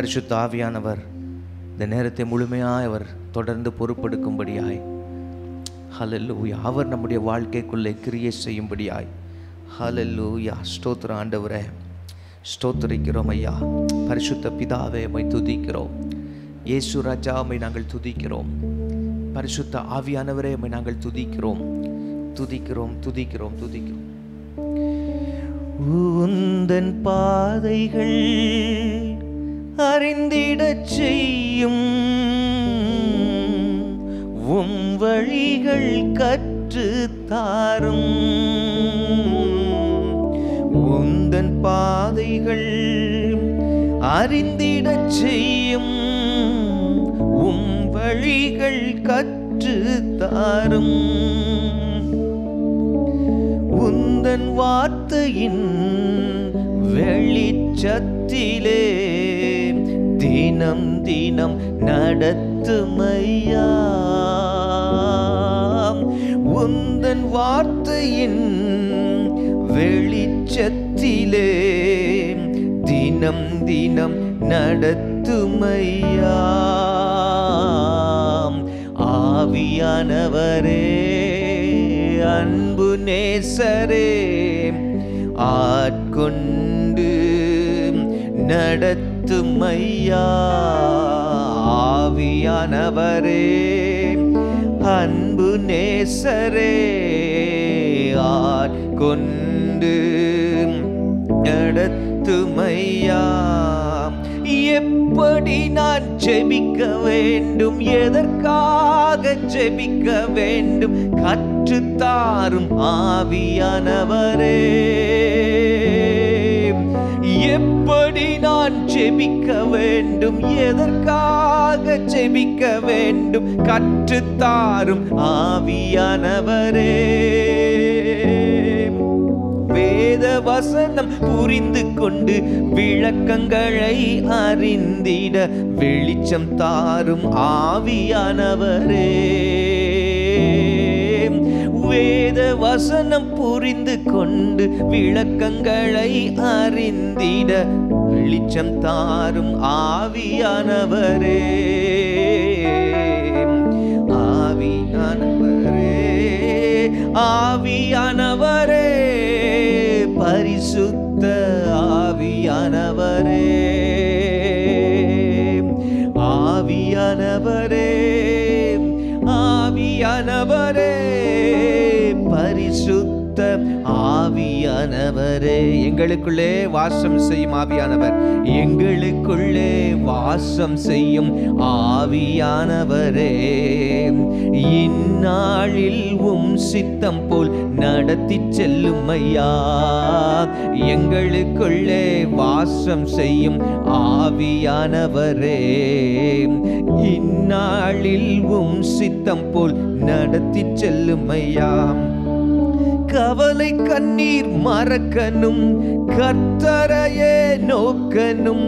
பரிசுத்த ஆவியானவர் இந்த நேரத்தை முழுமையாய் அவர் தொடர்ந்து பொறுப்பெடுக்கும்படியாய், ஹல்லேலூயா, அவர் நம்முடைய வாழ்க்கைக்குள்ளே கிரியை செய்யும்படியாய், ஹல்லேலூயா. ஸ்தோத்திர ஆண்டவரே, ஸ்தோத்திரிக்கிறோம் ஐயா. பரிசுத்த பிதாவே, உம்மை துதிக்கிறோம். இயேசு ராஜா, உம்மை நாங்கள் துதிக்கிறோம். பரிசுத்த ஆவியானவரே, உம்மை நாங்கள் துதிக்கிறோம், துதிக்கிறோம், துதிக்கிறோம், துதிக்கிறோம். உந்தன் பாதைகள் அறிந்திடச் செய்யும், உம் வழிகள் கற்று தாரும். உந்தன் பாதைகள் அறிந்திடச் செய்யும், உம் வழிகள் கற்று தாரும். உந்தன் வார்த்தையின் வெளிச்சத்திலே தினம் தினம் நடத்துமையா. உந்தன் வார்த்தையின் வெளிச்சத்திலே தினம் தினம் நடத்துமையா. ஆவியானவரே, அன்பு நேசரே, ஆட்கொண்டு நடத்துமையா. ஆவியானவரே, அன்பு நேசரே, ஆட்கொண்டு நடத்துமையா. எப்படி நான் ஜெபிக்க வேண்டும், எதற்காக ஜெபிக்க வேண்டும், கற்றுத்தாரும் ஆவியானவரே. எப்படி நான் ஜெபிக்க வேண்டும், எதற்காக ஜெபிக்க வேண்டும், கற்றுத்தாரும் ஆவியானவரே. வேத வசனம் புரிந்து கொண்டு விளக்கங்களை அறிந்திட வெளிச்சம் தாரும் ஆவியானவரே. வேத வசனம் புரிந்து கொண்டு விளக்கங்களை அறிந்திட வெளிச்சம் தாரும் ஆவியானவரே. ஆவியானவரே, ஆவியானவரே, பரிசுத்த ஆவியானவரே. ஆவியானவரே, ஆவியானவரே, பரிசுத்த ஆவியானவரே. எங்களுக்குள்ளே வாசம் செய்யும் ஆவியானவர், எங்களுக்குள்ளே வாசம் செய்யும் ஆவியானவரே. இந்நாளில் உம் சித்தம் போல் நடத்தி செல்லும் ஐயா. எங்களுக்குள்ளே வாசம் செய்யும் ஆவியானவரே, இந்நாளில் உம் சித்தம் போல் நடத்தி செல்லும் ஐயா. கவலை கண்ணீர் மறக்கணும், கர்த்தரையே நோக்கணும்,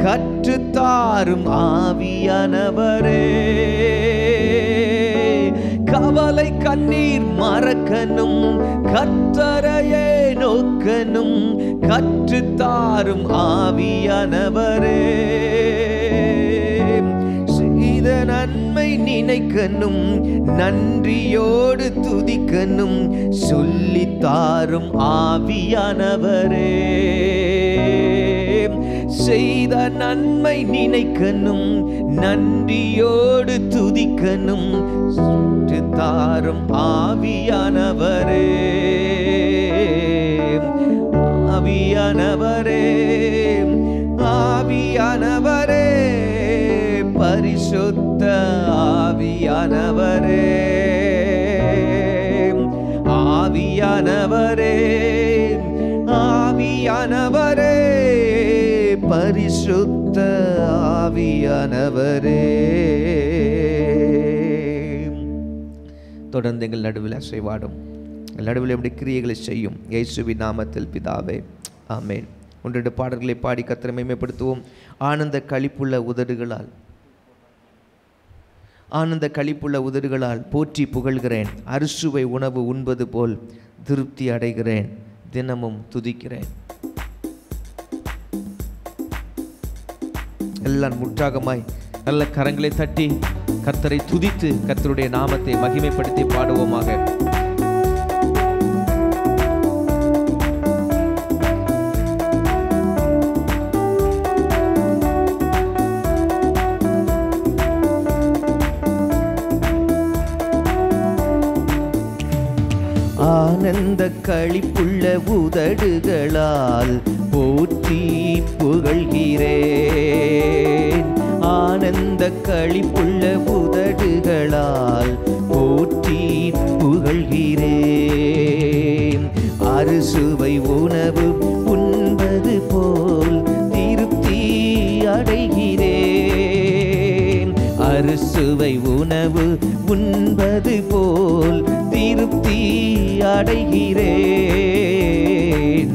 கற்றுத்தாரும் ஆவியானவரே. கவலை கண்ணீர் மறக்கணும், கர்த்தரையே நோக்கணும், கற்றுத்தாரும் ஆவியானவரே. செய்த நன்மை நினைக்கணும், நன்றியோடு துதிக்கணும், சொல்லித்தாரும் ஆவியானவரே. செய்த நன்மை நினைக்கணும், நன்றியோடு துதிக்கணும், சொல்லித்தாரும் ஆவியானவரே. ஆவியானவரே, ஆவியானவரே, பரிசுத்த ஆவியானவரே. ஆவியானவரே, ஆவியானவரே, பரிசுத்த ஆவியானவரே. தொடர்ந்து எங்கள் நடுவில் அசைவாடும், எங்கள் நடுவில் எப்படி கிரியைகளை செய்யும் இயேசுவின் நாமத்தில் பிதாவே, ஆமென். ஒன்று பாடல்களை பாடி கர்த்தரை மகிமைப்படுத்துவோம். ஆனந்த களிப்புள்ள உதடுகளால், ஆனந்த களிப்புள்ள உதடுகளால் போற்றி புகழ்கிறேன், அறுசுவை உணவு உண்பது போல் திருப்தி அடைகிறேன், தினமும் துதிக்கிறேன். எல்லாம் உற்சாகமாய் நல்ல கரங்களை தட்டி கர்த்தரை துதித்து கர்த்தருடைய நாமத்தை மகிமைப்படுத்தி பாடுவோமாக. ஆனந்த களிப்புள்ள உதடுகளால் போற்றி புகழ்கிறேன். ஆனந்த களிப்புள்ள உதடுகளால் போற்றி புகழ்கிறேன். அறுசுவை உணவு உண்பது போல் திருப்தி அடைகிறேன். அறுசுவை உணவு உண்பது போல் திருப்தி அடைகிறேன்.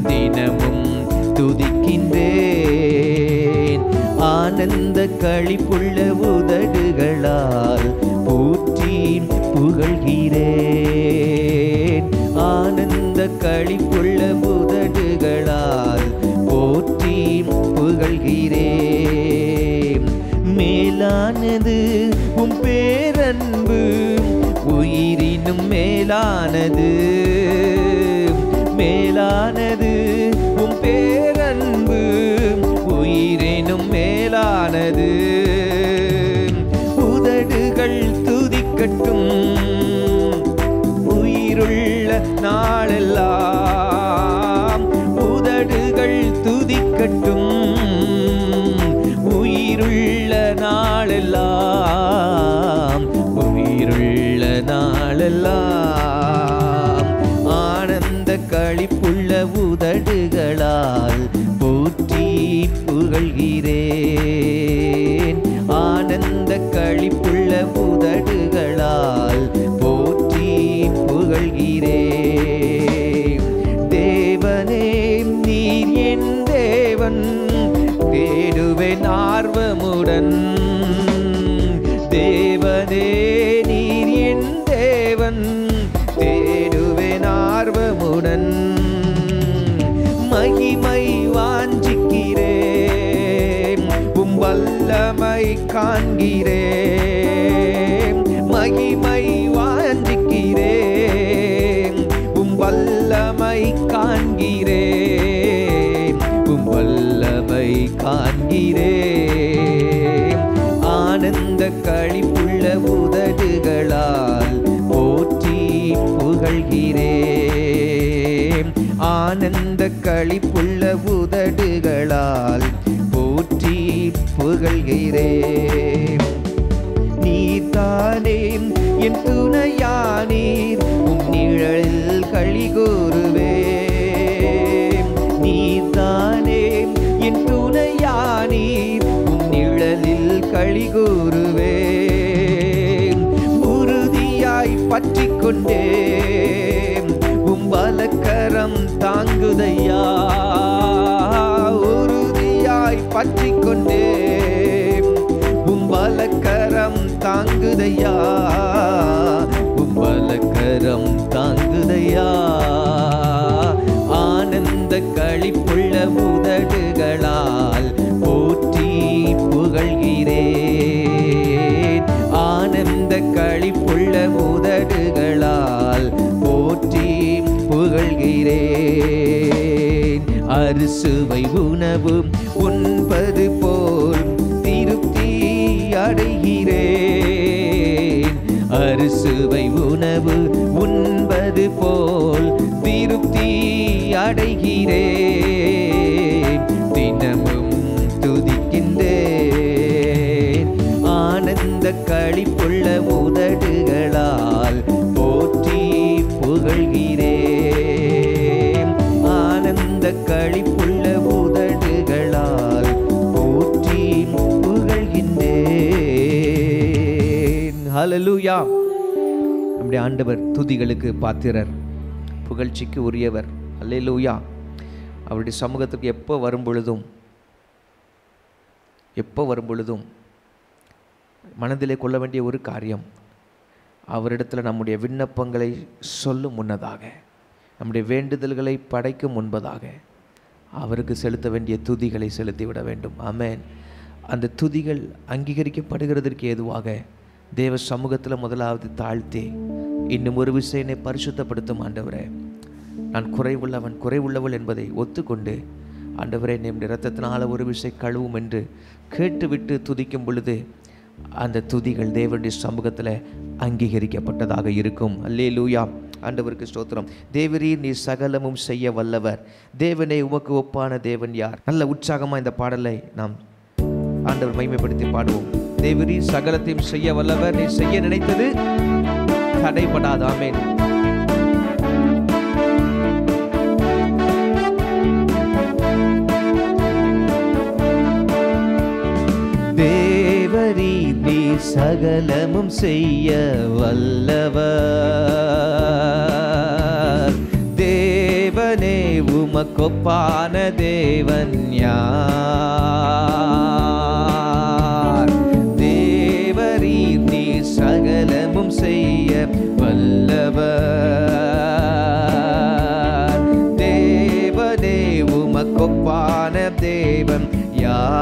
தினமும் துதிக்கின்றேன். ஆனந்த களிப்புள்ள உதடுகளால் போற்றி புகழ்கிறேன். ஆனந்த களிப்புள்ள உதடுகளால் போற்றி புகழ்கிறேன். மேலானது உம் பேரன்பு, உயிரினும் மேலானது. மேலானது உம் பேரன்பு, உயிரினும் மேலானது. உதடுகள் துதிக்கட்டும் உயிருள்ள நாளெல்லாம். உதடுகள் துதிக்கட்டும் உயிருள்ள நாளெல்லாம். உயிருள்ள நாளெல்லாம். ஆனந்த களிப்புள்ள உதடுகளால் போற்றி புகழ்கிறேன். ஆனந்த களிப்புள்ள உதடுகளால் போற்றி புகழ்கிறேன். தேவனே நீர் என் தேவன், தேடுவேன் ஆர்வமுடன். தேவனே நீர் என் தேவன், தேடுவேன் ஆர்வமுடன். மகிமை வாஞ்சிக்கிறேன், உம் வல்லமை காண்கிறேன். மகிமை வாஞ்சிக்கிறேன், உம் வல்லமை காண்கிறேன். உம் வல்லமை காண்கிறேன். ஆனந்த களிப்புள்ள உதடுகளால் போற்றி புகழ்கிறேன். ஆனந்த களிப்புள்ள உதடுகளால் போற்றி புகழ்கிறேன். நீர்தானே என் துணையானீர், உம் நிழலில் களி கூறுவேன். நீர்தானே என் துணையானீர், உம் நிழலில் களி கூறுவேன். உறுதியாய் பற்றிக் கொண்டேன், உம் வலக்கரம் தாங்குதையா. உறுதியாய் பற்றிக் கொண்டேன், உம் வலக்கரம் தாங்குதையா. உம் வலக்கரம் தாங்குதையா. ஆனந்த களிப்புள்ள உதடுகளால் போற்றி புகழ்கிறேன். ஆனந்த களிப்புள்ள உதடுகளால் போற்றி புகழ்கிறேன். அறுசுவை உணவு உண்பது போல் திருப்தி அடைகிறேன். அறுசுவை உணவு உண்பது போல் திருப்தி அடைகிறேன். தினமும் துதிக்கின்றேன். ஆனந்த களிப்புள்ள உதடுகளால் போற்றி புகழ்கிறேன். ஆனந்த களிப்புள்ள உதடுகளால் போற்றி புகழ்கின்றேன். ஹல்லேலூயா. நம்முடைய ஆண்டவர் துதிகளுக்கு பாத்திரர், புகழ்ச்சிக்கு உரியவர். ஹல்லேலூயா. அவருடைய சமூகத்துக்கு எப்போ வரும்பொழுதும் மனதிலே கொள்ள வேண்டிய ஒரு காரியம், அவரிடத்தில் நம்முடைய விண்ணப்பங்களை சொல்லும் முன்னதாக, நம்முடைய வேண்டுதல்களை படைக்கும் முன்பதாக அவருக்கு செலுத்த வேண்டிய துதிகளை செலுத்திவிட வேண்டும். ஆமென். அந்த துதிகள் அங்கீகரிக்கப்படுகிறதற்கு ஏதுவாக தேவ சமூகத்தில் முதலாவது தாழ்த்தி இன்னும் ஒரு விஷயனை பரிசுத்தப்படுத்தும் ஆண்டவரே, நான் குறைவுள்ளவள் என்பதை ஒத்துக்கொண்டு ஆண்டவரே நம்முடைய இரத்தத்தினால ஒரு விஷயம் கழுவும் என்று கேட்டுவிட்டு துதிக்கும் பொழுது அந்த துதிகள் தேவனுடைய சமூகத்தில் அங்கீகரிக்கப்பட்டதாக இருக்கும். அல்லேலூயா. ஆண்டவருக்கு ஸ்தோத்திரம். தேவரீர் நீ சகலமும் செய்ய வல்லவர், தேவனே உமக்கு ஒப்பான தேவன் யார்? நல்ல உற்சாகமாக இந்த பாடலை நாம் ஆண்டவர் மகிமைப்படுத்தி பாடுவோம். தேவரீர் சகலத்தையும் செய்ய வல்லவர், நீ செய்ய நினைத்தது தடைபடாது. ஆமென். தேவரீர் நீ சகலமும் செய்ய வல்லவர், தேவனே உமக்கொப்பான தேவன் யார்? தேவரீர் நீ சகலமும் செய்ய வல்லவர், தேவனே உமக்கொப்பான தேவன் யார்?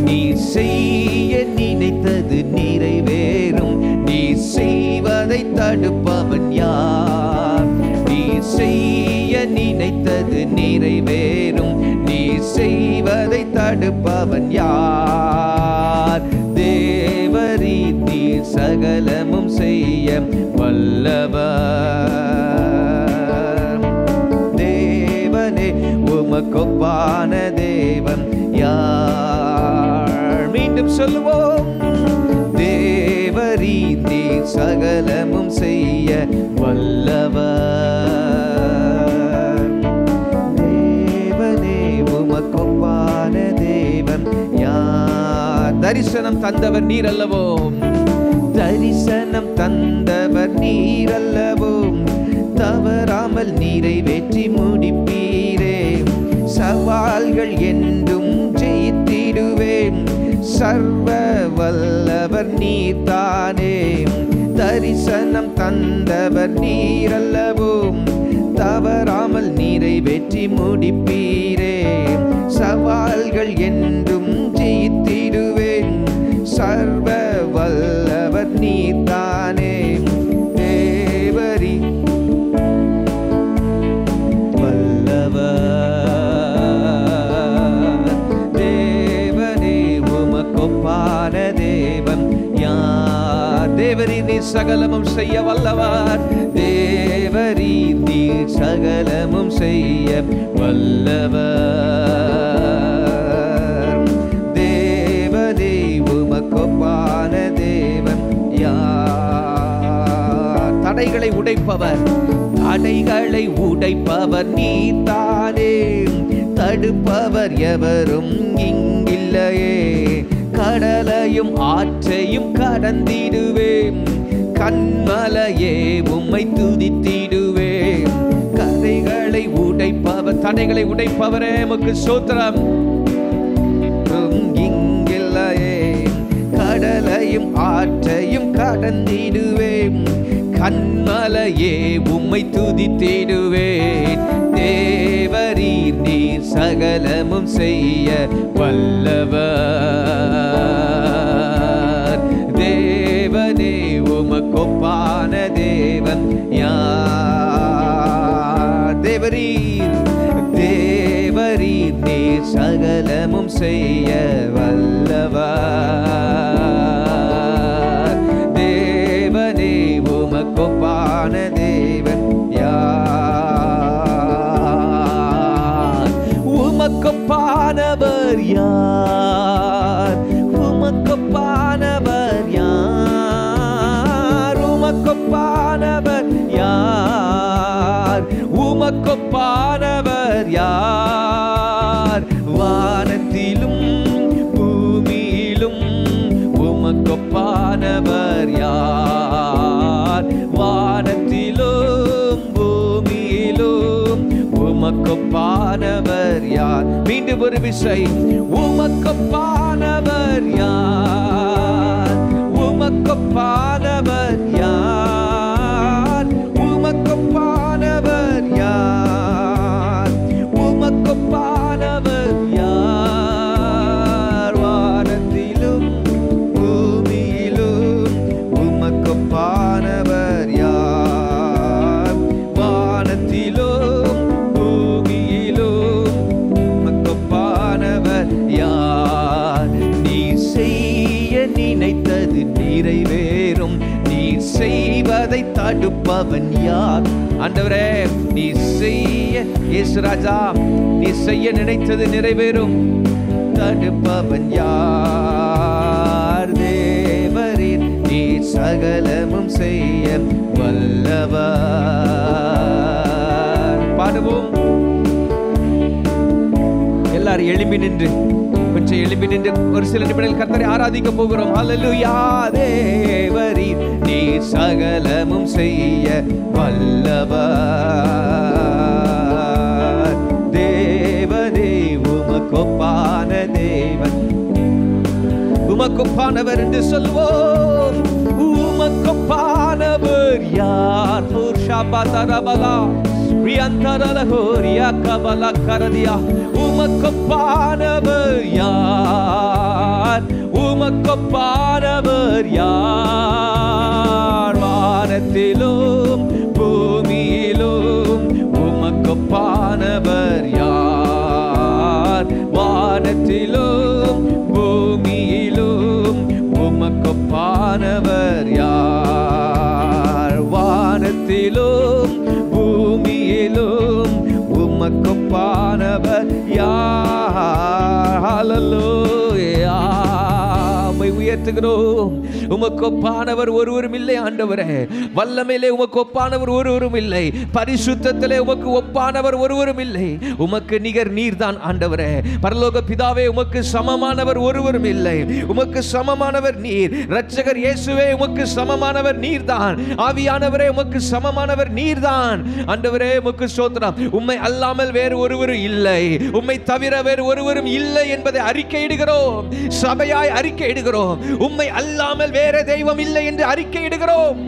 நீ செய்ய நினைத்தது நிறைவேறும், நீ செய்வதை தடுப்பவன் யார்? நீ செய்ய நினைத்தது நிறைவேறும், நீ செய்வதை தடுப்பவன் யார்? தேவரீர் நீ சகலமும் செய்ய வல்லவர், தேவனே உமக்கொப்பான தேவன் யார்? மீண்டும் சொல்லுவோம். தேவரீர் நீ சகலமும் செய்ய வல்லவர், தேவனே உமக்கொப்பான தேவன் யார்? தரிசனம் தந்தவர் நீர் அல்லவோ, தரிசனம் தந்தவர் நீர் அல்லவோ, தவறாமல் நிறைவேற்றி முடிப்பீரே, சவால்கள் என்றும் ஜெயித்திடுவேன், சர்வ வல்லவர் நீர்தானே. தரிசனம் தந்தவர் நீர் அல்லவோ, தவறாமல் நிறைவேற்றி முடிப்பீரே, சவால்கள் என்றும் ஜெயித்திடுவேன், சர்வ வல்லவர் நீர்தானே. தேவரீ வல்லவர், தேவனே உமக்கொப்பான தேவன் யார்? தேவரீர் நீ சகலமும் செய்ய வல்லவர், தேவரீர் நீ சகலமும் செய்ய வல்லவர், தேவனே உமக்கொப்பான தேவன் யார்? தடைகளை உடைப்பவர், தடைகளை உடைப்பவர் நீதானே, தடுப்பவர் எவரும் இங்கில்லையே, கடலையும் ஆற்றையும் கடந்திடுவேன், கண்மலையே உம்மை துதித்திடுவேன். கதைகளை உடைப்பவர், தடைகளை உடைப்பவரே உமக்கு ஸ்தோத்திரம். இங்கில்லையே, கடலையும் ஆற்றையும் கடந்திடுவேன், கண்மலையே உம்மை துதித்திடுவேன். தேவரீர் நீர் சகலமும் செய்ய வல்லவர், தேவனே உமக்கொப்பான தேவன் யார்? தேவரீர், தேவரீர் நீர் சகலமும் செய்ய வல்லவர், தேவனே உமக்கொப்பான தேவன் யார்? உமக்கொப்பானவர் யார்? உமக்கொப்பானவர் யார்? உமக்கொப்பானவர் யார்? உமக்கொப்பானவர் யார்? வானத்திலும் பூமியிலும் உமக்கொப்பானவர் யார்? வானத்திலும் பூமியிலும் உமக்கொப்பானவர் யார்? மீண்டும் ஒரு விசை. உமக்கொப்பானவர் யார்? உமக்கொப்பானவர் யார்? உமக்கொப்பானவர் யார்? உமக்கொப்பானவர் யார்? அதை தடுப்பவன் யார்? ஆண்டவரே, நீ செய்ய இயேசு ராஜா, நீ செய்ய நினைத்தது நிறைவேறும். தடுப்பவன் யார்? தேவரீர், நீ சகலமும் செய்ய வல்லவர். பாடுவோம் எல்லாரும் எழும்பி நின்று, கொஞ்சம் எழும்பி நின்று ஒரு சில நிமிடங்கள் கர்த்தரை ஆராதிக்க போகிறோம். ஹல்லேலூயா. தேவரீர், நீ சகலமும் செய்ய வல்லவர். தேவனே, உமக்கொப்பான தேவன், உமக்கொப்பானவர் என்று சொல்வோம். உமக்கொப்பானவர் யார்? உமக்கொப்பானவர் யார்? உமக்கொப்பானவர் யார்? வானத்திலும் பூமியிலும் உமக்கொப்பானவர் யார்? வானத்திலும் பூமியிலும் உமக்கொப்பானவர் யார்? வானத்திலும் பூமியிலும் உமக்கொப்பானவர் யார்? ஹல்லேலூயா. உயர்த்துகிறோம். உமக்கொப்பானவர் ஒருவரும் இல்லை ஆண்டவரே. வல்லமையிலே உமக்கு ஒப்பானவர் ஒருவரும் இல்லை. பரிசுத்தத்திலே உமக்கு ஒப்பானவர் ஒருவரும் இல்லை. உமக்கு நிகர் நீர்தான் ஆண்டவரே. பரலோக பிதாவே, உமக்கு சமமானவர் ஒருவரும் இல்லை. உமக்கு சமமானவர் நீர். இரட்சகர் இயேசுவே, உமக்கு சமமானவர் நீர்தான். ஆவியானவரே, உமக்கு சமமானவர் நீர்தான். ஆண்டவரே, உமக்கு ஸ்தோத்திரம். உம்மை அல்லாமல் வேறு ஒருவரும் இல்லை. உம்மை தவிர வேறு ஒருவரும் இல்லை என்பதை அறிக்கையிடுகிறோம். சபையாய் அறிக்கையிடுகிறோம். உம்மை அல்லாமல் வேற தெய்வம் இல்லை என்று அறிக்கையிடுகிறோம்.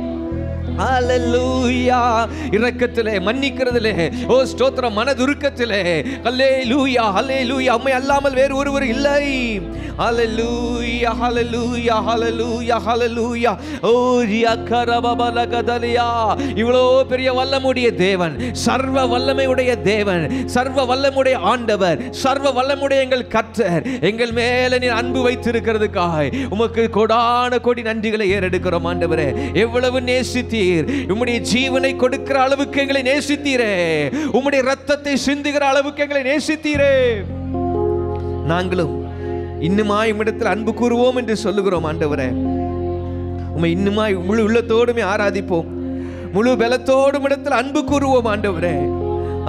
ஹல்லேலூயா. இரக்கத்திலே, மன்னிக்கிறதிலே, ஓ ஸ்தோத்திரம், மனதுருக்கத்திலே, ஹல்லேலூயா, ஹல்லேலூயா. உம்மை அல்லாமல் வேறு ஒருவர் இல்லை. ஹல்லேலூயா, ஹல்லேலூயா, ஹல்லேலூயா, ஹல்லேலூயா. ஓ ரியாகரபலகதலியா. இவ்வளோ பெரிய வல்லமுடைய தேவன், சர்வ வல்லமையுடைய தேவன், சர்வ வல்லமுடைய ஆண்டவர், சர்வ வல்லமுடைய எங்கள் கர்த்தர், எங்கள் மேல நீர் அன்பு வைத்திருக்கிறதுக்காக உமக்கு கோடான கோடி நன்றிகளை ஏறெடுக்கிறோம் ஆண்டவரே. எவ்வளவு நேசித்தீர். உம்முடைய ஜீவனை கொடுக்கிற அளவுக்கு எங்களை நேசித்தீரே. உம்முடைய ரத்தத்தை சிந்துகிற அளவுக்கு எங்களை நேசித்தீரே. நாங்களும் இன்னுமாய் உம்மிடத்தில் அன்பு கூறுவோம் என்று சொல்லுகிறோம் ஆண்டவரே. உம்மை இன்னுமாய் முழு உள்ளத்தோடுமே ஆராதிப்போம். முழு பலத்தோடும் இடத்தில் அன்பு கூறுவோம் ஆண்டவரே.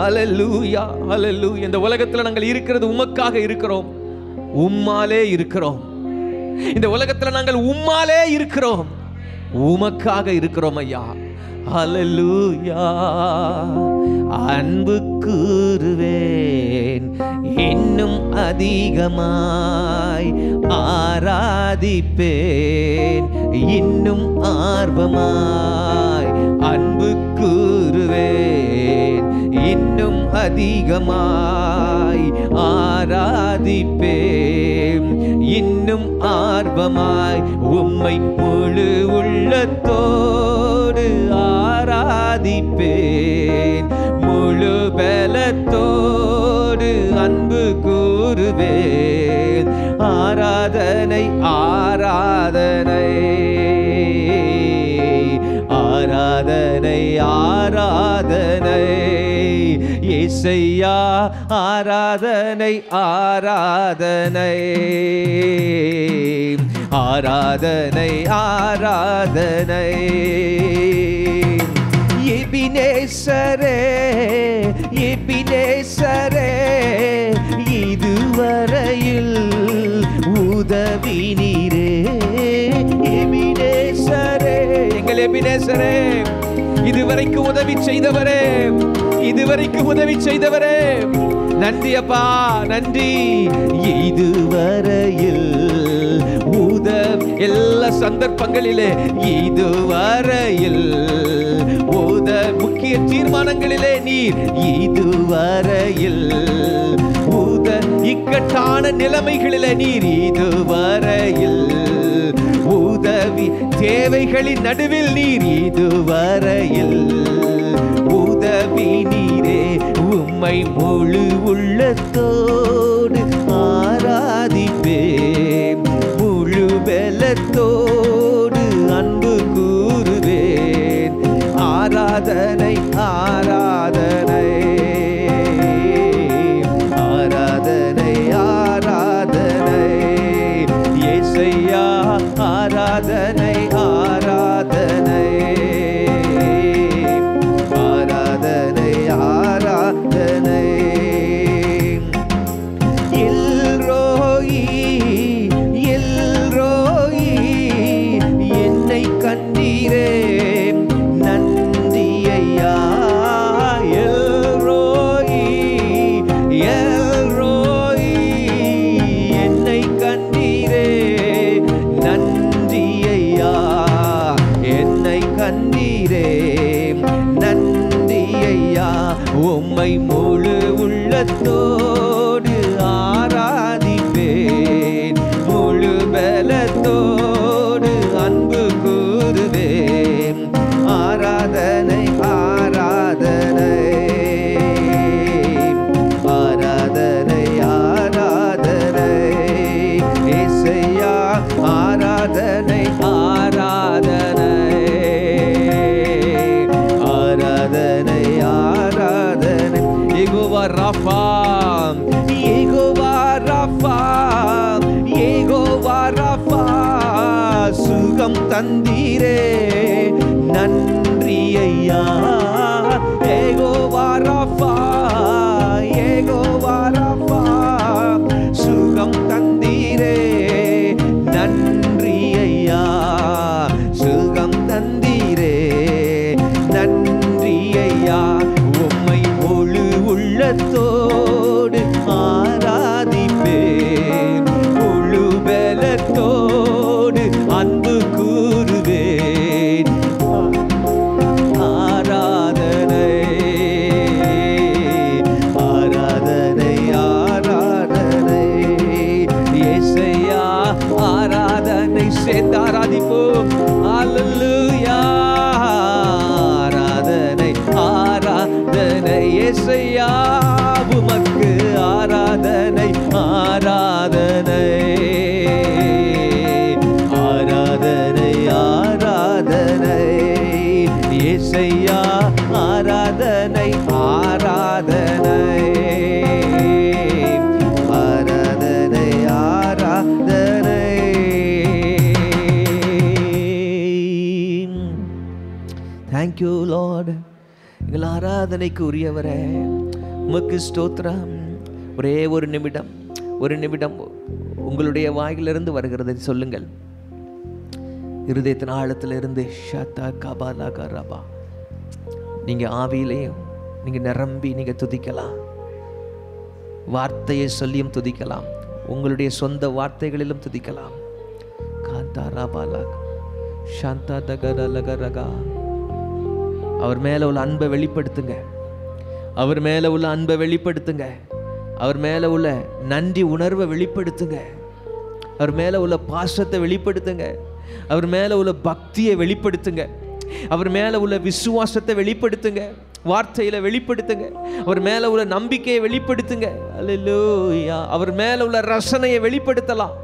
ஹல்லேலூயா, ஹல்லேலூயா. இந்த உலகத்தில் நாங்கள் இருக்கிறது உமக்காக இருக்கிறோம். உம்மாலே இருக்கிறோம். இந்த உலகத்தில் நாங்கள் உம்மாலே இருக்கிறோம். உமக்காக இருக்கிறோம் ஐயா. ஹல்லேலூயா. அன்பு கூறுவேன் இன்னும் அதிகமாய், ஆராதிப்பேன் இன்னும் ஆர்வமாய். அன்பு கூறுவேன் இன்னும் அதிகமாய், ஆராதிப்பேன் இன்னும் ஆர்வமாய். உம்மை முழு உள்ளத்தோடு ஆராதிப்பேன், முழு பலத்தோடு அன்பு கூறுவேன். ஆராதனை, ஆராதனை, ஆராதனை, ஆராதனை இயேசையா. ஆராதனை, ஆராதனை, ஆராதனை, ஆராதனை. எபினேசரே, எபினேசரே, இதுவரையில் உதவி நீரே. எபினேசரே, எங்கள் எபினேசரே, இதுவரைக்கும் உதவி செய்தவரே, இதுவரைக்கும் உதவி செய்தவரே, நன்றி அப்பா, நன்றி. இதுவரையில் எல்லா சந்தர்ப்பங்களிலே, இதுவரையில் முக்கிய தீர்மானங்களிலே நீர், இதுவரையில் இக்கட்டான நிலைமைகளிலே நீர், இதுவரையில் உதவி, தேவைகளின் நடுவில் நீர், இதுவரையில் உதவி நீரே. உம்மை முழு உள்ளத்தோடு ஆராதிப்பேன், முழு பலத்தோடு அன்பு கூறுவேன். ஆராதனை ஆராதனை ஆராதனை. எல்ரோயி எல்ரோயி என்னை கண்டீரே நன்றி ஐயா. எல்ரோயி எல்ரோயி என்னை கண்டீரே நன்றி ஐயா. என்னை கண்டீரே நன்றி ஐயா. உம்மை முழு உள்ளத்தோடு ஆராதிப்பேன், முழு பலத்தோடு அன்பு கூறுவேன். ஆராதனை ஆராதனை ஆராதனை ஆராதனை இயேசையா. ஆராதனை ஆராதனை ஆராதனை ஆராதனை. யெகோவா ராஃபா யெகோவா ராஃபா யெகோவா ராஃபா சுகம் தந்தீரே நன்றி ஐயா. யெகோவா ராஃபா யெகோவா ராஃபா சுகம் தந்தீரே நன்றி ஐயா. சுகம் தந்தீரே நன்றி ஐயா. உம்மை முழு உள்ளத்தோடு ஆராதிப்பேன், முழு பலத்தோடு அன்பு கூறுவேன். ஆராதனை ஆராதனை ஆராதனை இயேசையா. ஆராதனை சேர்ந்து ஆராதிப்போம். அல்லேலூயா. ஆராதனை ஆராதனை இயேசையா. உமக்கு ஆராதனை ஆராதனை ஆராதனை ஆராதனை இயேசையா. ஆராதனை ஆராதனை ஆராதனை ஆராதனை. Thank you Lord. எங்கள் ஆராதனைக்கு உரியவரே உமக்கு ஸ்தோத்திரம். ஒரே ஒரு நிமிடம் உங்களுடைய வாயிலிருந்து வருகிறதை சொல்லுங்கள். இருதயத்தின் ஆழத்திலிருந்து ஷதா கபாலா கரபா. நீங்க ஆவியிலையும் நீங்க நிரம்பி நீங்க துதிக்கலாம். வார்த்தையை சொல்லியும் துதிக்கலாம், உங்களுடைய சொந்த வார்த்தைகளிலும் துதிக்கலாம். காந்தா ராபாலா சாந்தா தகரலகரகா. அவர் மேல உள்ள அன்பை வெளிப்படுத்துங்க. அவர் மேல உள்ள அன்பை வெளிப்படுத்துங்க. அவர் மேல உள்ள நன்றி உணர்வை வெளிப்படுத்துங்க. அவர் மேல உள்ள பாசத்தை வெளிப்படுத்துங்க. அவர் மேல உள்ள பக்தியை வெளிப்படுத்துங்க. அவர் மேல உள்ள விசுவாசத்தை வெளிப்படுத்துங்க. வார்த்தையில வெளிப்படுத்துங்க. அவர் மேல உள்ள நம்பிக்கையை வெளிப்படுத்துங்க. அல்லேலூயா. அவர் மேல உள்ள ரசனையை வெளிப்படுத்தலாம்.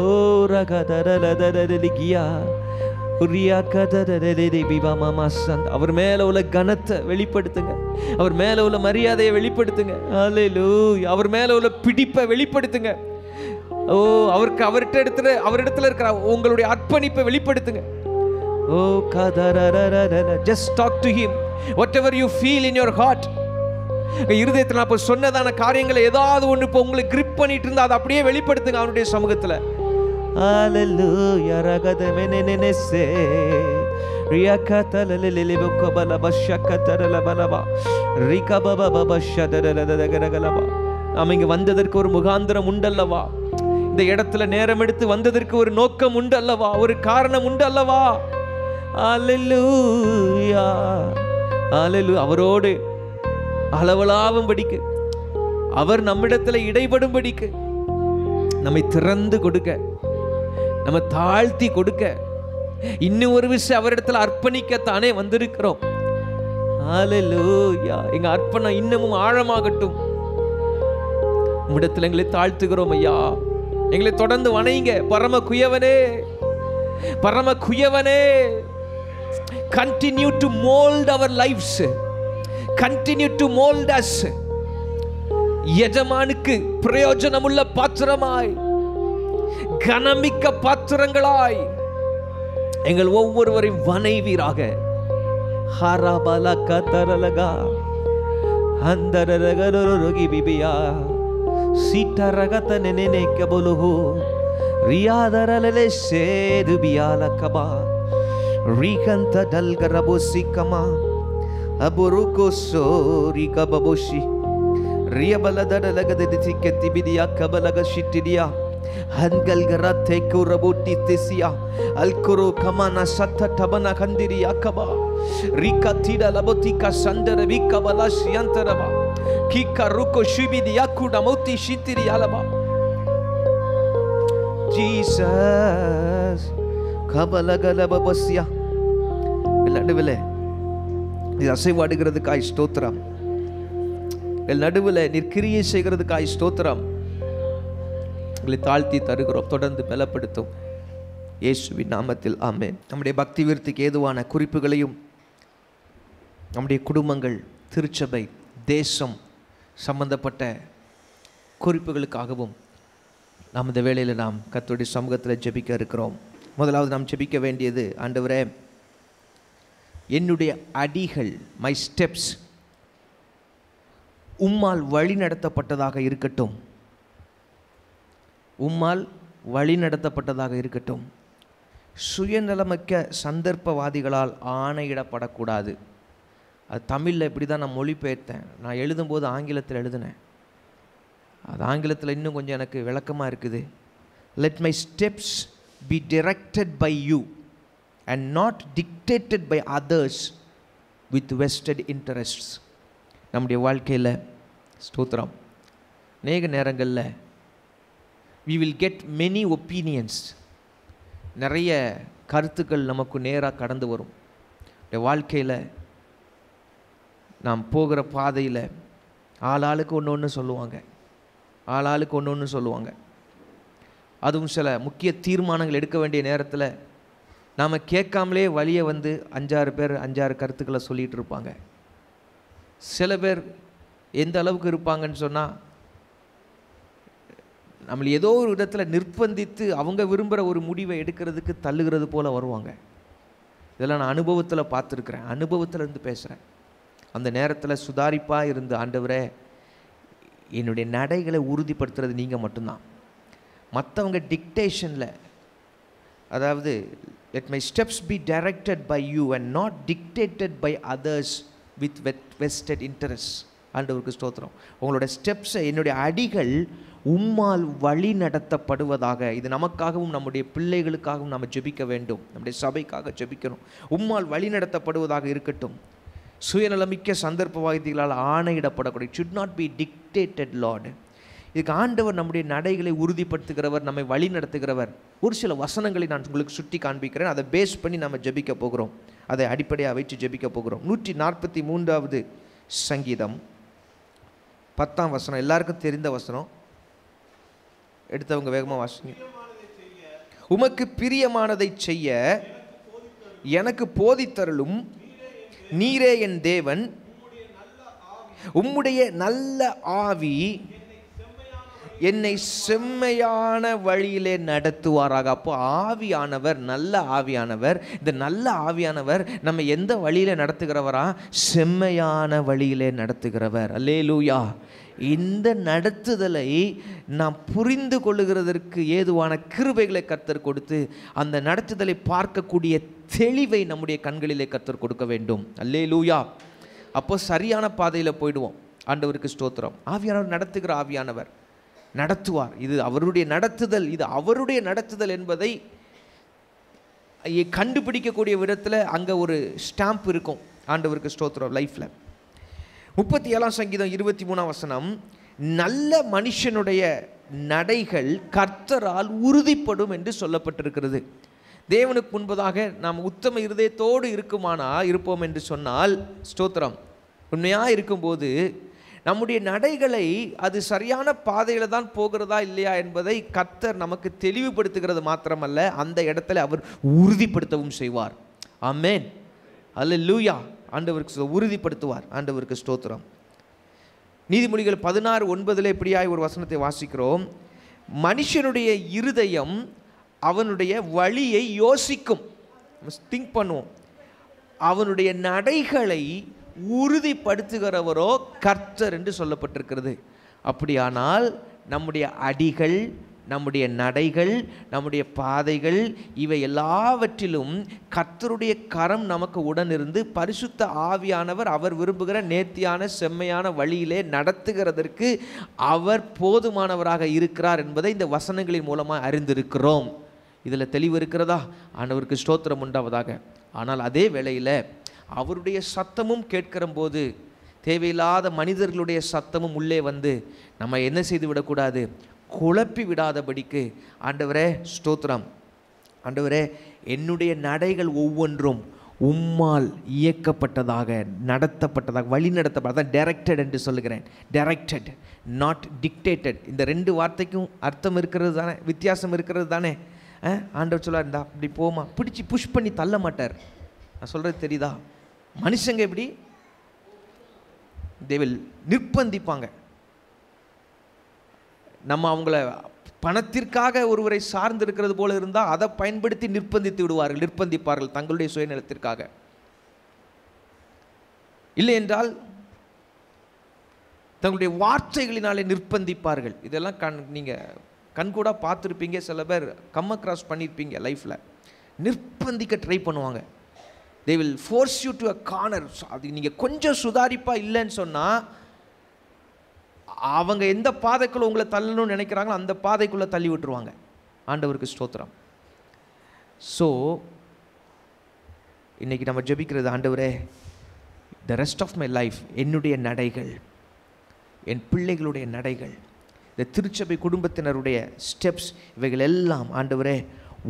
ஓ ரகதரலதரலிகியா உரியா கதரலதே பிவாமாமா சந்த். அவர் மேல உள்ள கனத்தை வெளிப்படுத்துங்க. அவர் மேல உள்ள மரியாதையை வெளிப்படுத்துங்க. அல்லேலூயா. அவர் மேல உள்ள பிடிப்பை வெளிப்படுத்துங்க. ஓ அவரிடத்துல இருக்கிற உங்களுடைய அர்ப்பணிப்பை வெளிப்படுத்துங்க. ஓ கதரரரரர. Just talk to him. Whatever you feel in your heart. இருதயத்தில் நான் இப்போ சொன்னதான காரியங்களை ஏதாவது ஒன்று இப்போ உங்களை கிரிப் பண்ணிட்டு இருந்தா அதை அப்படியே வெளிப்படுத்துங்க அவனுடைய சமூகத்தில். Hallelujah ragadamenenese riyakatalelelebokobalabashakataralabalaba rikabababashadadadadagalaba. நாம் இங்க வந்ததற்கு ஒரு முகாந்திரம் உண்டல்லவா? இந்த இடத்துல நேரம் எடுத்து வந்ததற்கு ஒரு நோக்கம் உண்டல்லவா? ஒரு காரணம் உண்டல்லவா? Hallelujah Hallelujah. அவரோடு அளவலாவும்படிக்கு, அவர் நம்மிடத்துல இடைபடும்படிக்கு, நம்மை திறந்து கொடுக்க, நம்ம தாழ்த்தி கொடுக்க, இன்னும் ஒரு விஷயம் அவரிடத்துல அர்ப்பணிக்கத்தானே வந்திருக்கிறோம். ஹல்லேலூயா. எங்க அர்ப்பணம் இன்னமும் ஆழமாகட்டும். உம்மிடத்தில் எங்களை தாழ்த்துகிறோம் ஐயா. எங்களை தொடர்ந்து வணைங்க. பரம குயவனே, பரம குயவனே, continue to mold our lives, continue to mold us. எஜமானுக்கு பிரயோஜனமுள்ள பாத்திரமாய், கனமிக்க பாத்திரங்களாய் எங்கள் ஒவ்வொருவரையும் வணைவீராக. ஹரபல கதரலகா அந்தரரகரோகி பிபியா சீட்டரகத நெனெனே கபலுஹு ரியாதரலலே சேது பியாலகபா ரிகந்த டல்கரபோசிகமா அபுருகோ சோரி கபபோஷி ரியபலதடலகதிதிகதிபிதியா கபலகஷிட்டிடியா ஹன்கல்கரத்தை குரபூட்டி திசியா அல்குரு கமன சத்த டபன கந்திரியா கபா ரிகதிட லபோதிகா சந்தர விகபல சியந்தரபா கிகருகோ ஷிபிதியா குடமௌதி ஷித்திரியாலபா. ஜீசஸ் கபலகலபபஸ்யா. நடுவில் நீ அசைவாடுகிறதுக்காய் ஸ்தோத்திரம். நடுவில் நீர் கிரியை செய்கிறதுக்காய் ஸ்தோத்திரம். உங்களை தாழ்த்தி தருகிறோம். தொடர்ந்து பலப்படுத்தும் இயேசுவின் நாமத்தில் ஆமென். நம்முடைய பக்தி விருத்திக்கு ஏதுவான குறிப்புகளையும் நம்முடைய குடும்பங்கள், திருச்சபை, தேசம் சம்பந்தப்பட்ட குறிப்புகளுக்காகவும் நாம் இந்த வேளையில் நாம் கர்த்தருடைய சமூகத்தில் ஜெபிக்க இருக்கிறோம். முதலாவது நாம் ஜெபிக்க வேண்டியது, ஆண்டவரே என்னுடைய அடிகள், மை ஸ்டெப்ஸ் உம்மால் வழி நடத்தப்பட்டதாக இருக்கட்டும். உம்மால் வழி நடத்தப்பட்டதாக இருக்கட்டும். சுயநலமிக்க சந்தர்ப்பவாதிகளால் ஆணையிடப்படக்கூடாது. அது தமிழில் இப்படி தான் நான் மொழிபெயர்த்தேன். நான் எழுதும்போது ஆங்கிலத்தில் எழுதினேன். அது ஆங்கிலத்தில் இன்னும் கொஞ்சம் எனக்கு விளக்கமாக இருக்குது. Let my steps be directed by you and not dictated by others with vested interests. நம்முடைய வாழ்க்கையில் ஸ்தோத்திரம், அநேக நேரங்களில் we will get many opinions. நிறைய கருத்துக்கள் நமக்கு நேராக கடந்து வரும். வாழ்க்கையில் நாம் போகிற பாதையில் ஆளாளுக்கு ஒன்று ஒன்று சொல்லுவாங்க, ஆளாளுக்கு ஒன்று ஒன்று சொல்லுவாங்க. அதுவும் சில முக்கிய தீர்மானங்கள் எடுக்க வேண்டிய நேரத்தில் நாம் கேட்காமலே வழியை வந்து 5-6 பேர் 5-6 கருத்துக்களை சொல்லிகிட்டு இருப்பாங்க. சில பேர் எந்த அளவுக்கு இருப்பாங்கன்னு சொன்னால், நம்மளை ஏதோ ஒரு இடத்துல நிர்பந்தித்து அவங்க விரும்புகிற ஒரு முடிவை எடுக்கிறதுக்கு தள்ளுகிறது போல் வருவாங்க. இதெல்லாம் நான் அனுபவத்தில் பார்த்துருக்குறேன், அனுபவத்தில் இருந்து பேசுகிறேன். அந்த நேரத்தில் சுதாரிப்பாக இருந்து, ஆண்டவரே என்னுடைய நடைகளை உறுதிப்படுத்துறது நீங்கள் மட்டும்தான். மற்றவங்க டிக்டேஷனில், அதாவது let my steps be directed by you and not dictated by others with vested interests. ஆண்டவருக்கு ஸ்தோத்திரம். உங்களோட ஸ்டெப்ஸை, என்னுடைய அடிகள் உம்மால் வழி நடத்தப்படுவதாக. இது நமக்காகவும் நம்முடைய பிள்ளைகளுக்காகவும் நாம் ஜெபிக்க வேண்டும். நம்முடைய சபைக்காக ஜெபிக்கணும். உம்மால் வழி நடத்தப்படுவதாக இருக்கட்டும். சுயநலமிக்க சந்தர்ப்பவாதிகளால் ஆணையிடப்படக்கூடிய, should not be dictated Lord. இதுக்கு ஆண்டவர் நம்முடைய நடைகளை உறுதிப்படுத்துகிறவர், நம்மை வழி நடத்துகிறவர். ஒரு சில வசனங்களை நான் உங்களுக்கு சுட்டி காண்பிக்கிறேன். அதை பேஸ் பண்ணி நம்ம ஜெபிக்க போகிறோம். அதை அடிப்படையாக வைத்து ஜெபிக்க போகிறோம். 143வது சங்கீதம் 10ஆம் வசனம், எல்லாருக்கும் தெரிந்த வசனம். எடுத்தவங்க வேகமாக வாசிங்க. உமக்கு பிரியமானதை செய்ய எனக்கு போதித்தருளும் நீரே என் தேவன், உம்முடைய நல்ல ஆவி என்னை செம்மையான வழியிலே நடத்துவாராக. அப்போ ஆவியானவர், நல்ல ஆவியானவர், இந்த நல்ல ஆவியானவர் நம்ம எந்த வழியிலே நடத்துகிறவரா? செம்மையான வழியிலே நடத்துகிறவர். அல்லேலூயா. இந்த நடத்துதலை நாம் புரிந்து கொள்ளுகிறதற்கு ஏதுவான கிருபைகளை கர்த்தர் கொடுத்து, அந்த நடத்துதலை பார்க்கக்கூடிய தெளிவை நம்முடைய கண்களிலே கர்த்தர் கொடுக்க வேண்டும். அல்லேலூயா. அப்போ சரியான பாதையில் போயிடுவோம். ஆண்டவருக்கு ஸ்தோத்திரம். ஆவியானவர் நடத்துகிற ஆவியானவர் நடத்துவார். இது அவருடைய நடத்துதல், இது அவருடைய நடத்துதல் என்பதை கண்டுபிடிக்கக்கூடிய விதத்தில் அங்கே ஒரு ஸ்டாம்ப் இருக்கும். ஆண்டவருக்கு ஸ்தோத்திரம். லைஃப்பில் 37ஆம் சங்கீதம் 23ஆம் வசனம், நல்ல மனுஷனுடைய நடைகள் கர்த்தரால் உறுதிப்படும் என்று சொல்லப்பட்டிருக்கிறது. தேவனுக்கு முன்பதாக நாம் உத்தம இருதயத்தோடு இருப்போம் என்று சொன்னால், ஸ்தோத்திரம், உண்மையாக இருக்கும்போது நம்முடைய நடைகளை அது சரியான பாதையில் தான் போகிறதா இல்லையா என்பதை கர்த்தர் நமக்கு தெளிவுபடுத்துகிறது மாத்திரமல்ல, அந்த இடத்துல அவர் உறுதிப்படுத்தவும் செய்வார். ஆமென். அல்லேலூயா. ஆண்டவருக்கு உறுதிப்படுத்துவார். ஆண்டவருக்கு ஸ்தோத்திரம். நீதிமொழிகள் 16:9 இப்படியாய் ஒரு வசனத்தை வாசிக்கிறோம். மனுஷனுடைய இருதயம் அவனுடைய வழியை யோசிக்கும். திங்க் பண்ணுவோம். அவனுடைய நடைகளை உறுதிப்படுத்துகிறவரோ கர்த்தர் என்று சொல்லப்பட்டிருக்கிறது. அப்படியானால் நம்முடைய அடிகள், நம்முடைய நடைகள், நம்முடைய பாதைகள், இவை எல்லாவற்றிலும் கர்த்தருடைய கரம் நமக்கு உடனிருந்து பரிசுத்த ஆவியானவர் அவர் விரும்புகிற நேர்த்தியான செம்மையான வழியிலே நடத்துகிறதற்கு அவர் போதுமானவராக இருக்கிறார் என்பதை இந்த வசனங்களின் மூலமாக அறிந்திருக்கிறோம். இதில் தெளிவு இருக்கிறதா? ஆண்டவருக்கு ஸ்தோத்திரம் உண்டாவதாக. ஆனால் அதே வேளையில் அவருடைய சத்தமும் கேட்கிற போது தேவையில்லாத மனிதர்களுடைய சத்தமும் உள்ளே வந்து நம்ம என்ன செய்து விடக்கூடாது, குழப்பி விடாதபடிக்கு, ஆண்டவரே ஸ்தோத்திரம், ஆண்டவரே என்னுடைய நடைகள் ஒவ்வொன்றும் உம்மால் இயக்கப்பட்டதாக, நடத்தப்பட்டதாக, வழி நடத்தப்பட்டதாக, டைரக்டட் என்று சொல்லுகிறேன். Directed, not dictated. இந்த 2 வார்த்தைக்கும் அர்த்தம் இருக்கிறது தானே, வித்தியாசம் இருக்கிறது தானே. ஆண்டவர் சொல்ல இருந்தா அப்படி போமா, பிடிச்சி புஷ் பண்ணி தள்ள மாட்டார். நான் சொல்கிறது தெரியுதா? மனுஷங்க எப்படி தேவில் நிர்பந்திப்பாங்க. நம்ம அவங்கள பணத்திற்காக ஒருவரை சார்ந்து இருக்கிறது போல இருந்தால் அதை பயன்படுத்தி நிர்பந்திப்பார்கள் தங்களுடைய சுயநலத்திற்காக. இல்லை என்றால் தங்களுடைய வார்த்தைகளினாலே நிர்பந்திப்பார்கள். இதெல்லாம் நீங்கள் கண்கூட பார்த்துருப்பீங்க. சில பேர் கம் அக்ராஸ் பண்ணியிருப்பீங்க லைஃப்பில். நிர்பந்திக்க ட்ரை பண்ணுவாங்க. they will force you to a corner. அது நீங்கள் கொஞ்சம் சுதாரிப்பாக இல்லைன்னு சொன்னால் அவங்க எந்த பாதைக்குள்ளே உங்களை தள்ளணும்னு நினைக்கிறாங்களோ அந்த பாதைக்குள்ளே தள்ளி விட்டுருவாங்க. ஆண்டவருக்கு ஸ்தோத்திரம். ஸோ இன்றைக்கி நம்ம ஜெபிக்கிறது, ஆண்டவரே the rest of my life, என்னுடைய நடைகள், என் பிள்ளைகளுடைய நடைகள், இந்த திருச்சபை குடும்பத்தினருடைய ஸ்டெப்ஸ், இவைகள் எல்லாம் ஆண்டவரே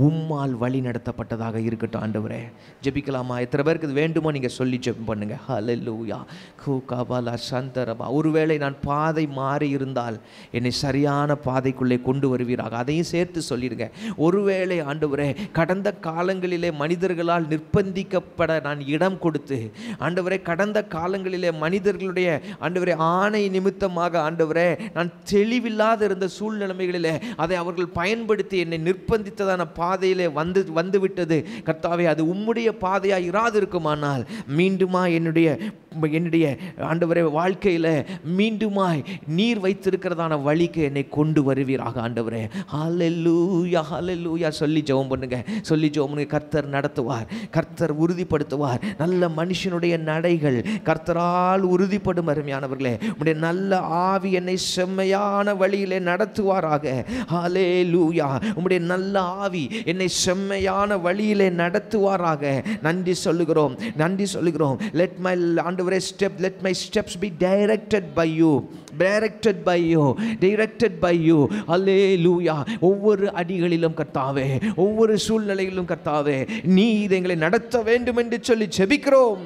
உம்மால் வழி நடத்தப்பட்டதாக இருக்கட்டும். ஆண்டவரே ஜெபிக்கலாமா? எத்தனை பேருக்கு இது வேண்டுமோ நீங்கள் சொல்லி ஜெபம் பண்ணுங்க. ஹல்லேலூயா கூகாபாலா சந்தரபா. ஒருவேளை நான் பாதை மாறி இருந்தால் என்னை சரியான பாதைக்குள்ளே கொண்டு வருவீராக, அதையும் சேர்த்து சொல்லிடுங்க. ஒருவேளை ஆண்டவரே கடந்த காலங்களிலே மனிதர்களால் நிர்பந்திக்கப்பட நான் இடம் கொடுத்து, ஆண்டவரே கடந்த காலங்களிலே மனிதர்களுடைய ஆண்டவரே ஆணை நிமித்தமாக ஆண்டவரே நான் தெளிவில்லாத இருந்த சூழ்நிலைகளிலே அதை அவர்கள் பயன்படுத்தி என்னை நிர்பந்தித்ததான பாதையிலே வந்து விட்டது. கர்த்தாவே அது உம்முடைய பாதையாக இராது இருக்குமானால் மீண்டுமாய் என்னுடைய ஆண்டவரே வாழ்க்கையில் மீண்டுமாய் நீர் வைத்திருக்கிறதான வழிக்கு என்னை கொண்டு வருவீராக. ஆண்டவரே ஹல்லேலூயா ஹல்லேலூயா சொல்லி ஜெபம் பண்ணுங்க. கர்த்தர் நடத்துவார், கர்த்தர் உறுதிப்படுத்துவார். நல்ல மனுஷனுடைய நடைகள் கர்த்தரால் உறுதிப்படும். அருமையானவர்களே, உம்முடைய நல்ல ஆவி என்னை செம்மையான வழியிலே நடத்துவாராக. ஹல்லேலூயா. உம்முடைய நல்ல ஆவி என்னை செம்மையான வழியிலே நடத்துவாராக. நன்றி சொல்லுகிறோம். let my steps be directed by you. ஹல்லேலூயா. ஒவ்வொரு அடிகளிலும் கர்த்தாவே, ஒவ்வொரு சூழ்நிலையிலும் கர்த்தாவே நீர் எங்களை நடத்த வேண்டும் என்று சொல்லி ஜெபிக்கிறோம்.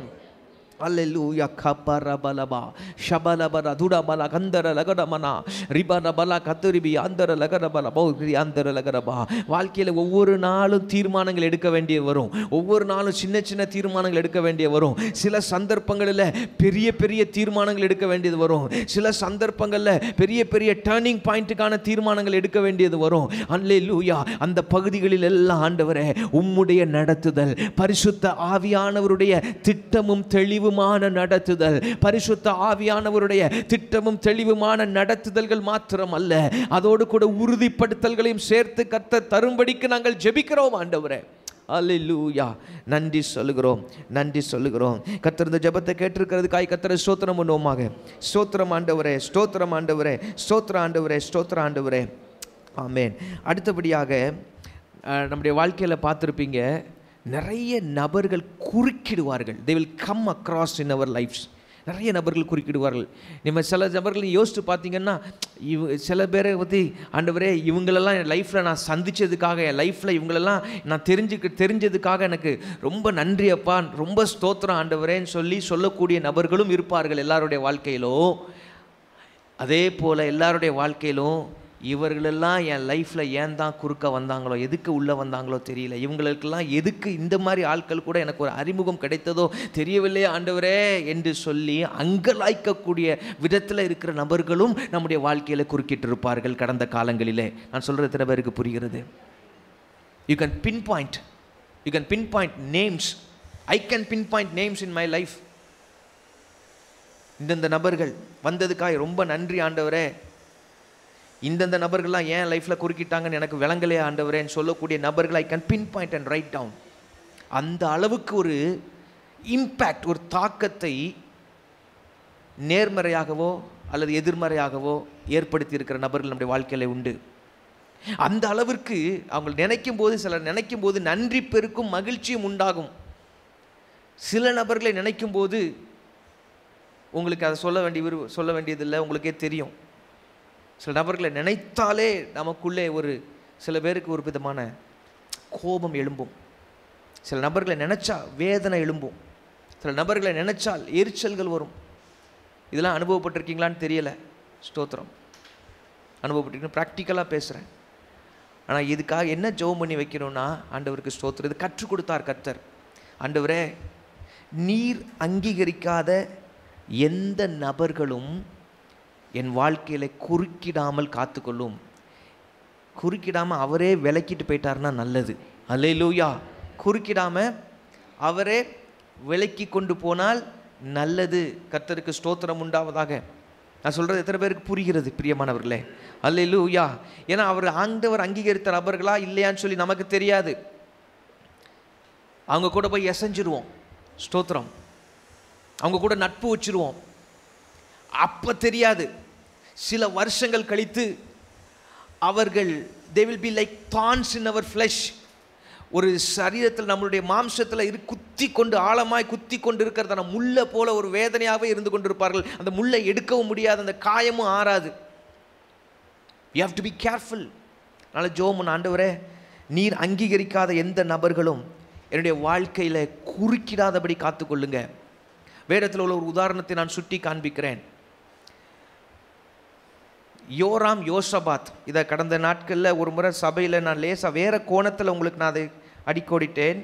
அல்லேலூயா. கபரபலபா ஷபலபர துடபல கந்தர லகடமனா ரிபரபல கத்துரிபி ஆந்தர லகடபல பௌரி ஆந்தர லகடபா. வாழ்க்கையில் ஒவ்வொரு நாளும் தீர்மானங்கள் எடுக்க வேண்டிய வரும். ஒவ்வொரு நாளும் சின்ன சின்ன தீர்மானங்கள் எடுக்க வேண்டிய வரும். சில சந்தர்ப்பங்களில் பெரிய பெரிய தீர்மானங்கள் எடுக்க வேண்டியது வரும். சில சந்தர்ப்பங்களில் பெரிய பெரிய டர்னிங் பாயிண்ட்டுக்கான தீர்மானங்கள் எடுக்க வேண்டியது வரும். அல்லேலூயா. அந்த பகுதிகளில் எல்லாம் ஆண்டவரே உம்முடைய நடத்துதல், பரிசுத்த ஆவியானவருடைய திட்டமும் தெளிவு நடத்துதல், பரிசுத்த ஆவியானவருடைய திட்டமும் தெளிவுமான நடத்துதல்கள் மாத்திரம் அல்ல, அதோடு கூட உறுதிப்படுத்தல்களையும் சேர்த்து கர்த்தர் தரும்படிக்கு நாங்கள் ஜெபிக்கிறோம். ஆண்டவரே அல்லேலூயா. நன்றி சொல்லுகிறோம். கர்த்தர் இந்த ஜெபத்தை கேட்டிருக்கிறதுக்காய் கர்த்தரை ஸ்தோத்திரம் பண்ணுவோமாக. ஸ்தோத்திரம் ஆண்டவரே, ஸ்தோத்திரம் ஆண்டவரே, ஸ்தோத்திர ஆண்டவரே. ஆமென். அடுத்தபடியாக நம்முடைய வாழ்க்கையில் பார்த்துருப்பீங்க, நிறைய நபர்கள் குறுக்கிடுவார்கள். they will come across in our lives. நிறைய நபர்கள் குறுக்கிடுவார்கள். நம்ம சில நபர்கள் யோசித்து பார்த்தீங்கன்னா, சில பேரை பற்றி ஆண்டவரே இவங்களெல்லாம் என் லைஃப்பில் நான் சந்தித்ததுக்காக, என் லைஃப்பில் இவங்களெல்லாம் நான் தெரிஞ்சதுக்காக எனக்கு ரொம்ப நன்றி அப்பா, ரொம்ப ஸ்தோத்திரம் ஆண்டவரேன்னு சொல்லக்கூடிய நபர்களும் இருப்பார்கள் எல்லாருடைய வாழ்க்கையிலும். அதே போல் எல்லாருடைய வாழ்க்கையிலும் இவர்களெல்லாம் என் லைஃப்பில் ஏன் தான் குறுக்க வந்தாங்களோ, எதுக்கு உள்ளே வந்தாங்களோ தெரியல, இவங்களுக்கெல்லாம் எதுக்கு இந்த மாதிரி ஆட்கள் கூட எனக்கு ஒரு அறிமுகம் கிடைத்ததோ தெரியவில்லையே ஆண்டவரே என்று சொல்லி அங்கலாய்க்கக்கூடிய விதத்தில் இருக்கிற நபர்களும் நம்முடைய வாழ்க்கையில் குறுக்கிட்டு இருப்பார்கள் கடந்த காலங்களிலே. நான் சொல்கிறது எத்தனை பேருக்கு புரிகிறது? You can pin point, you can pin point names. I can pin point names in my life. இந்தந்த நபர்கள் வந்ததுக்காக ரொம்ப நன்றி ஆண்டவரே, இந்தந்த நபர்கள்லாம் ஏன் லைஃப்பில் குறுக்கிட்டாங்கன்னு எனக்கு விளங்கலையே ஆண்டவரேன்னு சொல்லக்கூடிய நபர்கள் I can pinpoint and write down. அந்த அளவுக்கு ஒரு இம்பேக்ட், ஒரு தாக்கத்தை நேர்மறையாகவோ அல்லது எதிர்மறையாகவோ ஏற்படுத்தி இருக்கிற நபர்கள் நம்முடைய வாழ்க்கையில் உண்டு. அந்த அளவிற்கு அவங்க நினைக்கும் போது, சிலர் நினைக்கும் போது நன்றி பெருக்கும் மகிழ்ச்சியும் உண்டாகும். சில நபர்களை நினைக்கும் போது உங்களுக்கு அதை சொல்ல வேண்டியதில்லை, உங்களுக்கே தெரியும். சில நபர்களை நினைத்தாலே நமக்குள்ளே சில பேருக்கு ஒரு விதமான கோபம் எழும்பும். சில நபர்களை நினைச்சா வேதனை எழும்பும். சில நபர்களை நினைச்சால் எரிச்சல்கள் வரும். இதெல்லாம் அனுபவப்பட்டிருக்கீங்களான்னு தெரியலை. ஸ்தோத்திரம், அனுபவப்பட்டிருக்கீங்க. ப்ராக்டிக்கலாக பேசுகிறேன். ஆனால் இதுக்காக என்ன ஜெபம் பண்ணி வைக்கணும்னா, ஆண்டவருக்கு ஸ்தோத்திரம், இது கற்றுக் கொடுத்தார் கர்த்தர். ஆண்டவரே, நீர் அங்கீகரிக்காத எந்த நபர்களும் என் வாழ்க்கையில் குறுக்கிடாமல் காத்துக்கொள்ளும். குறுக்கிடாமல் அவரே விலக்கிட்டு போயிட்டார்னா நல்லது. அல்லேலூயா. குறுக்கிடாமல் அவரே விலக்கி கொண்டு போனால் நல்லது. கர்த்தருக்கு ஸ்தோத்திரம் உண்டாவதாக. நான் சொல்கிறது எத்தனை பேருக்கு புரிகிறது பிரியமானவர்களே? அல்லேலூயா. ஏன்னா ஆண்டவர் அங்கீகரித்த நபர்களா இல்லையான்னு சொல்லி நமக்கு தெரியாது. அவங்க கூட போய் எசைஞ்சிருவோம். ஸ்தோத்திரம். அவங்க கூட நட்பு வச்சிருவோம். அப்போ தெரியாது. சில வருஷங்கள் கழித்து அவர்கள் they will be like thorns in our flesh. ஒரு சரீரத்தில், நம்மளுடைய மாம்சத்தில் குத்தி கொண்டு, ஆழமாய் குத்தி கொண்டு இருக்கிறதான முள்ளை போல ஒரு வேதனையாகவே இருந்து கொண்டிருப்பார்கள். அந்த முள்ளை எடுக்கவும் முடியாது, அந்த காயமும் ஆறாது. you have to be careful. அதனால் ஜெபம், ஆண்டவரே, நீர் அங்கீகரிக்காத எந்த நபர்களும் என்னுடைய வாழ்க்கையில் குறுக்கிடாதபடி காத்துக்கொள்ளுங்க. வேதத்தில் உள்ள ஒரு உதாரணத்தை நான் சுட்டி காண்பிக்கிறேன். யோராம், யோசபாத். இதை கடந்த நாட்களில் ஒரு முறை சபையில் நான் லேசாக வேறு கோணத்தில் உங்களுக்கு நான் அதை அடிக்கோடிட்டேன்.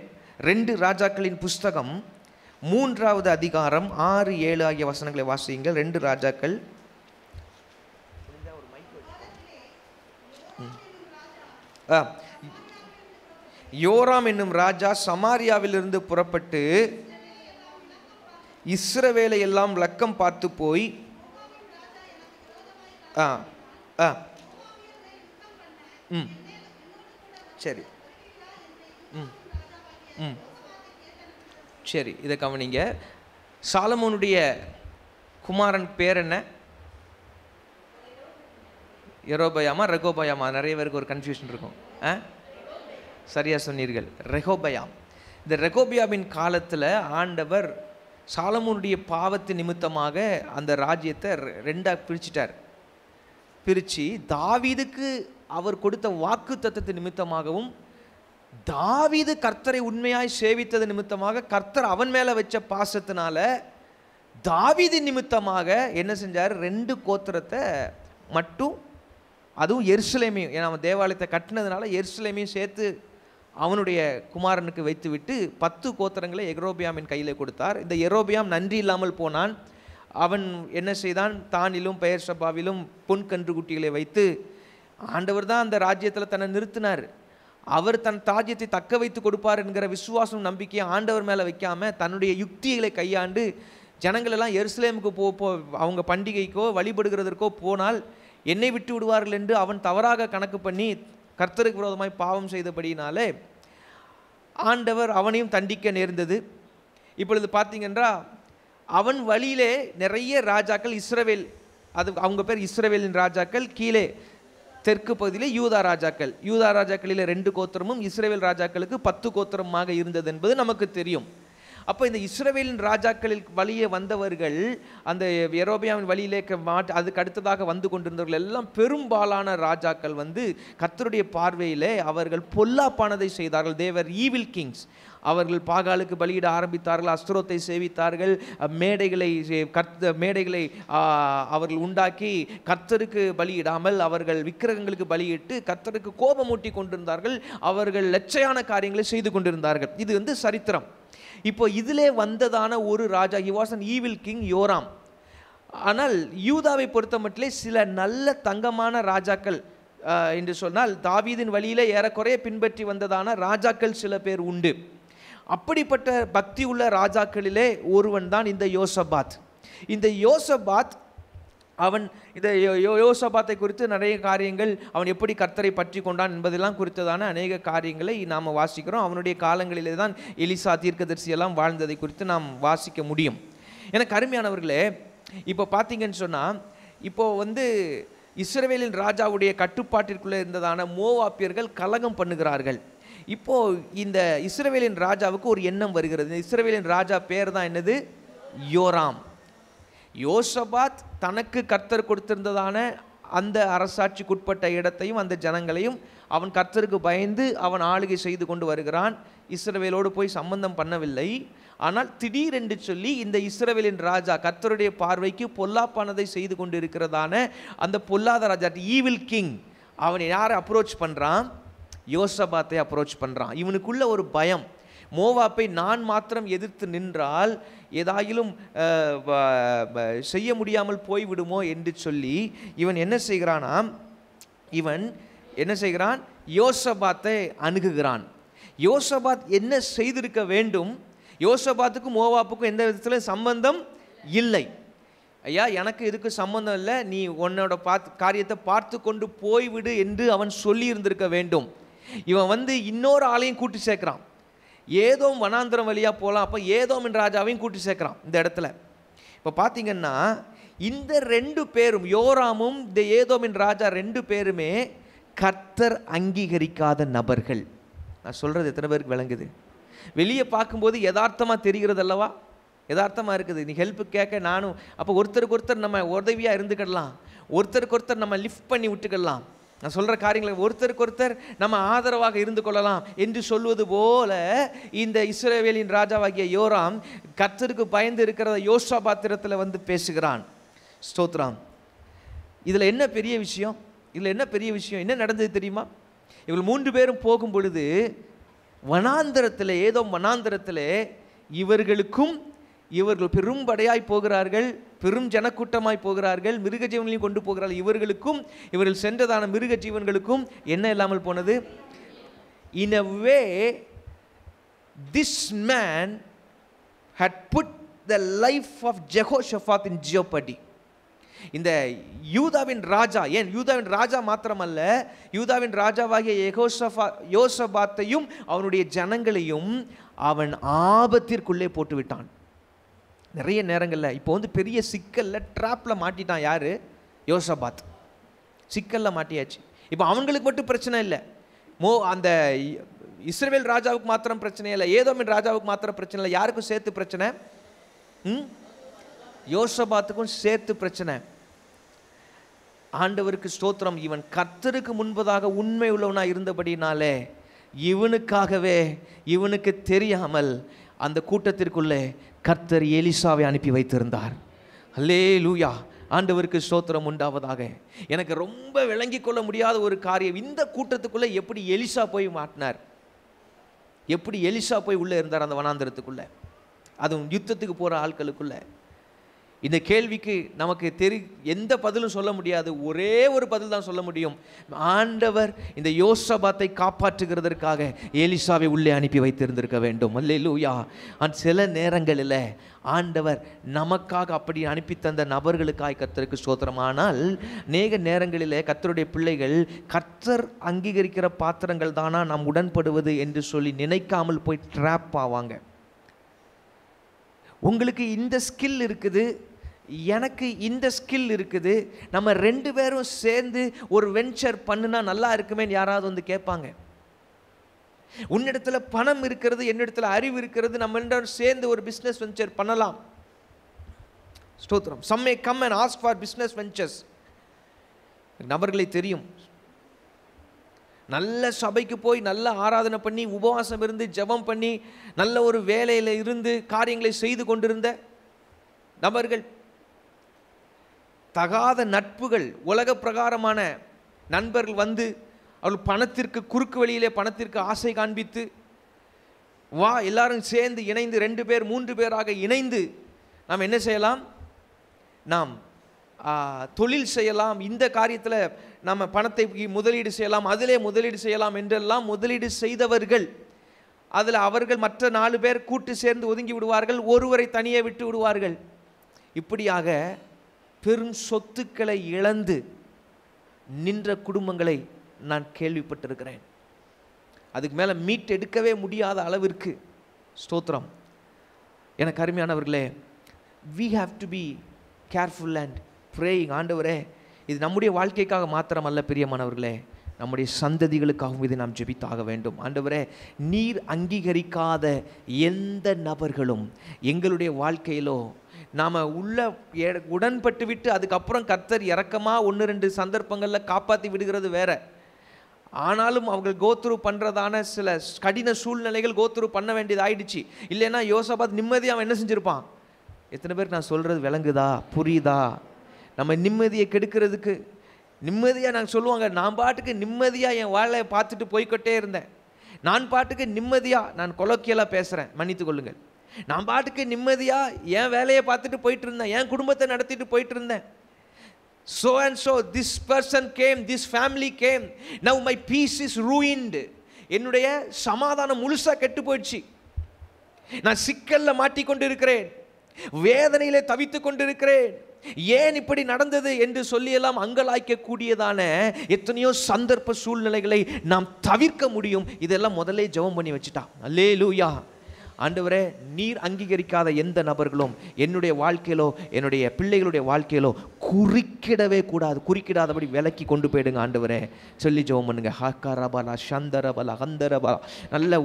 2 ராஜாக்களின் புஸ்தகம் 3வது அதிகாரம் 6, 7 ஆகிய வசனங்களை வாசியுங்கள். 2 ராஜாக்கள். யோராம் என்னும் ராஜா சமாரியாவிலிருந்து புறப்பட்டு இஸ்ரவேலை எல்லாம் லக்கம் பார்த்து போய் சரி சரி இதை கவனிங்க. சாலமோனுடைய குமாரன் பேர் என்ன? யெரொபெயாமா ரெகோபெயாமா? நிறைய பேருக்கு ஒரு கன்ஃபியூஷன் இருக்கும். சரியா சொன்னீர்கள், ரெகோபெயாம். இந்த ரெகோபெயாமின் காலத்தில் ஆண்டவர் சாலமோனுடைய பாவத்தின் நிமித்தமாக அந்த ராஜ்யத்தை 2ஆக பிரிச்சிட்டார். பிரித்து தாவீதுக்கு அவர் கொடுத்த வாக்கு தத்தத்தின் நிமித்தமாகவும், தாவீது கர்த்தரை உண்மையாய் சேவித்தது நிமித்தமாக, கர்த்தர் அவன் மேலே வச்ச பாசத்தினால தாவீதின் நிமித்தமாக என்ன செஞ்சார்? 2 கோத்திரத்தை மட்டும், அதுவும் எருசலேமையும், ஏன்னா அவன் தேவாலயத்தை கட்டினதுனால எருசலேமையும் சேர்த்து அவனுடைய குமாரனுக்கு வைத்து விட்டு 10 கோத்திரங்களை யெரொபெயாமின் கையில் கொடுத்தார். இந்த யெரொபெயாம் நன்றி இல்லாமல் போனான். அவன் என்ன செய்தான்? தானிலும் பெயர் சபாவிலும் பொன் கன்றுக்குட்டிகளை வைத்து, ஆண்டவர் தான் அந்த ராஜ்யத்தில் தன்னை நிறுத்தினார். அவர் தன் ராஜ்யத்தை தக்க வைத்து கொடுப்பார் என்கிற விசுவாசம், நம்பிக்கையை ஆண்டவர் மேலே வைக்காம தன்னுடைய யுக்திகளை கையாண்டு ஜனங்களெல்லாம் எருசலேமுக்கு அவங்க பண்டிகைக்கோ வழிபடுகிறதற்கோ போனால் என்னை விட்டு விடுவார்கள் என்று அவன் தவறாக கணக்கு பண்ணி கர்த்தருக்கு விரோதமாய் பாவம் செய்தபடியினாலே ஆண்டவர் அவனையும் தண்டிக்க நேர்ந்தது. இப்பொழுது பார்த்தீங்கன்னா அவன் வழியிலே நிறைய ராஜாக்கள், இஸ்ரவேல், அது அவங்க பேர் இஸ்ரவேலின் ராஜாக்கள், கீழே தெற்கு பகுதியிலே யூதா ராஜாக்கள். யூதா ராஜாக்களில் 2 கோத்திரமும் இஸ்ரவேல் ராஜாக்களுக்கு 10 கோத்திரமாக இருந்தது என்பது நமக்கு தெரியும். அப்போ இந்த இஸ்ரவேலின் ராஜாக்களில் வழியே வந்தவர்கள், அந்த யெரொபெயாமின் வழியிலே அதுக்கு அடுத்ததாக வந்து கொண்டிருந்தவர்கள் எல்லாம் பெரும்பாலான ராஜாக்கள் கர்த்தருடைய பார்வையிலே அவர்கள் பொல்லாப்பானதை செய்தார்கள். தேவர் ஈவில் கிங்ஸ். அவர்கள் பாகாலுக்கு பலியிட ஆரம்பித்தார்கள், அஸ்தரோத்தை சேவித்தார்கள், மேடைகளை அவர்கள் உண்டாக்கி கர்த்தருக்கு பலியிடாமல் அவர்கள் விக்கிரகங்களுக்கு பலியிட்டு கர்த்தருக்கு கோபமூட்டி கொண்டிருந்தார்கள். அவர்கள் லட்சையான காரியங்களை செய்து கொண்டிருந்தார்கள். இது சரித்திரம். இப்போ இதிலே வந்ததான ஒரு ராஜா, he was an evil king, Joram. ஆனால் யூதாவை பொறுத்த மட்டிலே சில நல்ல தங்கமான ராஜாக்கள் என்று சொன்னால், தாவீதின் வழியிலே ஏறக்குறைய பின்பற்றி வந்ததான ராஜாக்கள் சில பேர் உண்டு. அப்படிப்பட்ட பக்தி உள்ள ராஜாக்களிலே ஒருவன் தான் இந்த யோசபாத். இந்த யோசபாத் அவன் இந்த யோசபாத்தை குறித்து நிறைய காரியங்கள், அவன் எப்படி கர்த்தரை பற்றி கொண்டான் என்பதெல்லாம் குறித்ததான அநேக காரியங்களை நாம் வாசிக்கிறோம். அவனுடைய காலங்களிலே தான் எலிசா தீர்க்கதரிசியெல்லாம் வாழ்ந்ததை குறித்து நாம் வாசிக்க முடியும். எனக்கு அருமையானவர்களே, இப்போ பார்த்தீங்கன்னு சொன்னால், இப்போது இஸ்ரவேலின் ராஜாவுடைய கட்டுப்பாட்டிற்குள்ளே இருந்ததான மோவாப்பியர்கள் கலகம் பண்ணுகிறார்கள். இப்போது இந்த இஸ்ரவேலின் ராஜாவுக்கு ஒரு எண்ணம் வருகிறது. இஸ்ரவேலின் ராஜா பேர் தான் என்னது? யோராம். யோசபாத் தனக்கு கர்த்தர் கொடுத்திருந்ததான அந்த அரசாட்சிக்குட்பட்ட இடத்தையும் அந்த ஜனங்களையும் அவன் கர்த்தருக்கு பயந்து அவன் ஆளுகை செய்து கொண்டு வருகிறான். இஸ்ரவேலோடு போய் சம்பந்தம் பண்ணவில்லை. ஆனால் திடீரென்று சொல்லி இந்த இஸ்ரவேலின் ராஜா கர்த்தருடைய பார்வைக்கு பொல்லாப்பானதை செய்து கொண்டு இருக்கிறதான அந்த பொல்லாத ராஜா, ஈவில் கிங், அவன் யாரை அப்ரோச் பண்ணுறான்? யோசபாத்தை அப்ரோச் பண்ணுறான். இவனுக்குள்ள ஒரு பயம், மோவாப்பை நான் மாத்திரம் எதிர்த்து நின்றால் ஏதாயிலும் செய்ய முடியாமல் போய்விடுமோ என்று சொல்லி இவன் என்ன செய்கிறான்? யோசபாத்தை அணுகுகிறான். யோசபாத் என்ன செய்திருக்க வேண்டும்? யோசபாத்துக்கும் மோவாப்புக்கும் எந்த விதத்திலும் சம்பந்தம் இல்லை. ஐயா, எனக்கு இதுக்கு சம்பந்தம் இல்லை, நீ உன்னோட காரியத்தை பார்த்து கொண்டு போய்விடு என்று அவன் சொல்லி இருந்திருக்க வேண்டும். இவன் இன்னொரு ஆளையும் கூட்டி சேர்க்கிறான். ஏதோம் வனாந்திரம் வழியாக போகலாம். அப்போ ஏதோமின் ராஜாவையும் கூட்டி சேர்க்கிறான் இந்த இடத்துல. இப்போ பார்த்தீங்கன்னா இந்த 2 பேரும், யோராமும் இந்த ஏதோமின் ராஜா 2 பேருமே கர்த்தர் அங்கீகரிக்காத நபர்கள். நான் சொல்கிறது எத்தனை பேருக்கு விளங்குது? வெளியே பார்க்கும்போது யதார்த்தமாக தெரிகிறது அல்லவா? யதார்த்தமாக இருக்குது. நீ ஹெல்ப்பு கேட்க நானும், அப்போ ஒருத்தருக்கு ஒருத்தர் நம்ம உதவியாக இருந்துக்கிடலாம், ஒருத்தருக்கு ஒருத்தர் நம்ம லிஃப்ட் பண்ணி விட்டுக்கலாம், நான் சொல்கிற காரியங்களை ஒருத்தருக்கு ஒருத்தர் நம்ம ஆதரவாக இருந்து கொள்ளலாம் என்று சொல்வது போல இந்த இஸ்ரவேலின் ராஜாவாகிய யோராம் கர்த்தருக்கு பயந்து இருக்கிறத யோசபாத்திரத்தில் பேசுகிறான். ஸ்தோத்திரம். இதில் என்ன பெரிய விஷயம்? என்ன நடந்தது தெரியுமா? இவர்கள் 3 பேரும் போகும் பொழுது வனாந்தரத்தில், ஏதோ வனாந்தரத்தில் இவர்கள் பெரும் படையாய் போகிறார்கள், பெரும் ஜனக்கூட்டமாய் போகிறார்கள், மிருக ஜீவன்களையும் கொண்டு போகிறார்கள். இவர்கள் சென்றதான மிருக ஜீவன்களுக்கும் என்ன இல்லாமல் போனது? In a way, this man had put the life of Jehoshaphat in jeopardy. இந்த யூதாவின் ராஜா, ஏன் யூதாவின் ராஜா மாத்திரமல்ல, யூதாவின் ராஜாவாகிய யோசபாத்தையும் அவனுடைய ஜனங்களையும் அவன் ஆபத்திற்குள்ளே போட்டு விட்டான். நிறைய நேரங்களில் இப்போ பெரிய சிக்கலில் ட்ராப்பில் மாட்டிட்டான். யார்? யோசபாத். சிக்கலில் மாட்டியாச்சு. இப்போ அவங்களுக்கு மட்டும் பிரச்சனை இல்லை, அந்த இஸ்ரவேல் ராஜாவுக்கு மாத்திரம் பிரச்சனை இல்லை, ஏதோமின் ராஜாவுக்கு மாத்திரம் பிரச்சனை இல்லை. யாருக்கும் சேர்த்து பிரச்சனை? யோசபாத்துக்கும் சேர்த்து பிரச்சனை. ஆண்டவருக்கு ஸ்தோத்திரம். இவன் கர்த்தருக்கு முன்பதாக உண்மை உள்ளவனாக இருந்தபடினாலே இவனுக்கு தெரியாமல் அந்த கூட்டத்திற்குள்ளே கர்த்தர் எலிசாவை அனுப்பி வைத்திருந்தார். அல்லேலூயா. ஆண்டவருக்கு ஸ்தோத்திரம் உண்டாவதாக. எனக்கு ரொம்ப விளங்கிக் கொள்ள முடியாத ஒரு காரியம், இந்த கூட்டத்துக்குள்ளே எப்படி எலிசா போய் மாட்டினார், எப்படி எலிசா போய் உள்ளே இருந்தார் அந்த வனாந்தரத்துக்குள்ளே, அதுவும் யுத்தத்துக்கு போகிற ஆட்களுக்குள்ளே. இந்த கேள்விக்கு நமக்கு எந்த பதிலும் சொல்ல முடியாது. ஒரே ஒரு பதில் தான் சொல்ல முடியும். ஆண்டவர் இந்த யோசபாத்தை காப்பாற்றுகிறதற்காக எலிசாவை உள்ளே அனுப்பி வைத்திருந்திருக்க வேண்டும். அல்லேலூயா. சில நேரங்களில் ஆண்டவர் நமக்காக அப்படி அனுப்பி தந்த நபர்களுக்காய் கர்த்தருக்கு ஸ்தோத்திரம். ஆனால் அநேக நேரங்களில் கர்த்தருடைய பிள்ளைகள் கர்த்தர் அங்கீகரிக்கிற பாத்திரங்கள் தானா நாம் உடன்படுவது என்று சொல்லி நினைக்காமல் போய் ட்ராப் ஆவாங்க. உங்களுக்கு இந்த ஸ்கில் இருக்குது, எனக்கு இந்த ஸ்கில் இருக்குது, நம்ம 2 பேரும் சேர்ந்து ஒரு வெஞ்சர் பண்ணுனா நல்லா இருக்குமேன்னு யாராவது கேட்பாங்க. உன்னிடத்துல பணம் இருக்கிறது, என்னிடத்துல அறிவு இருக்கிறது, நம்ம 2 பேரும் சேர்ந்து ஒரு பிஸ்னஸ் வெஞ்சர் பண்ணலாம். ஸ்தோத்திரம். some may come and ask for business ventures. நபர்களை தெரியும், நல்ல சபைக்கு போய் நல்ல ஆராதனை பண்ணி உபவாசம் இருந்து ஜெபம் பண்ணி நல்ல ஒரு வேலையில் இருந்து காரியங்களை செய்து கொண்டிருந்த நபர்கள், தகாத நட்புகள், உலக பிரகாரமான நண்பர்கள் அவர்கள் பணத்திற்கு குறுக்கு வழியிலே பணத்திற்கு ஆசை காண்பித்து, வா எல்லாரும் சேர்ந்து இணைந்து 2 பேர் 3 பேராக இணைந்து நாம் என்ன செய்யலாம், நாம் தொழில் செய்யலாம், இந்த காரியத்தில் நம்ம பணத்தை முதலீடு செய்யலாம், அதிலே முதலீடு செய்யலாம் என்றெல்லாம் முதலீடு செய்தவர்கள் அதில் அவர்கள் மற்ற 4 பேர் கூட்டு சேர்ந்து ஒதுங்கி விடுவார்கள், ஒருவரை தனியே விட்டு விடுவார்கள். இப்படியாக பெரும் சொத்துக்களை இழந்து நின்ற குடும்பங்களை நான் கேள்விப்பட்டிருக்கிறேன். அதுக்கு மேலே மீட்டெடுக்கவே முடியாத அளவிற்கு. ஸ்தோத்திரம். எனக்கு அருமையானவர்களே, we have to be careful and praying. ஆண்டவரே, இது நம்முடைய வாழ்க்கைக்காக மாத்திரமல்ல பிரியமானவர்களே, நம்முடைய சந்ததிகளுக்காகவும் இதை நாம் ஜெபித்தாக வேண்டும். ஆண்டவரே, நீர் அங்கீகரிக்காத எந்த நபர்களும் எங்களுடைய வாழ்க்கையிலோ நாம் உடன்பட்டு விட்டு அதுக்கப்புறம் கர்த்தர் இரக்கமாக 1-2 சந்தர்ப்பங்களில் காப்பாற்றி விடுகிறது வேற. ஆனாலும் அவர்கள் கோத்ரூ பண்ணுறதான சில கடின சூழ்நிலைகள் கோத்ரூ பண்ண வேண்டியது ஆயிடுச்சு. இல்லைன்னா யோசபாத் நிம்மதியாக அவன் என்ன செஞ்சுருப்பான்? எத்தனை பேருக்கு நான் சொல்கிறது விளங்குதா, புரியுதா? நம்ம நிம்மதியை கெடுக்கிறதுக்கு நிம்மதியாக நாங்கள் சொல்லுவாங்க, நான் பாட்டுக்கு நிம்மதியாக என் வேலையை பார்த்துட்டு போய்கிட்டே இருந்தேன், நான் பாட்டுக்கு நிம்மதியாக, நான் கொலோக்கியலாக பேசுகிறேன், மன்னித்து கொள்ளுங்கள், நான் பாட்டுக்கு நிம்மதியாக என் வேலையை பார்த்துட்டு போயிட்டு இருந்தேன், என் குடும்பத்தை நடத்திட்டு போயிட்டு இருந்தேன். So and so this person came, this family came, now my peace is ruined. என்னுடைய சமாதானம் முழுசாக கெட்டு போயிடுச்சு, நான் சிக்கலில் மாட்டிக்கொண்டு இருக்கிறேன், வேதனையிலே தவித்து கொண்டிருக்கிறேன், ஏன் இப்படி நடந்தது என்று சொல்லியெல்லாம் அங்கலாய்க்க கூடியதான எத்தனையோ சந்தர்ப்ப சூழ்நிலைகளை நாம் தவிர்க்க முடியும். இதெல்லாம் முதல்ல ஜெபம் பண்ணி வச்சுட்டா. அல்லேலூயா. ஆண்டவரே, நீர் அங்கீகரிக்காத எந்த நபர்களும் என்னுடைய வாழ்க்கையிலோ என்னுடைய பிள்ளைகளுடைய வாழ்க்கையிலோ குறுக்கிடவே கூடாது, குறுக்கிடாதபடி விலக்கி கொண்டு போயிடுங்க ஆண்டவரே சொல்லி ஜெபம் பண்ணுங்க. ஹக்கரபலா சந்தரபலா ஹந்தரபலா, நல்ல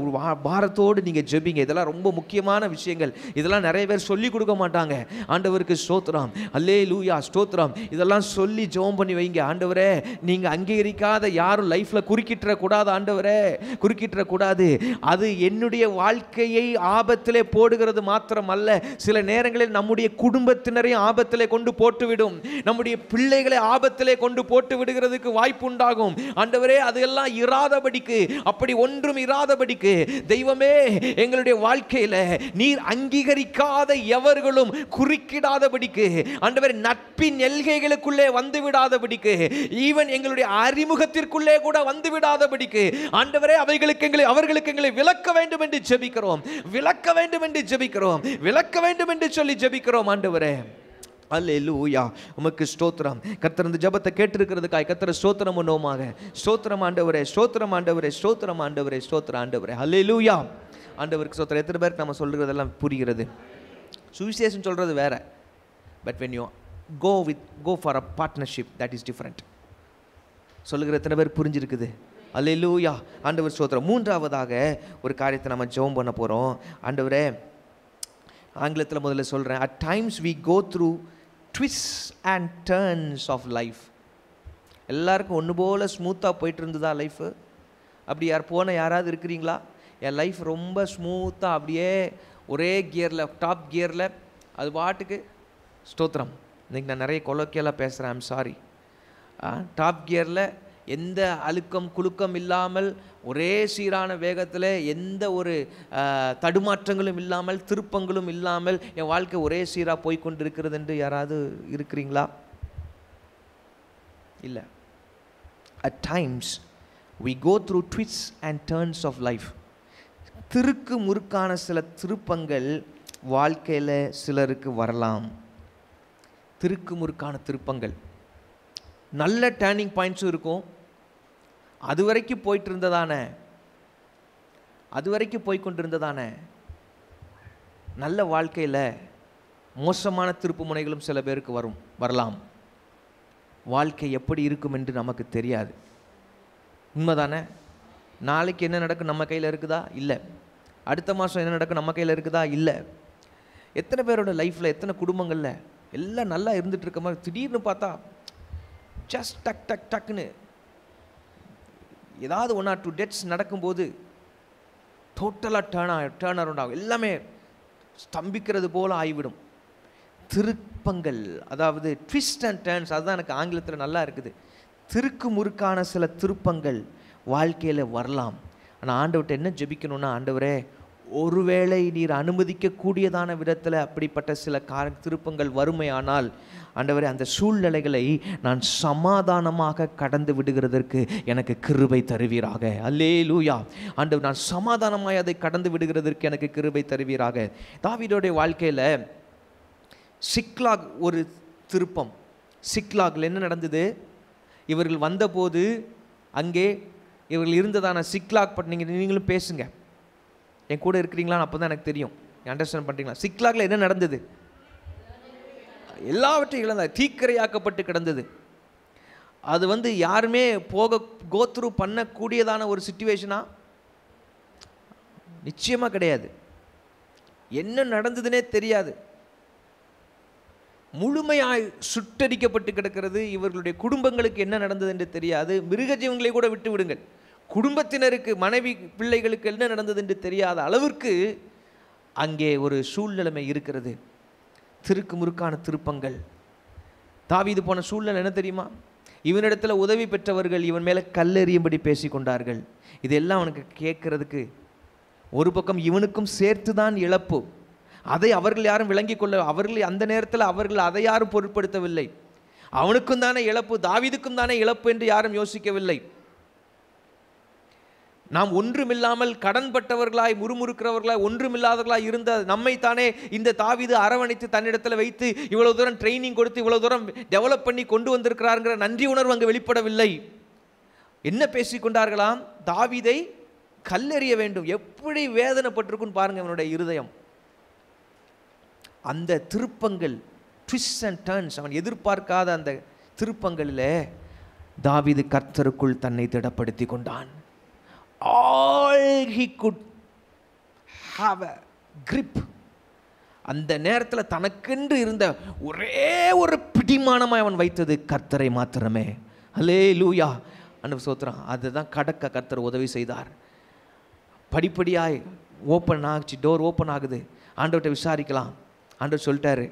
பாரத்தோடு நீங்கள் ஜெபிங்க. இதெல்லாம் ரொம்ப முக்கியமான விஷயங்கள். இதெல்லாம் நிறைய பேர் சொல்லி கொடுக்க மாட்டாங்க. ஆண்டவருக்கு ஸ்தோத்திரம், அல்லேலூயா, ஸ்தோத்திரம். இதெல்லாம் சொல்லி ஜெபம் பண்ணி வைங்க. ஆண்டவரே, நீங்கள் அங்கீகரிக்காத யாரும் லைஃப்பில் குறுக்கிட்டுற கூடாது ஆண்டவரே, குறுக்கிட்டுற கூடாது. அது என்னுடைய வாழ்க்கையை ஆபத்திலே போடுகிறது மாத்திரம் அல்ல, சில நேரங்களில் நம்முடைய குடும்பத்தினரையும் ஆபத்திலே கொண்டு போட்டுவிடும், நம்முடைய பிள்ளைகளை ஆபத்திலே கொண்டு போட்டு விடுகிறதுக்கு வாய்ப்பு உண்டாகும். ஆண்டவரே, அதெல்லாம் இராதபடிக்கு, அப்படி ஒன்றும் இராதபடிக்கு தெய்வமே எங்களுடைய வாழ்க்கையில நீர் அங்கீகரிக்காத எவர்களும் குறுக்கிடாதபடிக்கு, ஆண்டவரே நட்பின் எல்கைகளுக்குள்ளே வந்து விடாதபடிக்கு, ஈவன் எங்களுடைய அறிமுகத்திற்குள்ளே கூட வந்து விடாதபடிக்கு ஆண்டவரே அவர்களுக்கு எங்களை விலக்க வேண்டும் என்று ஜெபிக்கிறோம், விலக்க வேண்டும் என்று ஜெபிக்கிறோம், விலக்க வேண்டும் என்று சொல்லி ஜெபிக்கிறோம். ஆண்டவரே அல்லேலூயா, உமக்கு ஸ்தோத்திரம். கர்த்தர் இந்த ஜெபத்தை கேட்டிருக்கிறதுக்காய் கர்த்தர் ஸ்தோத்திரம் பண்ணுவோமாக. ஸ்தோத்திரம் ஆண்டவரே, ஸ்தோத்திரம் ஆண்டவரே, ஸ்தோத்திரம் ஆண்டவரே, ஸ்தோத்திரம் ஆண்டவரே. அல்லேலூயா. ஆண்டவருக்கு ஸ்தோத்திரம். எத்தனை பேருக்கு நம்ம சொல்றதெல்லாம் புரிகிறது? சுவிசேஷம் சொல்றது வேற, but when you go for a partnership, that is different. சொல்லுகிற எத்தனை பேர் புரிஞ்சிருக்குது? அல்லேலூயா. ஆண்டவர் ஸ்தோத்திரம். மூன்றாவதாக ஒரு காரியத்தை நம்ம ஜெபம் பண்ண போகிறோம். ஆண்டவரே, ஆங்கிலத்தில் முதல்ல சொல்கிறேன், at times we go through twists and turns of life. எல்லாருக்கும் ஒன்று போல் ஸ்மூத்தாக போயிட்டு இருந்ததா லைஃபு? அப்படி யாராவது இருக்கிறீங்களா? என் லைஃப் ரொம்ப ஸ்மூத்தாக அப்படியே ஒரே கியரில், டாப் கியரில் அது பாட்டுக்கு. ஸ்தோத்திரம். இன்றைக்கி நான் நிறைய கொலோக்கியலாக பேசுகிறேன், ஐம் சாரி. டாப் கியரில் எந்த அழுக்கம் குலுக்கம் இல்லாமல் ஒரே சீரான வேகத்தில், எந்த ஒரு தடுமாற்றங்களும் இல்லாமல், திருப்பங்களும் இல்லாமல் என் வாழ்க்கை ஒரே சீராக போய்கொண்டிருக்கிறது என்று யாராவது இருக்கிறீங்களா? இல்லை. At times we go through twists and turns of life. திருக்கு முறுக்கான சில திருப்பங்கள் வாழ்க்கையில் சிலருக்கு வரலாம். திருக்கு முறுக்கான திருப்பங்கள், நல்ல டேர்னிங் பாயிண்ட்ஸும் இருக்கும். அது வரைக்கும் போய்கொண்டிருந்ததான நல்ல வாழ்க்கையில் மோசமான திருப்பு முனைகளும் சில பேருக்கு வரலாம். வாழ்க்கை எப்படி இருக்கும் என்று நமக்கு தெரியாது. உண்மைதானே? நாளைக்கு என்ன நடக்கும் நம்ம கையில் இருக்குதா? இல்லை. அடுத்த மாதம் என்ன நடக்கும் நம்ம கையில் இருக்குதா? இல்லை. எத்தனை பேரோட லைஃப்பில், எத்தனை குடும்பங்களில் எல்லாம் நல்லா இருந்துட்டு இருக்க மாதிரி திடீர்னு பார்த்தா ஜஸ்ட் டக்குன்னு ஏதாவது 1 or 2 டெத்ஸ் நடக்கும்போது டோட்டலாக டேர்ன் அரவுண்ட் ஆகும், எல்லாமே ஸ்தம்பிக்கிறது போல் ஆகிவிடும். திருப்பங்கள், அதாவது ட்விஸ்ட் அண்ட் டர்ன்ஸ், அதுதான் எனக்கு ஆங்கிலத்தில் நல்லா இருக்குது. திருக்கு முறுக்கான சில திருப்பங்கள் வாழ்க்கையில் வரலாம். ஆனால் ஆண்டவர்கிட்ட என்ன ஜெபிக்கணும்னா, ஆண்டவரே ஒருவேளை நீர் அனுமதிக்கக்கூடியதான விதத்தில் அப்படிப்பட்ட சில திருப்பங்கள் வறுமையானால் ஆண்டவரே, அந்த சூழ்நிலைகளை நான் சமாதானமாக கடந்து விடுகிறதற்கு எனக்கு கிருபை தருவீராக. அல்லேலூயா. ஆண்டவர், நான் சமாதானமாய் அதை கடந்து விடுகிறதற்கு எனக்கு கிருபை தருவீராக. தாவீதுடைய வாழ்க்கையில் சிக்லாக் ஒரு திருப்பம். சிக்லாகில் என்ன நடந்தது? இவர்கள் வந்தபோது அங்கே இவர்கள் இருந்ததான சிக்லாக் பற்றி நீங்களும் பேசுங்க, என் கூட இருக்கிறீங்களான்னு அப்போ தான் எனக்கு தெரியும். அண்டர்ஸ்டாண்ட் பண்ணுறீங்களா? சிக்லாகில் என்ன நடந்தது? எல்லாவற்றையும் இழந்தார், தீக்கிரையாக்கப்பட்டு கிடந்தது. அது யாருமே கோத்ரூ பண்ணக்கூடியதான ஒரு சிச்சுவேஷனா? நிச்சயமாக கிடையாது. என்ன நடந்ததுன்னே தெரியாது. முழுமையாய் சுட்டரிக்கப்பட்டு கிடக்கிறது. இவர்களுடைய குடும்பங்களுக்கு என்ன நடந்தது என்று தெரியாது. மிருக ஜீவங்களை கூட விட்டு விடுங்கள், குடும்பத்தினருக்கு, மனைவி பிள்ளைகளுக்கு என்ன நடந்தது என்று தெரியாத அளவிற்கு அங்கே ஒரு சூழ்நிலைமை இருக்கிறது. திருக்கு முறுக்கான திருப்பங்கள். தாவீது போன சூழ்நிலை என்ன தெரியுமா? இவனிடத்தில் உதவி பெற்றவர்கள் இவன் மேலே கல்லெறியும்படி பேசி கொண்டார்கள். இதெல்லாம் அவனுக்கு கேட்கறதுக்கு ஒரு பக்கம் இவனுக்கும் சேர்த்து தான் இழப்பு. அதை அவர்கள் யாரும் விளங்கி கொள்ள, அவர்கள் அந்த நேரத்தில் அவர்கள் அதை யாரும் பொருட்படுத்தவில்லை. அவனுக்கும் தானே இழப்பு, தாவீதுக்கும் தானே இழப்பு என்று யாரும் யோசிக்கவில்லை. நாம் ஒன்றுமில்லாமல் கடன்பட்டவர்களாய் முறுமுறுக்கிறவர்களாய் ஒன்றுமில்லாதவர்களாய் இருந்த நம்மை தானே இந்த தாவீது அரவணைத்து தன்னிடத்தில் வைத்து இவ்வளவு தூரம் ட்ரைனிங் கொடுத்து இவ்வளவு தூரம் டெவலப் பண்ணி கொண்டு வந்திருக்கிறாருங்கிற நன்றி உணர்வு அங்கு வெளிப்படவில்லை. என்ன பேசிக்கொண்டார்களாம்? தாவீதை கல்லெறிய வேண்டும். எப்படி வேதனைப்பட்டிருக்குன்னு பாருங்க அவனுடைய இருதயம். அந்த திருப்பங்கள், ட்விஸ்ட் அண்ட் டர்ன்ஸ், அவன் எதிர்பார்க்காத அந்த திருப்பங்களில் தாவீது கர்த்தருக்குள் தன்னை திடப்படுத்தி கொண்டான். All he could have a grip. அந்த நேரத்தில் தனக்கென்று இருந்த ஒரே ஒரு பிடிமானமாய் அவன் வைத்தது கர்த்தரை மாத்திரமே. அல்லேலூயா. அன்னைக்கு சோத்திரம். அதுதான் கடக்க கர்த்தர் உதவி செய்தார். படிப்படியாய் ஓப்பன் ஆச்சு, டோர் ஓப்பன் ஆகுது. ஆண்டவர்கிட்ட விசாரிக்கலாம். ஆண்டவர் சொல்லிட்டாரு,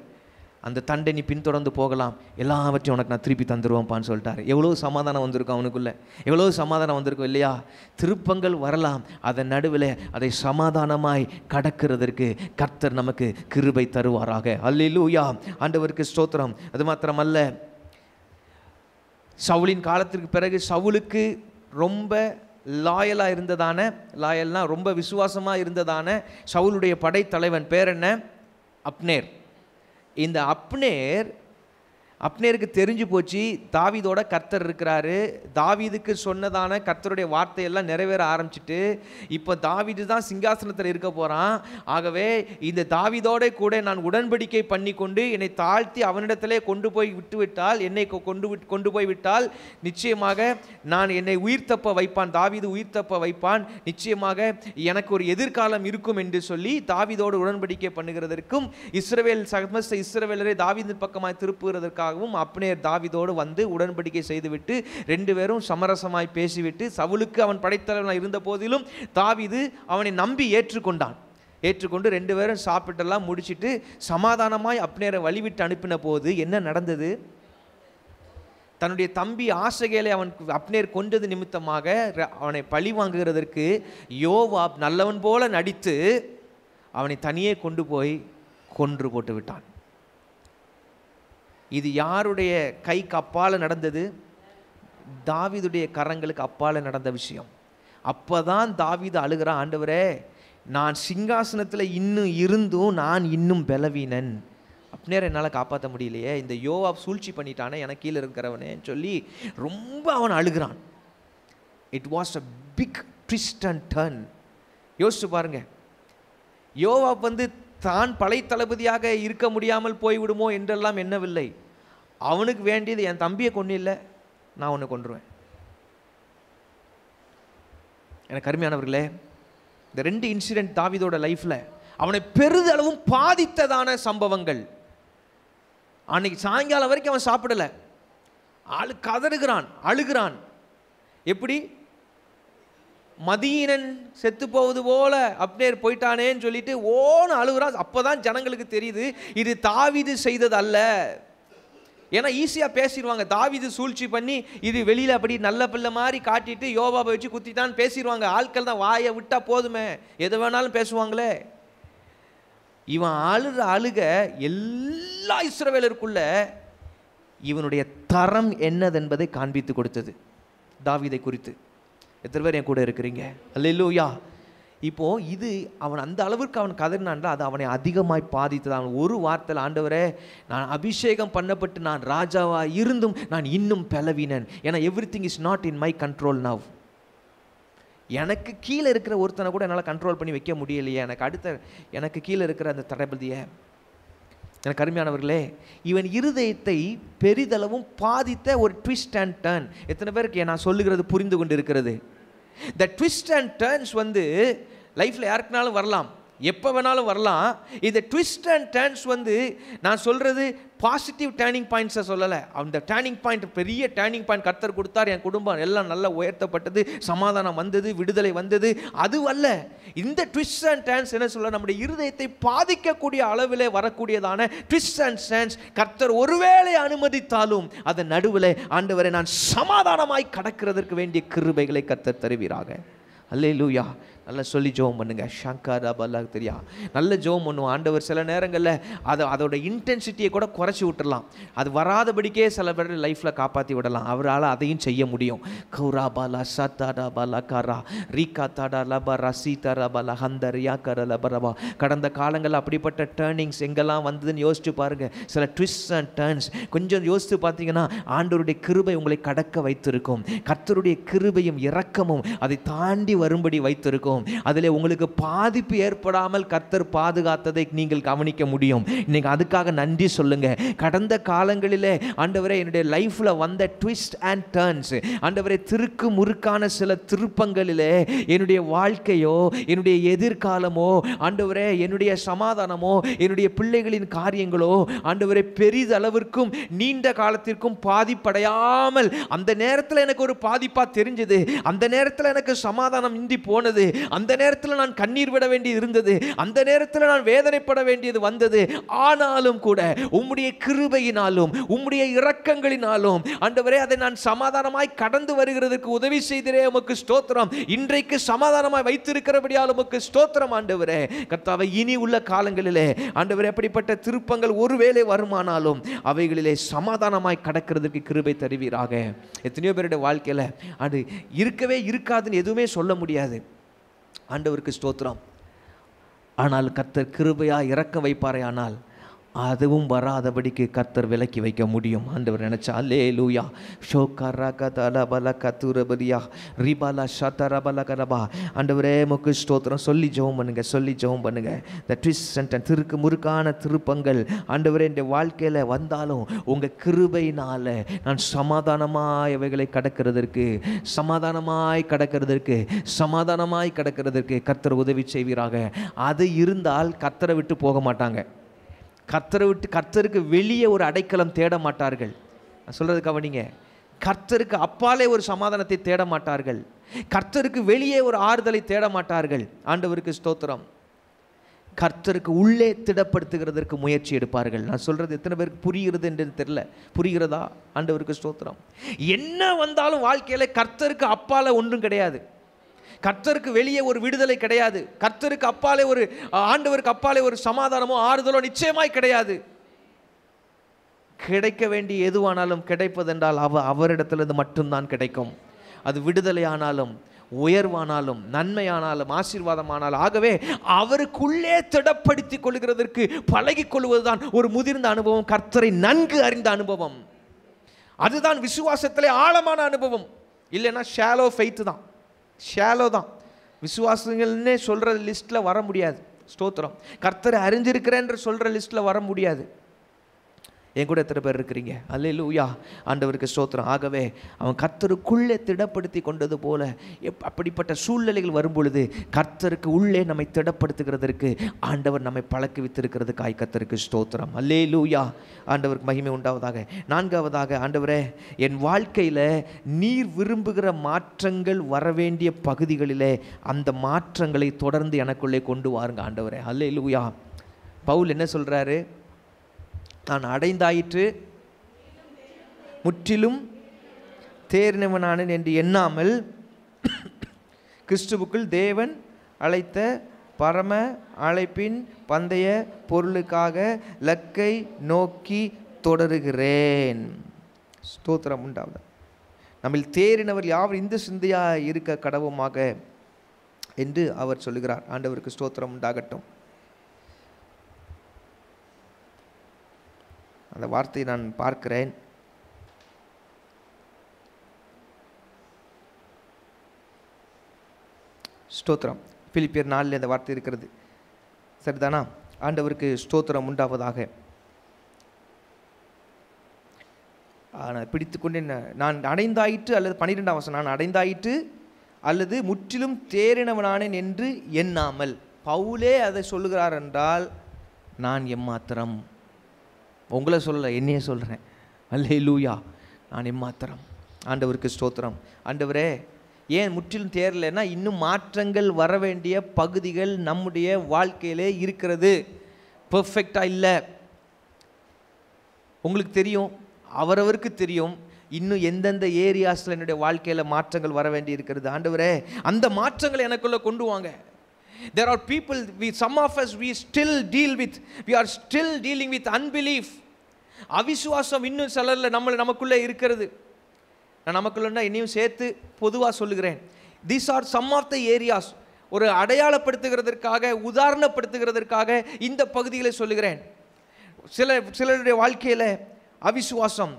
அந்த தண்டை நீ பின்தொடர்ந்து போகலாம், எல்லாவற்றையும் உனக்கு நான் திருப்பி தந்துடுவோம்ப்பான்னு சொல்லிட்டாரு. எவ்வளோ சமாதானம் வந்திருக்கும் அவனுக்குள்ளே, எவ்வளோ சமாதானம் வந்திருக்கும் இல்லையா? திருப்பங்கள் வரலாம், அதன் நடுவில் அதை சமாதானமாய் கடக்கிறதற்கு கர்த்தர் நமக்கு கிருபை தருவாராக. அல்லேலூயா. ஆண்டவருக்கு ஸ்தோத்திரம். அது மாத்திரமல்ல, சவுலின் காலத்திற்கு பிறகு சவுலுக்கு ரொம்ப லாயலாக இருந்ததான, லாயல்னா ரொம்ப விசுவாசமாக இருந்ததான சவுலுடைய படைத்தலைவன் பேர் என்ன? அப்னேர். இந்த அப்னேருக்கு தெரிஞ்சு போச்சு தாவீதோட கர்த்தர் இருக்கிறாரு. தாவீதுக்கு சொன்னதான கர்த்தருடைய வார்த்தையெல்லாம் நிறைவேற ஆரம்பிச்சிட்டு இப்போ தாவீது தான் சிங்காசனத்தில் இருக்க போகிறான். ஆகவே இந்த தாவீதோட கூட நான் உடன்படிக்கை பண்ணி கொண்டு என்னை தாழ்த்தி அவனிடத்திலே கொண்டு போய் விட்டுவிட்டால், என்னை கொண்டு போய் விட்டால் நிச்சயமாக நான் என்னை உயிர்த்தப்ப வைப்பான், தாவீது உயிர்த்தப்ப வைப்பான், நிச்சயமாக எனக்கு ஒரு எதிர்காலம் இருக்கும் என்று சொல்லி தாவீதோடு உடன்படிக்கை பண்ணுகிறதற்கும் சமஸ்த இஸ்ரவேலரை தாவீதின் பக்கமாய் திருப்புகிறதற்காக அப்னேர் தாவீதோடு வந்து உடன்படிக்கை செய்துவிட்டு ரெண்டு பேரும் சமரசமாய் பேசிவிட்டு, சவுலுக்கு அவன் படைத்தலைவனாக இருந்த போதிலும் தாவீது அவனை நம்பி ஏற்றுக்கொண்டு ரெண்டு பேரும் சாப்பிட்டெல்லாம் முடிச்சிட்டு சமாதானமாய் அப்னேரை வழிவிட்டு அனுப்பின போது என்ன நடந்தது? தன்னுடைய தம்பி ஆசகேலை அவன் அப்னேர் கொண்டது நிமித்தமாக அவனை பழி வாங்குகிறதற்கு யோவாப் நல்லவன் போல நடித்து அவனை தனியே கொண்டு போய் கொன்று போட்டு விட்டான். இது யாருடைய கைக்கு அப்பால நடந்தது? தாவீதுடைய கரங்களுக்கு அப்பால நடந்த விஷயம். அப்பதான் தாவீது அழுகிறான், ஆண்டவரே, நான் சிங்காசனத்தில் இன்னும் இருந்தும் நான் இன்னும் பலவீனன், அப்னேரை என்னால் காப்பாற்ற முடியலையே, இந்த யோவாப் சூழ்ச்சி பண்ணிட்டானே எனக்கு கீழே இருக்கிறவனேன்னு சொல்லி ரொம்ப அவன் அழுகிறான். It was a big twist and turn. யோசிச்சு பாருங்க, யோவாப் தான் படை தளபதியாக இருக்க முடியாமல் போய்விடுமோ என்றெல்லாம் எண்ணவில்லை. அவனுக்கு வேண்டியது என் தம்பியை கொண்டு இல்லை, நான் ஒன்று கொன்றுவேன். எனக்கு அருமையானவர்களே, இந்த ரெண்டு இன்சிடென்ட் தாவீதோட லைஃப்பில் அவனை பெரிதளவும் பாதித்ததான சம்பவங்கள். அன்னைக்கு சாயங்காலம் வரைக்கும் அவன் சாப்பிடலை, கதறுகிறான், அழுகிறான். எப்படி? மதீனன் செத்து போவது போல அப்னேர் போயிட்டானேன்னு சொல்லிட்டு ஓன்னு அழுகிறான். அப்போதான் ஜனங்களுக்கு தெரியுது இது தாவீது செய்தது அல்ல, ஏன்னா ஈஸியாக பேசிடுவாங்க. தாவீது சூழ்ச்சி பண்ணி இது வெளியில் அப்படி நல்ல பிள்ளை மாதிரி காட்டிட்டு யோவாவை வச்சு குத்திட்டான்னு பேசிடுவாங்க. ஆட்கள் தான் வாயை விட்டா போதுமே, எது வேணாலும் பேசுவாங்களே. இவன் அழுக எல்லா இஸ்ரவேலருக்குள்ள இவனுடைய தரம் என்னதென்பதை காண்பித்து கொடுத்தது தாவீதை குறித்து. எத்தனை பேர் என் கூட இருக்கிறீங்க? அல்லேலூயா. இப்போ இது அவன் அந்த அளவிற்கு அவன் கதறினான்ல, அது அவனை அதிகமாய் பாதித்தது. அவன் ஒரு வார்த்தையில், ஆண்டவரே நான் அபிஷேகம் பண்ணப்பட்டு நான் ராஜாவா இருந்தும் நான் இன்னும் பலவீனன். ஏன்னா everything is not in my control now. எனக்கு கீழே இருக்கிற ஒருத்தனை கூட என்னால் கண்ட்ரோல் பண்ணி வைக்க முடியலையே, எனக்கு கீழே இருக்கிற அந்த தளபதியை. எனக்கு அருமையானவர்களே, இவன் இருதயத்தை பெரிதளவும் பாதித்த ஒரு ட்விஸ்ட் அண்ட் டர்ன். எத்தனை பேருக்கு நான் சொல்லுகிறது புரிந்து கொண்டு இருக்கிறது? இந்த ட்விஸ்ட் அண்ட் டர்ன்ஸ் வந்து லைஃப்பில் யாருக்குனாலும் வரலாம், எப்போ வேணாலும் வரலாம். இந்த ட்விஸ்ட் அண்ட் டர்ன்ஸ் வந்து நான் சொல்கிறது பாசிட்டிவ் டேர்னிங் பாயிண்ட்ஸை சொல்லலை. அந்த டேர்னிங் பாயிண்ட், பெரிய டேர்னிங் பாயிண்ட் கர்த்தர் கொடுத்தார். என் குடும்பம் எல்லாம் நல்லா உயர்த்தப்பட்டது, சமாதானம் வந்தது, விடுதலை வந்தது, அது அல்ல. இந்த ட்விஸ்ட் அண்ட் டர்ன்ஸ் என்ன சொல்ல, நம்முடைய இருதயத்தை பாதிக்கக்கூடிய அளவிலே வரக்கூடியதான ட்விஸ்ட் அண்ட் டர்ன்ஸ் கர்த்தர் ஒருவேளை அனுமதித்தாலும் அதன் நடுவில் ஆண்டவரை நான் சமாதானமாய் கடக்கிறதற்கு வேண்டிய கிருபைகளை கர்த்தர் தருவீராக. அல்லேலூயா. நல்லா சொல்லி ஜெபம் பண்ணுங்க. ஷங்கரா பல்லா தெரியா, நல்ல ஜெபம் பண்ணுவோம். ஆண்டவர் சில நேரங்களில் அதோட இன்டென்சிட்டியை கூட குறைச்சி விட்டுடலாம். அது வராதபடிக்கே சில பேர் லைஃப்பில் காப்பாற்றி விடலாம். அவரால் அதையும் செய்ய முடியும். கௌரா பாலா சத்தாடா பாலா காரா ரீகா தாடா லபரா சீதாரா பாலா ஹந்தரியா கரல பரபா. கடந்த காலங்களில் அப்படிப்பட்ட டேர்னிங்ஸ் எங்கெல்லாம் வந்ததுன்னு யோசிச்சு பாருங்கள். சில ட்விஸ்ட் அண்ட் டர்ன்ஸ் கொஞ்சம் யோசித்து பார்த்தீங்கன்னா ஆண்டவருடைய கிருபை உங்களை கடக்க வைத்திருக்கும். கர்த்தருடைய கிருபையும் இரக்கமும் அதை தாண்டி வரும்படி வைத்திருக்கும். அதில் உங்களுக்கு பாதிப்பு ஏற்படாமல் கர்த்தர் பாதுகாத்ததை நீங்கள் கவனிக்க முடியும். இன்னைக்கு அதுக்காக நன்றி சொல்லுங்க. கடந்த காலங்களிலே ஆண்டவரே என்னுடைய லைஃப்ல வந்த ட்விஸ்ட் அண்ட் டர்ன்ஸ், ஆண்டவரே திருக்கு முறுக்கான சில திருப்பங்களிலே என்னுடைய வாழ்க்கையோ என்னுடைய எதிர்காலமோ ஆண்டவரே என்னுடைய சமாதானமோ என்னுடைய பிள்ளைகளின் காரியங்களோ ஆண்டவரே பெரிதளவிற்கும் நீண்ட காலத்திற்கும் பாதிப்படையாமல், அந்த நேரத்தில் எனக்கு ஒரு பாதிப்பா தெரிஞ்சது, அந்த நேரத்தில் எனக்கு சமாதானம் இன்றி போனது, அந்த நேரத்தில் நான் கண்ணீர் விட வேண்டியது இருந்தது, அந்த நேரத்தில் நான் வேதனைப்பட வேண்டியது வந்தது. ஆனாலும் கூட உம்முடைய கிருபையினாலும் உம்முடைய இரக்கங்களினாலும் ஆண்டவரே அதை நான் சமாதானமாய் கடந்து வருகிறதுக்கு உதவி செய்திரே, உமக்கு ஸ்தோத்திரம். இன்றைக்கு சமாதானமாய் வைத்திருக்கிறபடியால் உமக்கு ஸ்தோத்திரம் ஆண்டவரே. கர்த்தாவே இனி உள்ள காலங்களிலே ஆண்டவரே அப்படிப்பட்ட திருப்பங்கள் ஒருவேளை வருமானாலும் அவைகளிலே சமாதானமாய் கடக்கிறதுக்கு கிருபை தருவீராக. எத்தனையோ பேருடைய வாழ்க்கையில் அது இருக்கவே இருக்காதுன்னு எதுவுமே சொல்ல முடியாது. ஆண்டவருக்கு ஸ்தோத்திரம். ஆனால் கர்த்தர் கிருபையா இறக்க வைப்பாரே, ஆனால் அதுவும் வராதபடிக்கு கர்த்தர் விலக்கி வைக்க முடியும். ஆண்டவர் நினைச்சா. அல்லேலூயா. ஷோகரா கதல பல கதுரபலியா ரிபல ஷதரபல கரபா. ஆண்டவரே உமக்கு ஸ்தோத்திரம். சொல்லி ஜெபம் பண்ணுங்க, சொல்லி ஜெபம் பண்ணுங்க. தி ட்விஸ்ட் அண்ட் திருக்கு முறுக்கான திருப்பங்கள் ஆண்டவரே இந்த வாழ்க்கையில் வந்தாலும் உங்கள் கிருபையினால நான் சமாதானமாய் அவைகளை கடக்கிறதற்கு, சமாதானமாய் கடக்கிறதற்கு கர்த்தர் உதவி செய்வீராக. அது இருந்தால் கர்த்தரை விட்டு போக மாட்டாங்க. கர்த்தருக்கு வெளியே ஒரு அடைக்கலம் தேட மாட்டார்கள். நான் சொல்றது கவனிங்க. கர்த்தருக்கு அப்பாலே ஒரு சமாதானத்தை தேட மாட்டார்கள். கர்த்தருக்கு வெளியே ஒரு ஆறுதலை தேட மாட்டார்கள். ஆண்டவருக்கு ஸ்தோத்திரம். கர்த்தருக்கு உள்ளே திடப்படுத்துகிறதற்கு முயற்சி எடுப்பார்கள். நான் சொல்றது எத்தனை பேருக்கு புரிகிறது என்று தெரியல. புரிகிறதா? ஆண்டவருக்கு ஸ்தோத்திரம். என்ன வந்தாலும் வாழ்க்கையில கர்த்தருக்கு அப்பால ஒன்றும் கிடையாது. கர்த்தருக்கு வெளியே ஒரு விடுதலை கிடையாது. கர்த்தருக்கு அப்பாலே ஒரு ஆண்டவருக்கு அப்பாலே ஒரு சமாதானமோ ஆறுதலோ நிச்சயமாய் கிடையாது. கிடைக்க வேண்டிய எதுவானாலும் கிடைப்பதென்றால் அவரிடத்திலிருந்து மட்டும்தான் கிடைக்கும். அது விடுதலையானாலும் உயர்வானாலும் நன்மையானாலும் ஆசீர்வாதமானாலும். ஆகவே அவருக்குள்ளே திடப்படுத்திக் கொள்கிறதற்கு பழகிக் கொள்வதுதான் ஒரு முதிர்ந்த அனுபவம், கர்த்தரை நன்கு அறிந்த அனுபவம். அதுதான் விசுவாசத்திலே ஆழமான அனுபவம். இல்லைன்னா ஷாலோ ஃபெய்த் தான், ஷாலோ தான். விசுவாசங்கள்னே சொல்கிற லிஸ்ட்டில் வர முடியாது. ஸ்தோத்திரம். கர்த்தரை அறிஞ்சிருக்கிறேன்ற சொல்கிற லிஸ்ட்டில் வர முடியாது. என் கூட எத்தனை பேர் இருக்கிறீங்க? அல்லேலூயா. ஆண்டவருக்கு ஸ்தோத்திரம். ஆகவே அவன் கர்த்தருக்குள்ளே திடப்படுத்தி கொண்டது போல அப்படிப்பட்ட சூழ்நிலைகள் வரும்பொழுது கர்த்தருக்கு உள்ளே நம்மை திடப்படுத்துகிறதற்கு ஆண்டவர் நம்மை பழக்கி வைத்திருக்கிறதுக்காய் கர்த்தருக்கு ஸ்தோத்திரம். அல்லேலூயா. ஆண்டவருக்கு மகிமை உண்டாவதாக. நான்காவதாக, ஆண்டவரே என் வாழ்க்கையில் நீர் விரும்புகிற மாற்றங்கள் வரவேண்டிய பகுதிகளிலே அந்த மாற்றங்களை தொடர்ந்து எனக்குள்ளே கொண்டு வாருங்க ஆண்டவரே. அல்லேலூயா. பவுல் என்ன சொல்கிறாரு? நான் அடைந்தாயிற்று முற்றிலும் தேறினவனானேன் என்று எண்ணாமல் கிறிஸ்துவுக்குள் தேவன் அழைத்த பரம அழைப்பின் பந்தய பொருளுக்காக லக்கை நோக்கி தொடருகிறேன். ஸ்தோத்திரம் உண்டாவது. நம்மில் தேறினவர் யாவர் இந்த சிந்தையாக இருக்க கடவுமாக என்று அவர் சொல்லுகிறார். ஆண்டவருக்கு ஸ்தோத்திரம் உண்டாகட்டும். அந்த வார்த்தையை நான் பார்க்கிறேன். ஸ்தோத்திரம். பிலிப்பியர் 4 அந்த வார்த்தை இருக்கிறது. சரிதானா? ஆண்டவருக்கு ஸ்தோத்திரம் உண்டாவதாக. நான் பிடித்துக்கொண்டு நான் அடைந்தாயிற்று அல்லது 12ஆம் வசனம், நான் அடைந்தாயிற்று அல்லது முற்றிலும் தேறினவனானேன் என்று எண்ணாமல். பவுலே அதை சொல்லுகிறார் என்றால் நான் எம்மாத்திரம். உங்களை சொல்லலை, என்னையே சொல்கிறேன். அல்லேலூயா. நான் எம்மாத்திரம். ஆண்டவருக்கு ஸ்தோத்திரம். ஆண்டவரே, ஏன் முற்றிலும் தேரலைன்னா இன்னும் மாற்றங்கள் வர வேண்டிய பகுதிகள் நம்முடைய வாழ்க்கையிலே இருக்கிறது. பெர்ஃபெக்டாக இல்லை. உங்களுக்கு தெரியும், அவரவருக்கு தெரியும் இன்னும் எந்தெந்த ஏரியாஸில் என்னுடைய வாழ்க்கையில் மாற்றங்கள் வர வேண்டி இருக்கிறது. ஆண்டவரே, அந்த மாற்றங்களை எனக்குள்ளே கொண்டு வாங்க. There are people, some of us, we are still dealing with unbelief. அவிசுவாசம் இன்னும் சிலரில் நமக்குள்ளே இருக்கிறது. நான் நமக்குள்ளே என்னையும் சேர்த்து பொதுவாக சொல்லுகிறேன். These are some of the areas. ஒரு அடையாளப்படுத்துகிறதற்காக, உதாரணப்படுத்துகிறதற்காக இந்த பகுதிகளை சொல்லுகிறேன். சிலருடைய வாழ்க்கையில் அவிசுவாசம்,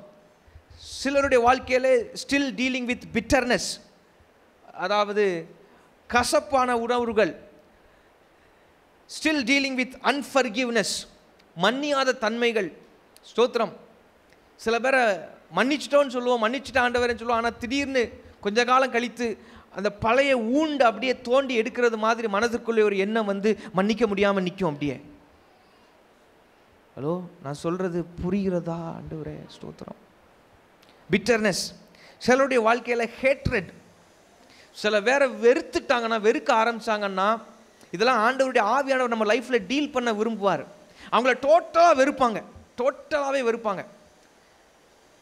சிலருடைய வாழ்க்கையில் ஸ்டில் டீலிங் வித் பிட்டர்னஸ், அதாவது கசப்பான உணர்வுகள். ஸ்டில் டீலிங் வித் அன்ஃபர்கிவ்னஸ், மன்னியாத தன்மைகள். ஸ்தோத்திரம். சில பேரை மன்னிச்சிட்டோன்னு சொல்லுவோம், மன்னிச்சிட்ட ஆண்டவரேன்னு சொல்லுவோம். ஆனால் திடீர்னு கொஞ்ச காலம் கழித்து அந்த பழைய ஊண்டு அப்படியே தோண்டி எடுக்கிறது மாதிரி மனதிற்குள்ளே ஒரு எண்ணம் வந்து மன்னிக்க முடியாமல் நிற்கும் அப்படியே. ஹலோ, நான் சொல்கிறது புரிகிறதா ஆண்டவரே? ஸ்தோத்திரம். பிட்டர்னஸ். சிலருடைய வாழ்க்கையில் ஹேட்ரட். சில பேரை வெறுத்துட்டாங்கன்னா, வெறுக்க ஆரம்பித்தாங்கன்னா, இதெல்லாம் ஆண்டவருடைய ஆவியானவர் நம்ம லைஃப்பில் டீல் பண்ண விரும்புவார். அவங்கள டோட்டலாகவே வெறுப்பாங்க.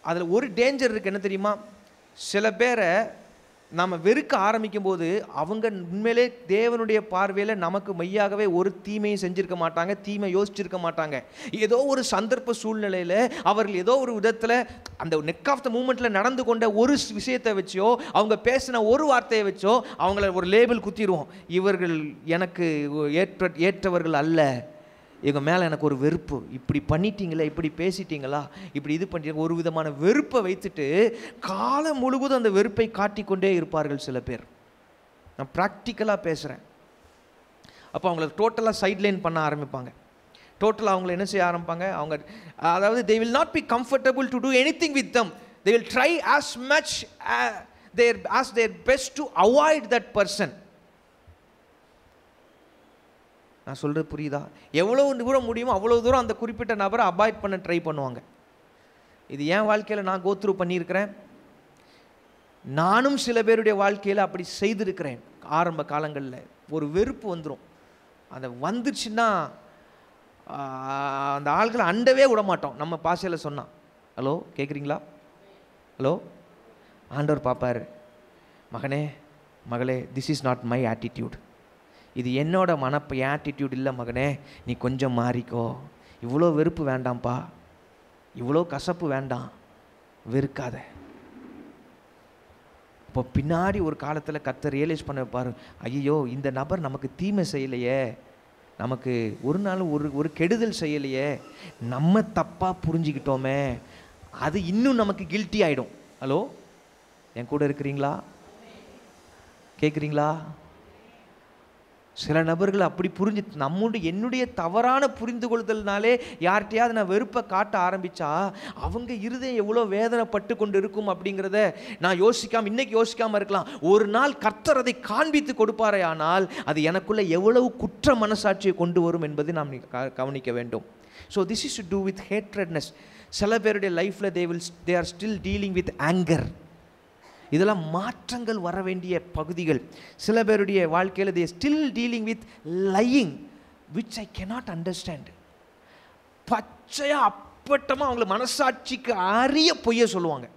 அதில் ஒரு டேஞ்சர் இருக்குது. என்ன தெரியுமா? சில பேரை நாம் வெறுக்க ஆரம்பிக்கும் போது அவங்க உண்மையிலே தேவனுடைய பார்வையில் நமக்கு மெய்யாகவே ஒரு தீமையும் செஞ்சுருக்க மாட்டாங்க, தீமை யோசிச்சிருக்க மாட்டாங்க. ஏதோ ஒரு சந்தர்ப்ப சூழ்நிலையில் அவர்கள் ஏதோ ஒரு விதத்தில் அந்த நெக் ஆஃப் த மூமெண்ட்டில் நடந்து கொண்ட ஒரு விஷயத்தை வச்சோ, அவங்க பேசின ஒரு வார்த்தையை வச்சோ அவங்கள ஒரு லேபிள் குத்திடுவோம். இவர்கள் எனக்கு ஏற்றவர்கள் அல்ல, இவங்க மேலே எனக்கு ஒரு வெறுப்பு. இப்படி பண்ணிட்டீங்களா, இப்படி பேசிட்டீங்களா, இப்படி இது பண்ணிட்டீங்க, ஒரு விதமான வெறுப்பை வைத்துட்டு காலம் முழுவதும் அந்த வெறுப்பை காட்டிக்கொண்டே இருப்பார்கள் சில பேர். நான் ப்ராக்டிக்கலாக பேசுகிறேன். அப்போ அவங்கள டோட்டலாக சைட்லைன் பண்ண ஆரம்பிப்பாங்க. டோட்டலாக அவங்கள என்ன செய்ய ஆரம்பிப்பாங்க? அவங்க அதாவது they will not be comfortable to do anything with them. They will try as much as their best to avoid that person. நான் சொல்கிறது புரியுதா? எவ்வளோ தூரம் முடியுமோ அவ்வளோ தூரம் அந்த குறிப்பிட்ட நபரை அவாய்ட் பண்ண ட்ரை பண்ணுவாங்க. இது என் வாழ்க்கையில் நான் கோத்ரூ பண்ணியிருக்கிறேன். நானும் சில பேருடைய வாழ்க்கையில் அப்படி செய்திருக்கிறேன். ஆரம்ப காலங்களில் ஒரு வெறுப்பு வந்துடும். அந்த வந்துருச்சுன்னா அந்த ஆள்களை அண்டவே விட மாட்டோம். நம்ம பாஷையில் சொன்னால், ஹலோ கேட்குறீங்களா? ஹலோ, ஆண்டவர் பார்ப்பார், மகனே மகளே, this is not my attitude. இது என்னோட ஆட்டிடியூட் இல்லை மகனே, நீ கொஞ்சம் மாறிக்கோ. இவ்வளோ வெறுப்பு வேண்டாம்ப்பா, இவ்வளோ கசப்பு வேண்டாம், வெறுக்காத. இப்போ பின்னாடி ஒரு காலத்தில் கர்த்தர் ரியலைஸ் பண்ண வைப்பார், ஐயோ இந்த நபர் நமக்கு தீமை செய்யலையே, நமக்கு ஒரு நாள் ஒரு கெடுதல் செய்யலையே, நம்ம தப்பாக புரிஞ்சுக்கிட்டோமே, அது இன்னும் நமக்கு கில்ட்டி ஆகிடும். ஹலோ, என் கூட இருக்கிறீங்களா? கேட்குறீங்களா? சில நபர்கள் அப்படி என்னுடைய தவறான புரிந்து கொள்ளுதல்னாலே யார்கிட்டையாவது நான் வெறுப்பை காட்ட ஆரம்பித்தா அவங்க இருதயம் எவ்வளோ வேதனைப்பட்டு கொண்டு இருக்கும் அப்படிங்கிறத நான் இன்னைக்கு யோசிக்காமல் இருக்கலாம். ஒரு நாள் கர்த்தர் அதை காண்பித்து கொடுப்பாரே, ஆனால் அது எனக்குள்ளே எவ்வளவு குற்ற மனசாட்சியை கொண்டு வரும் என்பதை நாம் கவனிக்க வேண்டும். So this is to do with hatredness. சில பேருடைய லைஃப்பில் they are still dealing with anger. இதெல்லாம் மாற்றங்கள் வர வேண்டிய பகுதிகள். சில பேருடைய வாழ்க்கையில் they still dealing with lying which I cannot understand. பச்சையா அப்பட்டமாக அவங்கள மனசாட்சிக்கு அறிய பொய்ய சொல்லுவாங்க.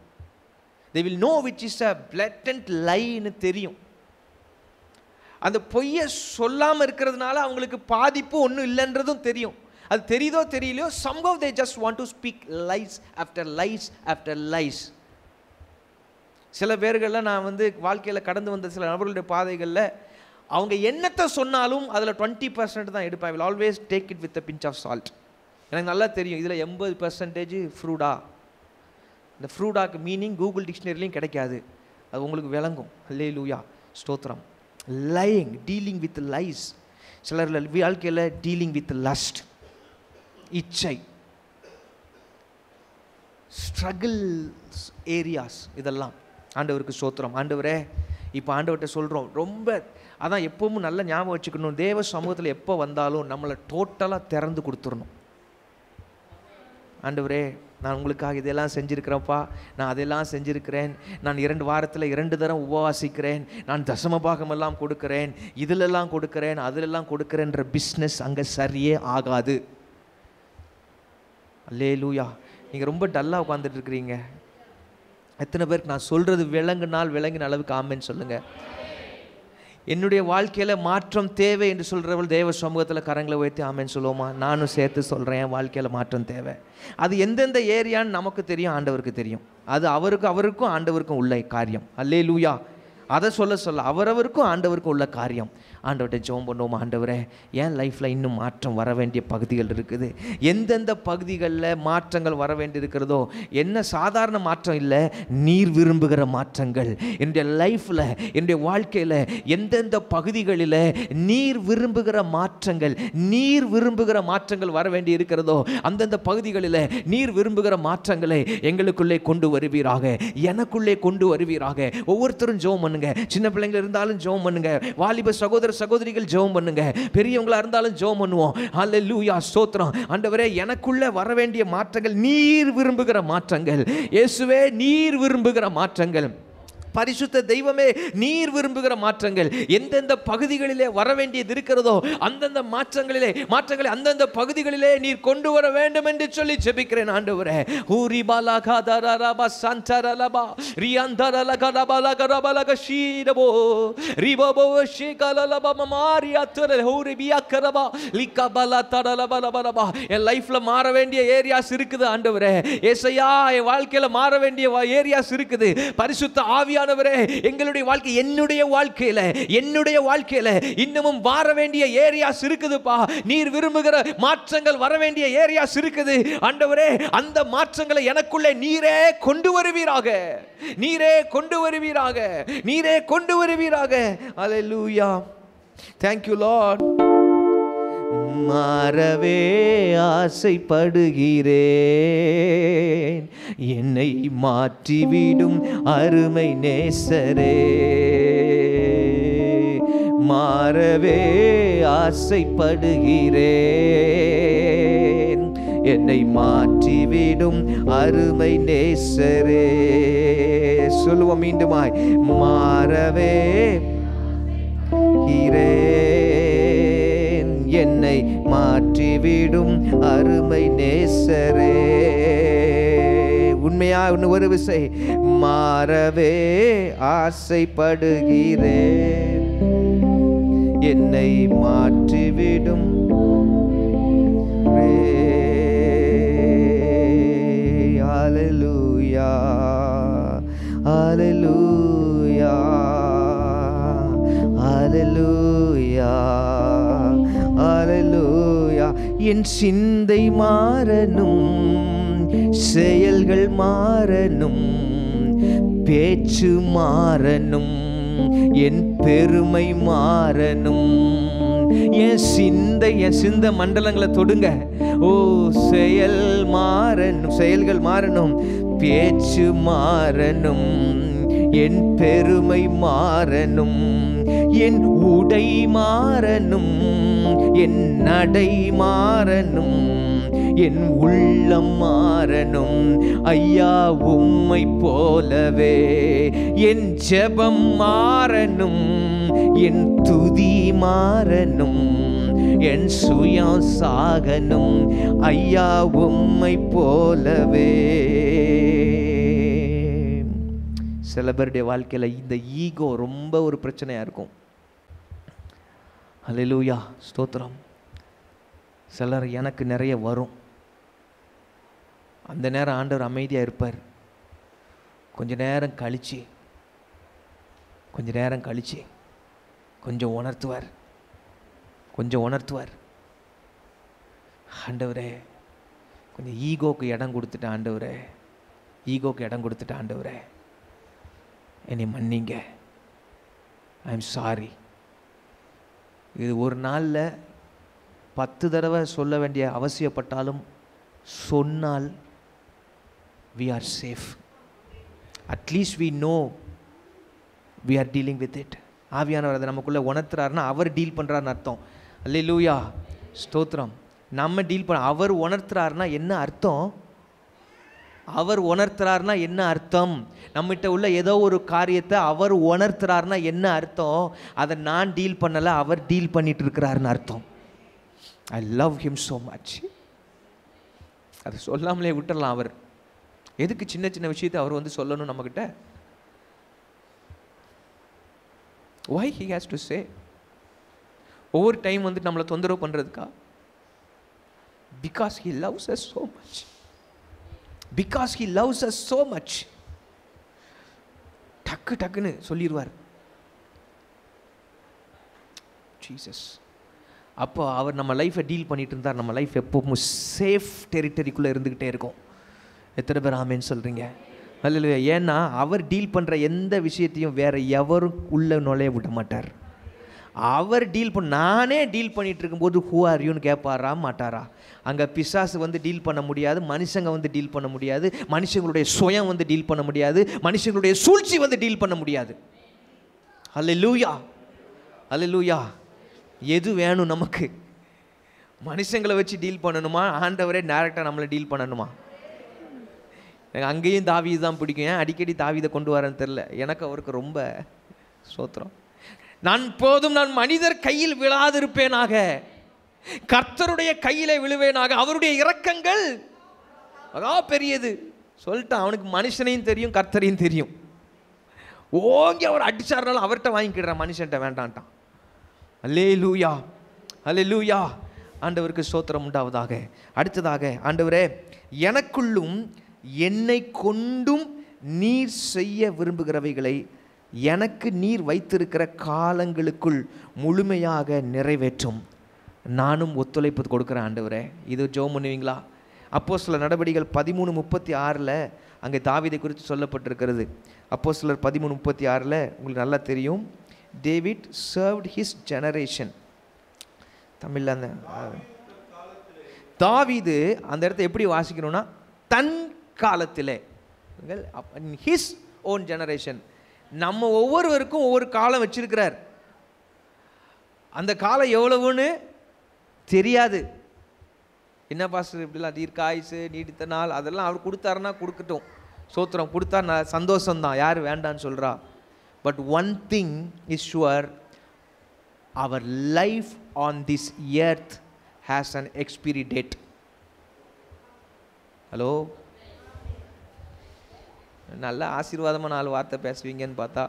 they will know which is a blatant lie-ன்னு தெரியும். அந்த பொய்யை சொல்லாமல் இருக்கிறதுனால அவங்களுக்கு பாதிப்பு ஒன்றும் இல்லைன்றதும் தெரியும். அது தெரியுதோ தெரியலையோ somehow they just want to speak lies after lies after lies. சில பேர்களில் நான் வாழ்க்கையில் கடந்து வந்த சில நபர்களுடைய பாதைகளில் அவங்க என்னத்தை சொன்னாலும் அதில் 20% தான் எடுப்பேன். I will always take it with a pinch of salt. எனக்கு நல்லா தெரியும் இதில் 80% ஃப்ரூடா. இந்த ஃப்ரூடாக்கு மீனிங் கூகுள் டிக்ஷனரிலையும் கிடைக்காது, அது உங்களுக்கு விளங்கும். அல்லேலூயா, ஸ்தோத்திரம். Lying, dealing with lies. சிலர் வாழ்க்கையில் டீலிங் வித் லஸ்ட், இச்சை, ஸ்ட்ரகிள்ஸ் ஏரியாஸ், இதெல்லாம் ஆண்டவருக்கு ஸ்தோத்திரம். ஆண்டவரே, இப்போ ஆண்டவர்கிட்ட சொல்கிறோம், ரொம்ப அதான் எப்பவும் நல்ல ஞாபகம் வச்சுக்கணும், தேவ சமூகத்தில் எப்போ வந்தாலும் நம்மளை டோட்டலாக திறந்து கொடுத்துடணும். ஆண்டவரே, நான் உங்களுக்காக இதெல்லாம் செஞ்சுருக்கிறேன்ப்பா, நான் அதெல்லாம் செஞ்சுருக்கிறேன், நான் 2 வாரத்தில் 2 தரம் உபவாசிக்கிறேன், நான் தசமபாகமெல்லாம் கொடுக்குறேன், இதிலெல்லாம் கொடுக்குறேன், அதிலெல்லாம் கொடுக்குறேன்ற பிஸ்னஸ் அங்கே சரியே ஆகாது. அல்லேலூயா. நீங்கள் ரொம்ப டல்லாக உட்காந்துட்டு இருக்கிறீங்க. எத்தனை பேருக்கு நான் சொல்கிறது விளங்கின அளவுக்கு ஆமென் சொல்லுங்கள். என்னுடைய வாழ்க்கையில் மாற்றம் தேவை என்று சொல்கிறவள் தேவ சமூகத்தில் கரங்களை உயர்த்தி ஆமென் சொல்லுவோமா? நானும் சேர்த்து சொல்கிறேன், என் வாழ்க்கையில் மாற்றம் தேவை. அது எந்தெந்த ஏரியான்னு நமக்கு தெரியும், ஆண்டவருக்கு தெரியும். அது அவருக்கும் ஆண்டவருக்கும் உள்ள காரியம். அல்லேலூயா. அதை சொல்ல அவரவருக்கும் ஆண்டவருக்கும் உள்ள காரியம். ஆண்டவர்கிட்ட ஜெபம் பண்ணுவோம். ஆண்டவரே, என் லைஃப்பில் இன்னும் மாற்றம் வர வேண்டிய பகுதிகள் இருக்குது. எந்தெந்த பகுதிகளில் மாற்றங்கள் வர வேண்டி இருக்கிறதோ, என்ன சாதாரண மாற்றம் இல்லை, நீர் விரும்புகிற மாற்றங்கள் என்னுடைய லைஃப்பில், என்னுடைய வாழ்க்கையில் எந்தெந்த பகுதிகளில் நீர் விரும்புகிற மாற்றங்கள் வர வேண்டி இருக்கிறதோ, அந்தந்த பகுதிகளில் நீர் விரும்புகிற மாற்றங்களை எங்களுக்குள்ளே கொண்டு வருவீராக, எனக்குள்ளே கொண்டு வருவீராக. ஒவ்வொருத்தரும் ஜெபம் பண்ணுங்க. சின்ன பிள்ளைங்க இருந்தாலும் ஜெபம் பண்ணுங்க, வாலிப சகோதரிகள் ஜெபம் பண்ணுங்க, பெரியவங்களா இருந்தாலும் ஜெபம் பண்ணுவோம். அல்லேலூயா, ஸ்தோத்திரம். ஆண்டவரே, எனக்குள்ள வர வேண்டிய மாற்றங்கள், நீர் விரும்புகிற மாற்றங்கள், இயேசுவே நீர் விரும்புகிற மாற்றங்கள், பரிசுத்த தெய்வமே நீர் விரும்புகிற மாற்றங்கள் எந்தெந்த பகுதிகளிலே வர வேண்டியது இருக்கிறதோ அந்தந்த மாற்றங்களை அந்தந்த பகுதிகளிலே நீர் கொண்டு வர வேண்டும் என்று சொல்லி ஜெபிக்கிறேன். ஆண்டவரே, ஹூரி பாலகா தரரபா சந்தரலபா ரியாந்தரலகரபலகரபலக ஷீரபோ ரிபபோ ஷேகலலபா மாரியா தர ஹூரி பியக்கரபா லிகபல தரலபலபலபா. என் லைஃப்ல மாற வேண்டிய ஏரியாஸ் இருக்குது ஆண்டவரே. ஏசையா, என் வாழ்க்கையில மாற வேண்டிய ஏரியாஸ் இருக்குது. பரிசுத்த ஆவி எங்களுடைய வாழ்க்கை, என்னுடைய வாழ்க்கையில இன்னமும் வர வேண்டிய ஏரியாஸ் இருக்குதுப்பா. நீர் விரும்புகிற மாற்றங்கள் வர வேண்டிய ஏரியாஸ் இருக்குது. ஆண்டவரே, அந்த மாற்றங்களை எனக்குள்ளே நீரே கொண்டு வருவீராக. அல்லேலூயா. Thank you Lord. மாறவே ஆசைப்படுகிறேன், என்னை மாற்றிவிடும் அருமை நேசரே. மாறவே ஆசைப்படுகிறேன், என்னை மாற்றிவிடும் அருமை நேசரே. சொல்லுவோம் மீண்டுமாய், மாறவே என்னை மாற்றிவிடும் அருமை நேசரே. உண்மையா ஒரு விசை, மாறவே ஆசைப்படுகிறேன், என்னை மாற்றிவிடும். ஹல்லேலூயா, ஹல்லேலூயா, ஹல்லேலூயா, ஹல்லேலூயா. என் சிந்தை மாறணும், செயல்கள் மாறணும், பேச்சு மாறணும், என் பெருமை மாறணும். என் சிந்தை மண்டலங்களை தொடுங்க. ஓ, செயல்கள் மாறணும், பேச்சு மாறணும், என் பெருமை மாறணும், என் உடை மாறணும், என் நடை மாறணும், என் உள்ளம் மாறணும். ஐயா, உம்மை போலவே என் ஜெபம் மாறணும், என் துதி மாறணும், என் சுயம் சாகனும் ஐயா உம்மை போலவே. சில பேருடைய வாழ்க்கையில் இந்த ஈகோ ரொம்ப ஒரு பிரச்சனையாக இருக்கும். அல்லேலூயா, ஸ்தோத்திரம். சிலர் எனக்கு நிறைய வரும், அந்த நேரம் ஆண்டவர் அமைதியாக இருப்பார். கொஞ்ச நேரம் கழிச்சு கொஞ்சம் உணர்த்துவார். ஆண்டவரே, கொஞ்சம் ஈகோக்கு இடம் கொடுத்துட்டு ஆண்டவரே என்னை மன்னிங்க, ஐ எம் சாரி. இது ஒரு நாளில் 10 தடவை சொல்ல வேண்டிய அவசியப்பட்டாலும் சொன்னால் we are safe. At least we know we are dealing with it. ஆவியானவர் அதை நமக்குள்ளே உணர்த்துறாருன்னா அவர் டீல் பண்ணுறாருன்னு அர்த்தம். அல்லேலூயா, ஸ்தோத்திரம். நம்ம டீல் பண்ண அவர் உணர்த்துறாருன்னா என்ன அர்த்தம்? நம்மகிட்ட உள்ள ஏதோ ஒரு காரியத்தை அவர் உணர்த்துறாருன்னா என்ன அர்த்தம்? அதை நான் டீல் பண்ணலை, அவர் டீல் பண்ணிட்டு இருக்கிறாருன்னு அர்த்தம். I love him so much. அது சொல்லாமலே விட்டுடலாம். அவர் எதுக்கு சின்ன சின்ன விஷயத்தை அவர் வந்து சொல்லணும் நம்மக்கிட்ட? why he has to say? ஒவ்வொரு டைம் வந்து நம்மளை தொந்தரவு பண்ணுறதுக்கா? because he loves us so much. டக்குன்னு சொல்லிடுவார் ஜீசஸ். அப்போ அவர் நம்ம லைஃப்பை டீல் பண்ணிட்டு இருந்தார். நம்ம லைஃப் எப்பவும் சேஃப் டெரிட்டரிக்குள்ளே இருந்துக்கிட்டே இருக்கும். எத்தனை பேர் ஆமேன்னு சொல்கிறீங்க? அல்லேலூயா. ஏன்னா அவர் டீல் பண்ணுற எந்த விஷயத்தையும் வேறு எவரும் உள்ளே நுழைய விட மாட்டார். அவர் நானே டீல் பண்ணிகிட்டு இருக்கும்போது ஹூ ஆர் யூன்னு கேட்பாரா மாட்டாரா? அங்கே பிசாசு வந்து டீல் பண்ண முடியாது, மனுஷங்க வந்து டீல் பண்ண முடியாது, மனுஷங்களுடைய சுயம் வந்து டீல் பண்ண முடியாது, மனுஷங்களுடைய சூழ்ச்சி வந்து டீல் பண்ண முடியாது. அல்லேலூயா. எது வேணும் நமக்கு? மனுஷங்களை வச்சு டீல் பண்ணணுமா, ஆண்டவரே டைரெக்டாக நம்மளை டீல் பண்ணணுமா? எனக்கு அங்கேயும் தாவீது தான் பிடிக்கும். ஏன் அடிக்கடி தாவீதை கொண்டு வரேன்னு தெரில, எனக்கு அவருக்கு ரொம்ப ஸ்தோத்திரம். நான் மனிதர் கையில் விழாதிருப்பேனாக, கர்த்தருடைய கையிலே விழுவேனாக, அவருடைய இரக்கங்கள் பெரியது சொல்லிட்டான். அவனுக்கு மனுஷனையும் தெரியும், கர்த்தரையும் தெரியும். ஓங்கி அவர் அடிச்சாருனாலும் அவர்கிட்ட வாங்கிக்கிடுறான், மனுஷன்ட்ட வேண்டான்ட்டான். அல்லேலூயா, அல்லேலூயா. ஆண்டவருக்கு ஸ்தோத்திரம் உண்டாவதாக. அடுத்ததாக, ஆண்டவரே, எனக்குள்ளும் என்னை கொண்டும் நீர் செய்ய விரும்புகிறவைகளை எனக்கு நீர் வைத்திருக்கிற காலங்களுக்குள் முழுமையாக நிறைவேற்றும். நானும் ஒத்துழைப்பு கொடுக்குறேன் ஆண்டவரே. இது ஜெபம் பண்ணுவீங்களா? அப்போஸ்தலர் நடபடிகள் 13:36 அங்கே தாவீதை குறித்து சொல்லப்பட்டிருக்கிறது. அப்போஸ்தலர் 13:36 உங்களுக்கு நல்லா தெரியும். David served his generation. தமிழில் அந்த தாவீது அந்த இடத்த எப்படி வாசிக்கணும்னா, தன் காலத்திலே, ஹிஸ் ஓன் ஜெனரேஷன். நம்ம ஒவ்வொருவருக்கும் ஒவ்வொரு காலம் வச்சிருக்கிறார். அந்த காலம் எவ்வளவுன்னு தெரியாது. என்ன பாஸ்டர் இப்படிலாம் தீர்க்காயுசு நீடித்த நாள் அதெல்லாம் அவர் கொடுத்தாருன்னா கொடுக்கட்டும், சோத்திரம் கொடுத்தா சந்தோஷம்தான், யார் வேண்டான்னு சொல்கிறா. But one thing is sure, அவர் life on this earth has an expiry date. Hello, நல்ல ஆசீர்வாதமாக 4 வார்த்தை பேசுவீங்கன்னு பார்த்தா,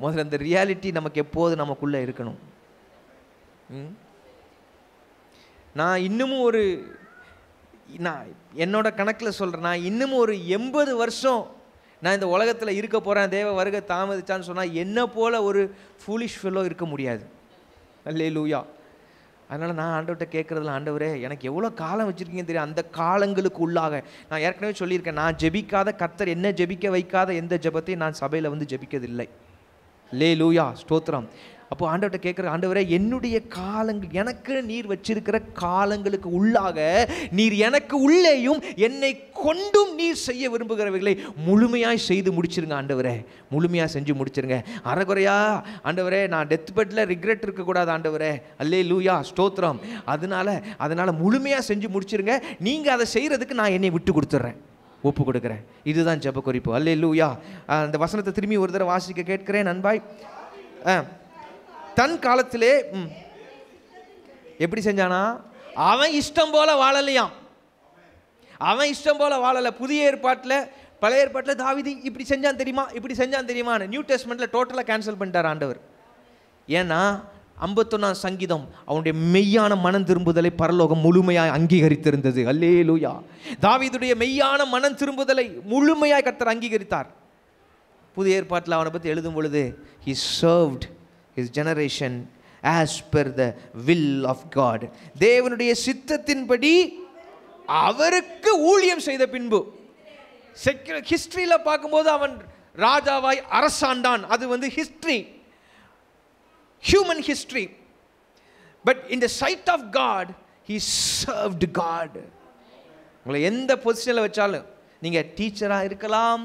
முதல்ல இந்த ரியாலிட்டி நமக்கு எப்போது நமக்குள்ளே இருக்கணும். நான் இன்னமும் நான் என்னோட கணக்கில் சொல்கிறேன், நான் இன்னமும் ஒரு 80 வருஷம் நான் இந்த உலகத்தில் இருக்க போகிறேன், தேவ வருகை தாமதிச்சான்னு சொன்னால் என்ன போல் ஒரு ஃபூலிஷ் ஃபெல்லோ இருக்க முடியாது. அல்லேலூயா. அதனால் நான் ஆண்டவர்கிட்ட கேட்குறதுல, ஆண்டவரே எனக்கு எவ்வளோ காலம் வச்சுருக்கீங்கன்னு தெரியும். அந்த காலங்களுக்கு உள்ளாக நான் ஏற்கனவே சொல்லியிருக்கேன், நான் ஜெபிக்காத, கர்த்தர் என்ன ஜெபிக்க வைக்காத எந்த ஜெபத்தையும் நான் சபையில் வந்து ஜெபிக்கதில்லை. அல்லேலூயா, ஸ்தோத்திரம். அப்போ ஆண்டவர்கிட்ட கேட்குற, ஆண்டவரே என்னுடைய காலங்கள், எனக்கு நீர் வச்சிருக்கிற காலங்களுக்கு உள்ளாக நீர் எனக்கு உள்ளேயும் என்னை கொண்டும் நீர் செய்ய விரும்புகிறவைகளை முழுமையாக செய்து முடிச்சிருங்க ஆண்டவரே, முழுமையாக செஞ்சு முடிச்சிருங்க. அறகுறையா ஆண்டவரே, நான் டெத் பெட்டில் ரிக்ரெட் இருக்கக்கூடாது ஆண்டவரே. அல்லேலூயா, ஸ்தோத்திரம். அதனால் முழுமையாக செஞ்சு முடிச்சிருங்க. நீங்கள் அதை செய்கிறதுக்கு நான் என்னை விட்டு கொடுத்துட்றேன், ஒப்பு கொடுக்குறேன். இதுதான் ஜெப குறிப்பு. அல்லேலூயா. அந்த வசனத்தை திரும்பி ஒரு தடவை வாசிக்க கேட்கிறேன் நண்பாய். தன் காலத்திலே எப்படி செஞ்சானா? அவன் இஷ்டம் போல வாழலையாம். அவன் இஷ்டம் போல வாழலை. புதிய ஏற்பாட்டில், பழைய ஏற்பாட்டில் தாவீது இப்படி செஞ்சான் தெரியுமா, இப்படி செஞ்சான் தெரியுமா, நியூ டெஸ்ட்மெண்ட்டில் டோட்டலாக கேன்சல் பண்ணிட்டார் ஆண்டவர். ஏன்னா 51ஆம் சங்கீதம் அவனுடைய மெய்யான மனம் திரும்புதலை பரலோகம் முழுமையாய் அங்கீகரித்திருந்தது. அல்லேலூயா. தாவீதுடைய மெய்யான மனம் திரும்புதலை முழுமையாய் கர்த்தர் அங்கீகரித்தார். புதிய ஏற்பாட்டில் அவனை பற்றி எழுதும் பொழுது, he served his generation as per the will of God. தேவனுடைய சித்தத்தின்படி அவருக்கு ஊழியம் செய்த பின்பு, ஹிஸ்டரியில் பார்க்கும்போது அவன் ராஜாவாய் அரசாண்டான். அது history, human history. But in the sight of God, he served God. உங்களை எந்த பொசிஷனில் வச்சாலும், நீங்கள் டீச்சராக இருக்கலாம்,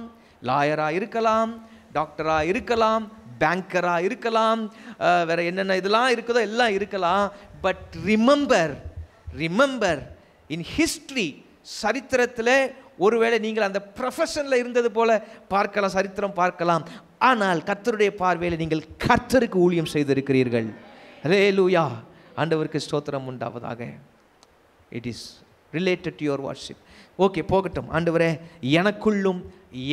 லாயராக இருக்கலாம், டாக்டராக இருக்கலாம், பேங்கராக இருக்கலாம், வேற என்னென்ன இதெல்லாம் இருக்குதோ எல்லாம் இருக்கலாம். பட் ரிமெம்பர் இன் ஹிஸ்ட்ரி, சரித்திரத்தில் ஒருவேளை நீங்கள் அந்த ப்ரொஃபஷனில் இருந்தது போல பார்க்கலாம், சரித்திரம் பார்க்கலாம். ஆனால் கர்த்தருடைய பார்வையில் நீங்கள் கர்த்தருக்கு ஊழியம் செய்திருக்கிறீர்கள். அல்லேலூயா. ஆண்டவருக்கு ஸ்தோத்திரம் உண்டாவதாக. It is related to your worship. Okay, போகட்டும். ஆண்டவரே, எனக்குள்ளும்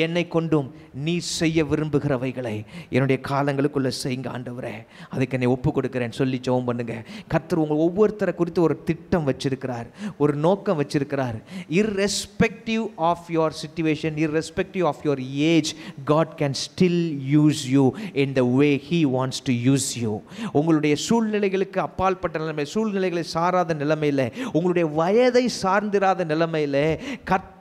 என்னை கொண்டும் நீ செய்ய விரும்புகிறவைகளை என்னுடைய காலங்களுக்குள்ளே செய்யுங்க ஆண்டவரே, அதுக்கு என்னை ஒப்பு கொடுக்குறேன் சொல்லி ஜெபம் பண்ணுங்க. கர்த்தர் உங்கள் ஒவ்வொருத்தரை குறித்து ஒரு திட்டம் வச்சிருக்கிறார், ஒரு நோக்கம் வச்சிருக்கிறார். irrespective of your situation, irrespective of your age, God can still use you in the way He wants to use you. உங்களுடைய சூழ்நிலைகளுக்கு அப்பாற்பட்ட நிலைமை, சூழ்நிலைகளை சாராத நிலைமையில், உங்களுடைய வயதை சார்ந்திராத நிலைமையில் கர்த்தர்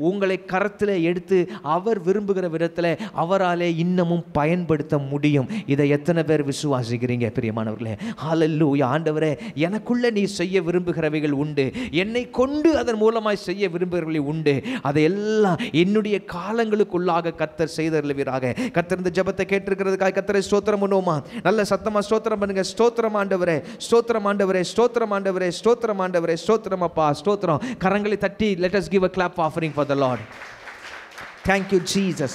உங்களை கரத்தில் எடுத்து அவர் விரும்புகிற விதத்தில் அவராலே இன்னமும் பயன்படுத்த முடியும். இதை எத்தனை பேர் விசுவாசிக்கிறீங்க பிரியமானவர்களே? ஹல்லேலூயா. ஆண்டவரே, எனக்குள்ள நீ செய்ய விரும்புகிறவைகள் உண்டு, என்னை கொண்டு அதன் மூலமாய் செய்ய விரும்புகிறவர்கள் உண்டு. அதையெல்லாம் என்னுடைய காலங்களுக்குள்ளாக கர்த்தர் செய்தருளுவீராக. கர்த்தர் இந்த ஜெபத்தை கேட்டிருக்கிறதுக்காக கர்த்தரை ஸ்தோத்திரம் பண்ணுவோமா? நல்ல சத்தமா ஸ்தோத்திரம் பண்ணுங்க. ஸ்தோத்திரம் ஆண்டவரே, ஸ்தோத்திரம் ஆண்டவரே, ஸ்தோத்திரம் ஆண்டவரே, ஸ்தோத்திரம் ஆண்டவரே, ஸ்தோத்திரம் அப்பா, ஸ்தோத்திரம். கரங்களை தட்டி let us give a clap offering for the Lord. Thank you Jesus.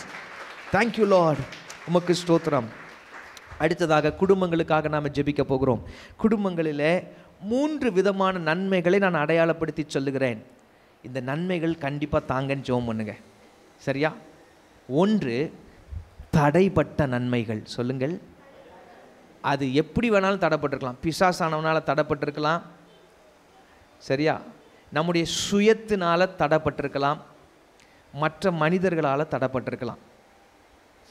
Thank you Lord. உமக்கு ஸ்தோத்திரம். அடுத்ததாக குடும்பங்களுக்காக நாம் ஜெபிக்க போகிறோம். குடும்பங்களிலே 3 விதமான நன்மைகளை நான் அடையாளப்படுத்தி சொல்லுகிறேன். இந்த நன்மைகள் கண்டிப்பாக தாங்கன்னு ஜெபம் பண்ணுங்க. சரியா? 1, தடைப்பட்ட நன்மைகள். சொல்லுங்கள். அது எப்படி வேணாலும் தடைப்பட்டிருக்கலாம். பிசாசானவனால் தடைப்பட்டிருக்கலாம். சரியா? நம்முடைய சுயத்தினால தடைப்பட்டிருக்கலாம், மற்ற மனிதர்களால் தடைப்பட்டிருக்கலாம்.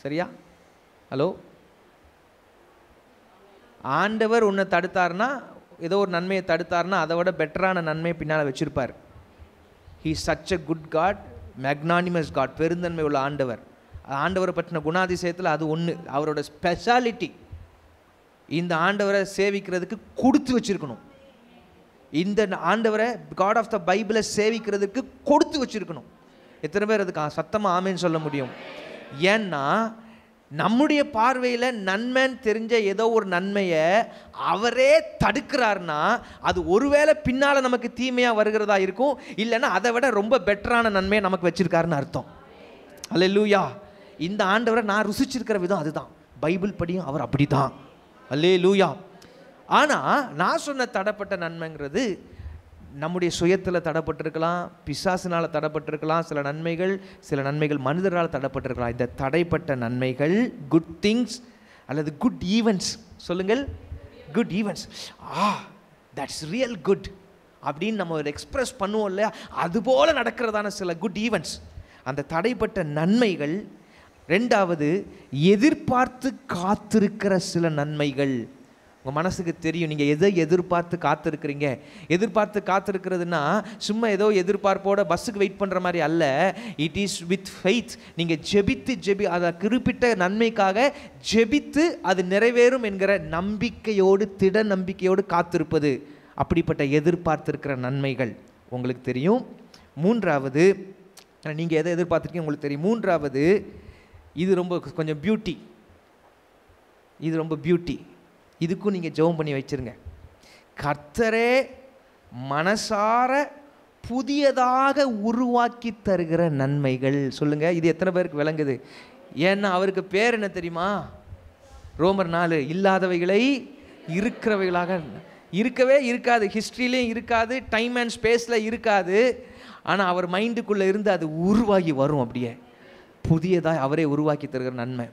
சரியா? ஹலோ, ஆண்டவர் உன்னை தடுத்தார்னா, ஏதோ ஒரு நன்மையை தடுத்தார்னா அதை விட பெட்டரான நன்மையை பின்னால் வச்சிருப்பார். He such a good God, magnanimous God, பெருந்தன்மை உள்ள ஆண்டவர். ஆண்டவரை பற்றின குணாதிசயத்தில் அது ஒன்று. அவரோட ஸ்பெஷாலிட்டி இந்த ஆண்டவரை சேவிக்கிறதுக்கு கொடுத்து வச்சிருக்கணும். இந்த ஆண்டவரை, காட் ஆஃப் த பைபிளை சேவிக்கிறதுக்கு கொடுத்து வச்சிருக்கணும். எத்தனை பேர் அதுக்கு சத்தமாக ஆமேன்னு சொல்ல முடியும்? ஏன்னா நம்முடைய பார்வையில் நன்மைன்னு தெரிஞ்ச ஏதோ ஒரு நன்மையை அவரே தடுக்கிறார்னா அது ஒருவேளை பின்னால் நமக்கு தீமையாக வருகிறதா இருக்கும், இல்லைன்னா அதை விட ரொம்ப பெட்டரான நன்மையை நமக்கு வச்சிருக்காருன்னு அர்த்தம். அல்லேலூயா. இந்த ஆண்டவரை நான் ருசிச்சிருக்கிற விதம் அதுதான். பைபிள் படியும் அவர் அப்படி தான். அல்லேலூயா. ஆனால் நான் சொன்ன தடைப்பட்ட நன்மைங்கிறது நம்முடைய சுயத்தில் தடைப்பட்டிருக்கலாம், பிசாசினால் தடைப்பட்டிருக்கலாம், சில நன்மைகள் மனிதரால் தடைப்பட்டிருக்கலாம். இந்த தடைப்பட்ட நன்மைகள் குட் திங்ஸ் அல்லது குட் ஈவெண்ட்ஸ். சொல்லுங்கள், good events. That's real good அப்படின்னு நம்ம ஒரு எக்ஸ்பிரஸ் பண்ணுவோம் இல்லையா, அதுபோல் நடக்கிறதான சில குட் ஈவெண்ட்ஸ், அந்த தடைப்பட்ட நன்மைகள். 2வது, எதிர்பார்த்து காத்திருக்கிற சில நன்மைகள். உங்கள் மனசுக்கு தெரியும் நீங்கள் எதை எதிர்பார்த்து காத்திருக்கிறீங்க. எதிர்பார்த்து காத்திருக்கிறதுனா சும்மா ஏதோ எதிர்பார்ப்போட பஸ்ஸுக்கு வெயிட் பண்ணுற மாதிரி அல்ல. It is with faith. நீங்கள் ஜெபித்து அதை குறிப்பிட்ட நன்மைக்காக ஜெபித்து அது நிறைவேறும் என்கிற நம்பிக்கையோடு, திட நம்பிக்கையோடு காத்திருப்பது. அப்படிப்பட்ட எதிர்பார்த்திருக்கிற நன்மைகள் உங்களுக்கு தெரியும். 3வது, நீங்கள் எதை எதிர்பார்த்துருக்கீங்க உங்களுக்கு தெரியும். 3வது, இது ரொம்ப கொஞ்சம் பியூட்டி. இது ரொம்ப பியூட்டி. இதுக்கும் நீங்கள் ஜெபம் பண்ணி வச்சுருங்க. கர்த்தரே மனசார புதியதாக உருவாக்கி தருகிற நன்மைகள். சொல்லுங்கள், இது எத்தனை பேருக்கு விளங்குது? ஏன்னா அவருக்கு பேர் என்ன தெரியுமா? ரோமர் 4, இல்லாதவைகளை இருக்கிறவைகளாக. இருக்கவே இருக்காது, ஹிஸ்ட்ரியிலையும் இருக்காது, டைம் அண்ட் ஸ்பேஸில் இருக்காது. ஆனால் அவர் மைண்டுக்குள்ளே இருந்து அது உருவாகி வரும். அப்படியே புதியதாக அவரே உருவாக்கி தருகிற நன்மை.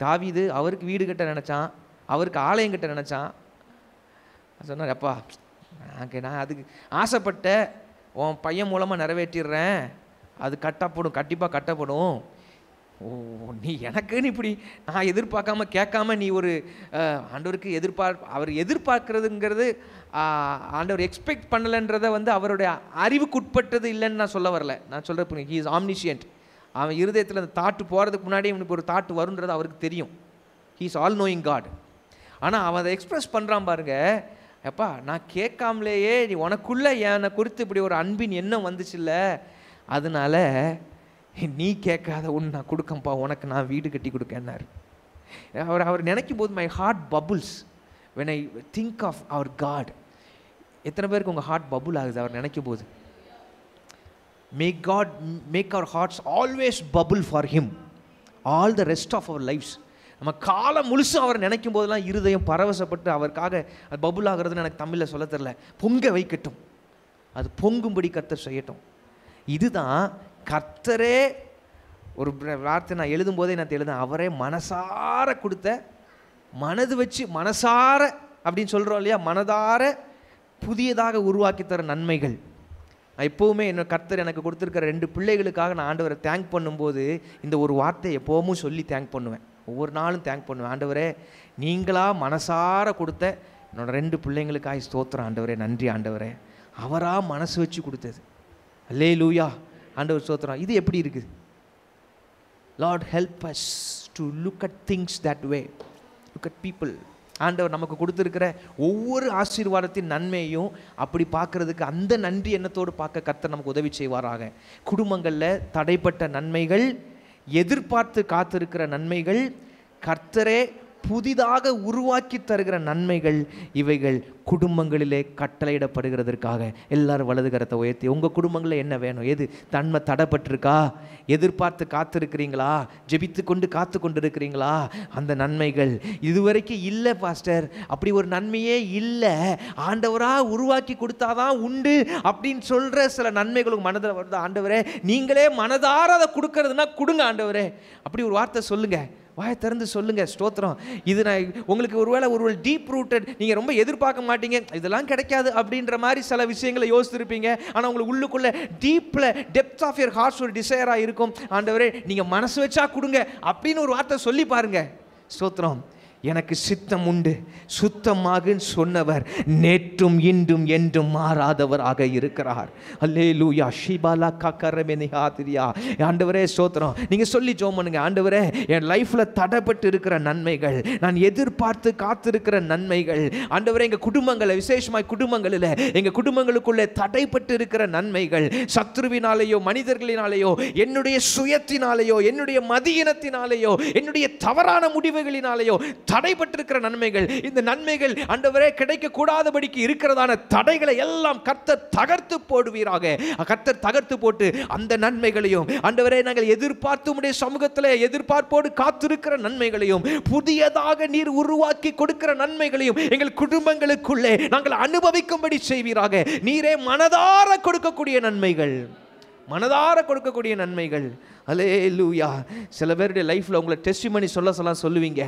தாவீது அவருக்கு வீடு கட்ட நினச்சான், அவருக்கு ஆலயம் கட்ட நினச்சான். சொன்னார், அப்பா நான் அதுக்கு ஆசைப்பட்ட உன் பையன் மூலமாக நிறைவேற்றிடுறேன், அது கட்டப்படும், கண்டிப்பாக கட்டப்படும். ஓ, நீ எனக்குன்னு இப்படி நான் எதிர்பார்க்காம கேட்காம நீ ஒரு ஆண்டவருக்கு அவர் எதிர்பார்க்கறதுங்கிறது ஆண்டவர் எக்ஸ்பெக்ட் பண்ணலைன்றதை அவருடைய அறிவுக்கு உட்பட்டது இல்லைன்னு நான் சொல்ல வரல. நான் சொல்கிறேன், ஹி இஸ் ஆம்னிஷியன்ட். அவன் இருதயத்தில் அந்த தாட்டு போகிறதுக்கு முன்னாடி இவனுக்கு ஒரு தாட்டு வருன்றது அவருக்கு தெரியும். He is all knowing God. ஆனால் அவன் அதை எக்ஸ்பிரஸ் பண்ணுறான் பாருங்க. எப்பா நான் கேட்காமலேயே நீ உனக்குள்ளே என்னை குறித்து இப்படி ஒரு அன்பின் எண்ணம் வந்துச்சுல்ல, அதனால நீ கேட்காத ஒன்று நான் கொடுக்கம்பா, உனக்கு நான் வீடு கட்டி கொடுக்கன்னாரு. அவர் நினைக்கும் போது my heart bubbles when I think of our God. எத்தனை பேருக்கு உங்கள் ஹார்ட் பபுள் ஆகுது அவர் நினைக்கும் போது? May God make our hearts always bubble for Him all the rest of our lives. நம்ம காலம் முழுசும் அவர் நினைக்கும் போதெல்லாம் இருதயம் பரவசப்பட்டு அவருக்காக அது பபுள் ஆகிறதுன்னு எனக்கு தமிழில் சொல்ல தெரில, பொங்க வைக்கட்டும், அது பொங்கும்படி கர்த்தர் செய்யட்டும். இதுதான் கர்த்தரே ஒரு வார்த்தை நான் எழுதும் போதே நான் எழுதுறேன், அவரே மனசார கொடுத்த, மனது வச்சு மனசார அப்படின்னு சொல்கிறோம் இல்லையா, மனதார புதியதாக உருவாக்கி தர நன்மைகள். நான் எப்போவுமே என்ன கர்த்தர் எனக்கு கொடுத்துருக்கிற 2 பிள்ளைகளுக்காக நான் ஆண்டவரை தேங்க் பண்ணும்போது இந்த ஒரு வார்த்தையை எப்போவும் சொல்லி தேங்க் பண்ணுவேன். ஒவ்வொரு நாளும் தேங்க் பண்ணுவேன். ஆண்டவரே, நீங்களாக மனசார கொடுத்த என்னோட 2 பிள்ளைங்களுக்காக ஸ்தோத்திரம் ஆண்டவரே, நன்றி ஆண்டவரே. அவராக மனசு வச்சு கொடுத்தது. அல்லேலூயா ஆண்டவர் ஸ்தோத்திரம். இது எப்படி இருக்குது? Lord help us to look at things that way, look at people. ஆண்டவர் நமக்கு கொடுத்துருக்கிற ஒவ்வொரு ஆசீர்வாதத்தின் நன்மையும் அப்படி பார்க்கறதுக்கு, அந்த நன்றி எண்ணத்தோடு பார்க்க கர்த்தர் நமக்கு உதவி செய்வாராக. குடும்பங்களில் தடைப்பட்ட நன்மைகள், எதிர்பார்த்து காத்திருக்கிற நன்மைகள், கர்த்தரே புதிதாக உருவாக்கி தருகிற நன்மைகள், இவைகள் குடும்பங்களிலே கட்டளையிடப்படுகிறதற்காக எல்லாரும் வலது கரத்தை உயர்த்தி உங்கள் குடும்பங்களில் என்ன வேணும், எது தன்மை தடைப்பட்டிருக்கா, எதிர்பார்த்து காத்திருக்கிறீங்களா, ஜெபித்து கொண்டு காத்து கொண்டு இருக்கிறீங்களா, அந்த நன்மைகள் இதுவரைக்கும் இல்லை பாஸ்டர், அப்படி ஒரு நன்மையே இல்லை, ஆண்டவராக உருவாக்கி கொடுத்தாதான் உண்டு அப்படின்னு சொல்கிற சில நன்மைகளுக்கு மனதில் வருது. ஆண்டவரே, நீங்களே மனதார அதை கொடுக்கறதுனா கொடுங்க ஆண்டவரே, அப்படி ஒரு வார்த்தை சொல்லுங்கள், வாயை திறந்து சொல்லுங்கள். ஸ்தோத்திரம். இது நான் உங்களுக்கு ஒருவேளை டீப் ரூட்டட், நீங்கள் ரொம்ப எதிர்பார்க்க மாட்டீங்க, இதெல்லாம் கிடைக்காது அப்படின்ற மாதிரி சில விஷயங்களை யோசித்திருப்பீங்க. ஆனால் உங்களுக்கு உள்ளுக்குள்ளே டீப்பில் டெப்த் ஆஃப் யுவர் ஹார்ட்ஸ் ஒரு டிசைராக இருக்கும். ஆண்டவரே, நீங்கள் மனசு வச்சா கொடுங்க அப்படின்னு ஒரு வார்த்தை சொல்லி பாருங்க. ஸ்தோத்திரம். எனக்கு சித்தம் உண்டு, சுத்தமாகுன்னு சொன்னவர் நேற்றும் இன்றும் என்றும் மாறாதவராக இருக்கிறார். அல்லேலூயா. ஷிபாலா கக்கரமெனிஹாதிரியா. ஆண்டவரே ஸ்தோத்திரம். நீங்கள் சொல்லி ஜெபம் பண்ணுங்க. ஆண்டவரே, என் லைஃப்பில் தடைப்பட்டு இருக்கிற நன்மைகள், நான் எதிர்பார்த்து காத்திருக்கிற நன்மைகள், ஆண்டவரே எங்கள் குடும்பங்களை, விசேஷமாய் குடும்பங்களில் எங்கள் குடும்பங்களுக்குள்ளே தடைப்பட்டு இருக்கிற நன்மைகள், சத்ருவினாலேயோ மனிதர்களினாலேயோ என்னுடைய சுயத்தினாலேயோ என்னுடைய மதியினத்தினாலேயோ என்னுடைய தவறான முடிவுகளினாலேயோ தடைபட்டிருக்கிற நன்மைகள், இந்த நன்மைகள் ஆண்டவரே கிடைக்க கூடாதபடிக்கு இருக்கிறதான தடைகளை எல்லாம் கர்த்தர் தகர்த்து போடுவீராக. கர்த்தர் தகர்த்து போட்டு அந்த நன்மைகளையும் ஆண்டவரே நாங்கள் எதிர்பார்த்து உம்முடைய சமூகத்தில் எதிர்பார்ப்போடு காத்திருக்கிற நன்மைகளையும், புதியதாக நீர் உருவாக்கி கொடுக்கிற நன்மைகளையும் எங்கள் குடும்பங்களுக்குள்ளே நாங்கள் அனுபவிக்கும்படி செய்வீராக. நீரே மனதார கொடுக்கக்கூடிய நன்மைகள், மனதார கொடுக்கக்கூடிய நன்மைகள். அல்லேலூயா. சில பேருடைய லைஃப்பில் உங்களை டெஸ்டிமனி சொல்லுவீங்க.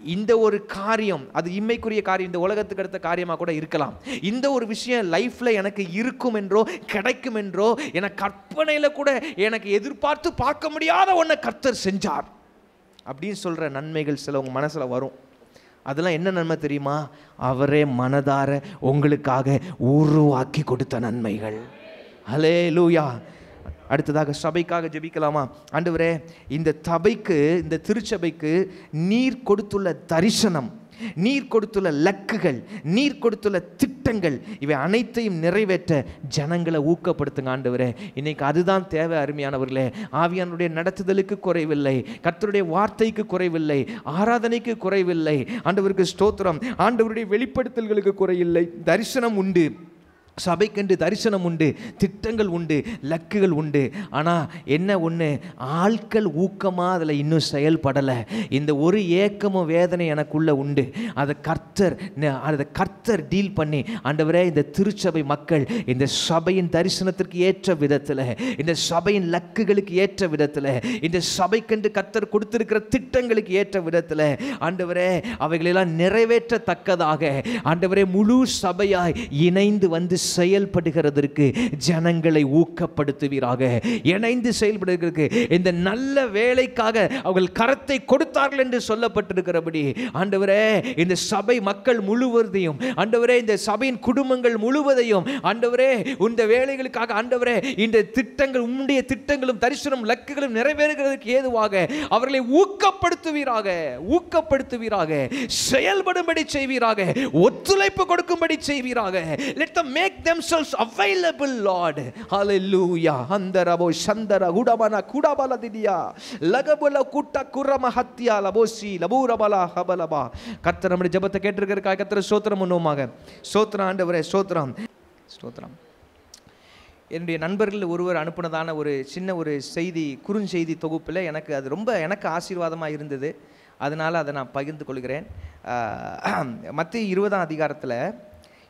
இந்த ஒரு காரியம், அது இம்மைக்குரிய காரியம், இந்த உலகத்துக்கு அடுத்த காரியமாக கூட இருக்கலாம். இந்த ஒரு விஷயம் லைஃப்பில் எனக்கு இருக்கும் என்றோ கிடைக்கும் என்றோ எனக்கு கற்பனையில் கூட எனக்கு எதிர்பார்த்து பார்க்க முடியாத ஒன்றை கர்த்தர் செஞ்சார் அப்படின்னு சொல்கிற நன்மைகள் சில உங்கள் மனசில் வரும். அதெல்லாம் என்ன நன்மை தெரியுமா? அவரே மனதார உங்களுக்காக உருவாக்கி கொடுத்த நன்மைகள். அல்லேலூயா. அடுத்ததாக சபைக்காக ஜெபிக்கலாமா? ஆண்டவரே, இந்த சபைக்கு, இந்த திருச்சபைக்கு நீர் கொடுத்துள்ள தரிசனம், நீர் கொடுத்துள்ள லக்குகள், நீர் கொடுத்துள்ள திட்டங்கள், இவை அனைத்தையும் நிறைவேற்ற ஜனங்களை ஊக்கப்படுத்துங்க ஆண்டவரே. இன்னைக்கு அதுதான் தேவை. அருமையானவர்களே, ஆவியானுடைய நடத்துதலுக்கு குறைவில்லை, கர்த்தருடைய வார்த்தைக்கு குறைவில்லை, ஆராதனைக்கு குறைவில்லை. ஆண்டவருக்கு ஸ்தோத்திரம். ஆண்டவருடைய வெளிப்படுத்தல்களுக்கு குறையில்லை. தரிசனம் உண்டு, சபைக்கென்று தரிசனம் உண்டு, திட்டங்கள் உண்டு, லக்குகள் உண்டு. ஆனால் என்ன ஒன்று, ஆட்கள் ஊக்கமாக அதில் இன்னும் செயல்படலை. இந்த ஒரு ஏக்கமும் வேதனை எனக்குள்ளே உண்டு. அதை கர்த்தர் டீல் பண்ணி, ஆண்டவரே இந்த திருச்சபை மக்கள் இந்த சபையின் தரிசனத்திற்கு ஏற்ற விதத்தில், இந்த சபையின் லக்குகளுக்கு ஏற்ற விதத்தில், இந்த சபைக்கென்று கர்த்தர் கொடுத்திருக்கிற திட்டங்களுக்கு ஏற்ற விதத்தில் ஆண்டவரே அவைகளெல்லாம் நிறைவேற்றத்தக்கதாக ஆண்டவரே முழு சபையாய் இணைந்து வந்து செயல்படுகிறதற்கு ஜனங்களை ஊக்கப்படுத்துவீராக. இணைந்து செயல்படுகிறதுக்கு இந்த நல்ல வேலைக்காக அவர்கள் கரத்தை கொடுத்தார்கள் என்று சொல்லப்பட்டிருக்கிறபடி ஆண்டவரே இந்த சபை மக்கள் முழுவதையும், ஆண்டவரே இந்த சபையின் குடும்பங்கள் முழுவதையும் ஆண்டவரே இந்த வேலைகளுக்காக ஆண்டவரே இந்த திட்டங்கள், உம்முடைய திட்டங்களும் தரிசனம் லக்குகளும் நிறைவேறுகிறதுக்கு ஏதுவாக அவர்களை ஊக்கப்படுத்துவீராக, செயல்படும்படி செய்வீராக, ஒத்துழைப்பு கொடுக்கும்படி செய்வீராக. Let them make themselves available, Lord. Hallelujah. Handarabo shandara gudabana kudabala didiya lagabala kutta kurama hatya labosi laburabala habalaba. கர்த்தர் நம்முடைய ஜெபத்தை கேட்டிருக்கிறதுக்காக கர்த்தரை ஸ்தோத்திரம் பண்ணுவோமாக. ஸ்தோத்திரம் ஆண்டவரே, ஸ்தோத்திரம். என்னுடைய நண்பர்கள் ஒருவர் அனுப்பினதான ஒரு சின்ன ஒரு செய்தி, குறுஞ்செய்தி தொகுப்பில் எனக்கு ஆசீர்வாதமாக இருந்தது. அதனால் அதை நான் பகிர்ந்து கொள்கிறேன். மத்தேயு 20ஆம் அதிகாரத்தில்